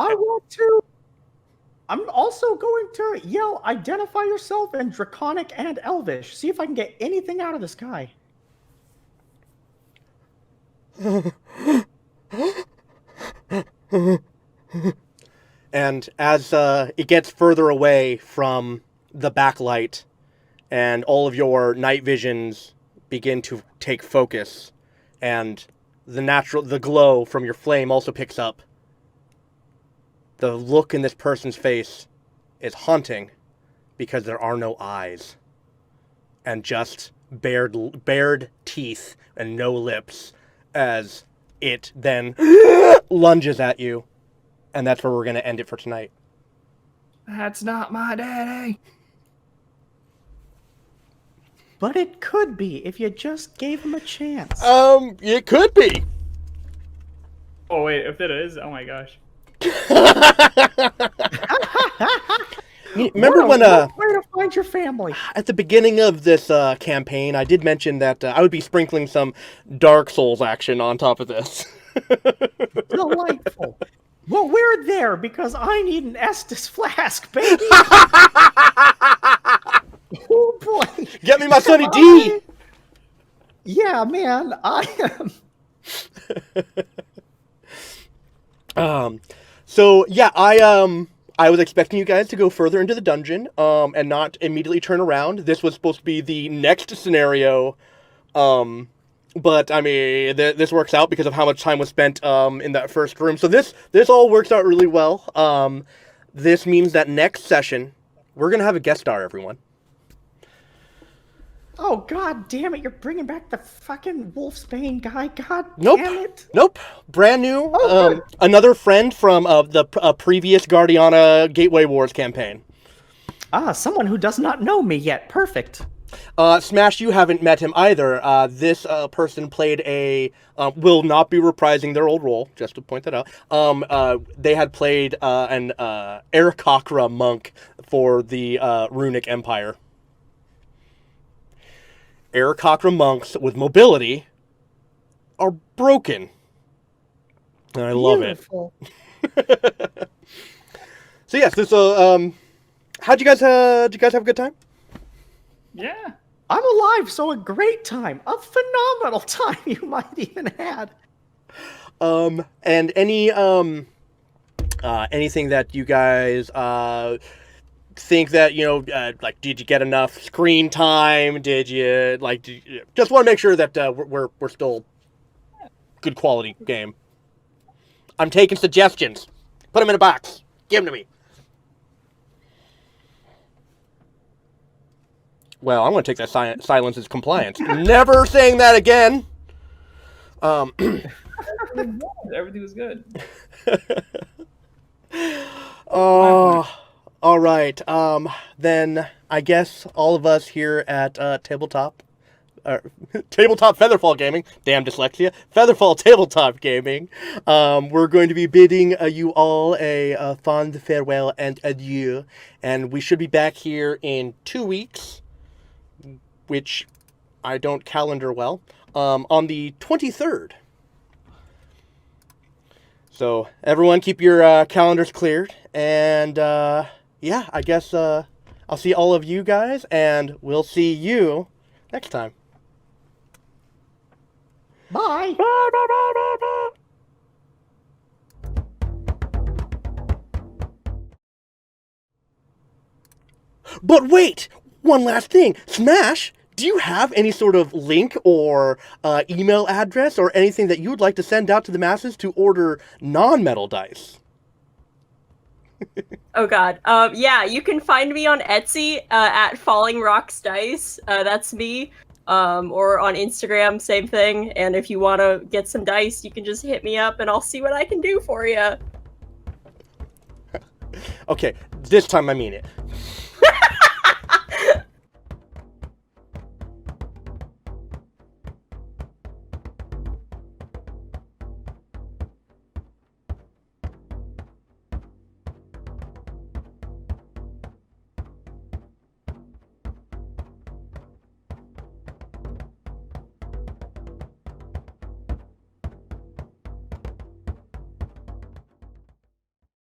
I'm also going to yell, identify yourself in Draconic and Elvish. See if I can get anything out of this guy. And as it gets further away from the backlight, and all of your night visions begin to take focus, and the glow from your flame also picks up. The look in this person's face is haunting because there are no eyes and just bared teeth and no lips as it then lunges at you. And that's where we're going to end it for tonight. That's not my daddy. But it could be if you just gave him a chance. It could be. Oh wait, if it is, oh my gosh. Remember when where to find your family? at the beginning of this campaign, I did mention that I would be sprinkling some Dark Souls action on top of this. Delightful. Well, we're there because I need an Estus flask, baby. Oh boy! Get me my Sunny D. Yeah, man, I am. So yeah, I was expecting you guys to go further into the dungeon, and not immediately turn around. This was supposed to be the next scenario, but I mean, this works out because of how much time was spent in that first room. So this all works out really well. This means that next session we're gonna have a guest star, everyone. Oh god damn it! You're bringing back the fucking Wolfsbane guy. God Nope. damn it! Nope. Brand new. Oh, good. Another friend from the previous Guardiana Gateway Wars campaign. Ah, someone who does not know me yet. Perfect. Smash, you haven't met him either. This person played will not be reprising their old role, just to point that out. They had played an Aarakocra monk for the Runic Empire. Aarakocra monks with mobility are broken. And I love it. Beautiful. So yes, this how'd you guys have a good time? Yeah. I'm alive, so a great time. A phenomenal time you might even had. And any anything that you guys think that, like, did you get enough screen time? Did you just want to make sure that we're still good quality game. I'm taking suggestions. Put them in a box. Give them to me. Well, I'm going to take that silence as compliance. Never saying that again. Everything was good. Oh, all right. Then I guess all of us here at TableTop FeatherFall Gaming, damn dyslexia, FeatherFall Tabletop Gaming, we're going to be bidding you all a fond farewell and adieu, and we should be back here in 2 weeks, which I don't calendar well, on the 23rd. So everyone keep your calendars cleared, and yeah, I guess I'll see all of you guys, and we'll see you next time. Bye. But wait! One last thing. Smash, do you have any sort of link or email address or anything that you would like to send out to the masses to order non-metal dice? Oh god. Yeah, you can find me on Etsy at Falling Rocks Dice. That's me. Or on Instagram, same thing. And if you want to get some dice, you can just hit me up and I'll see what I can do for you. Okay, this time I mean it.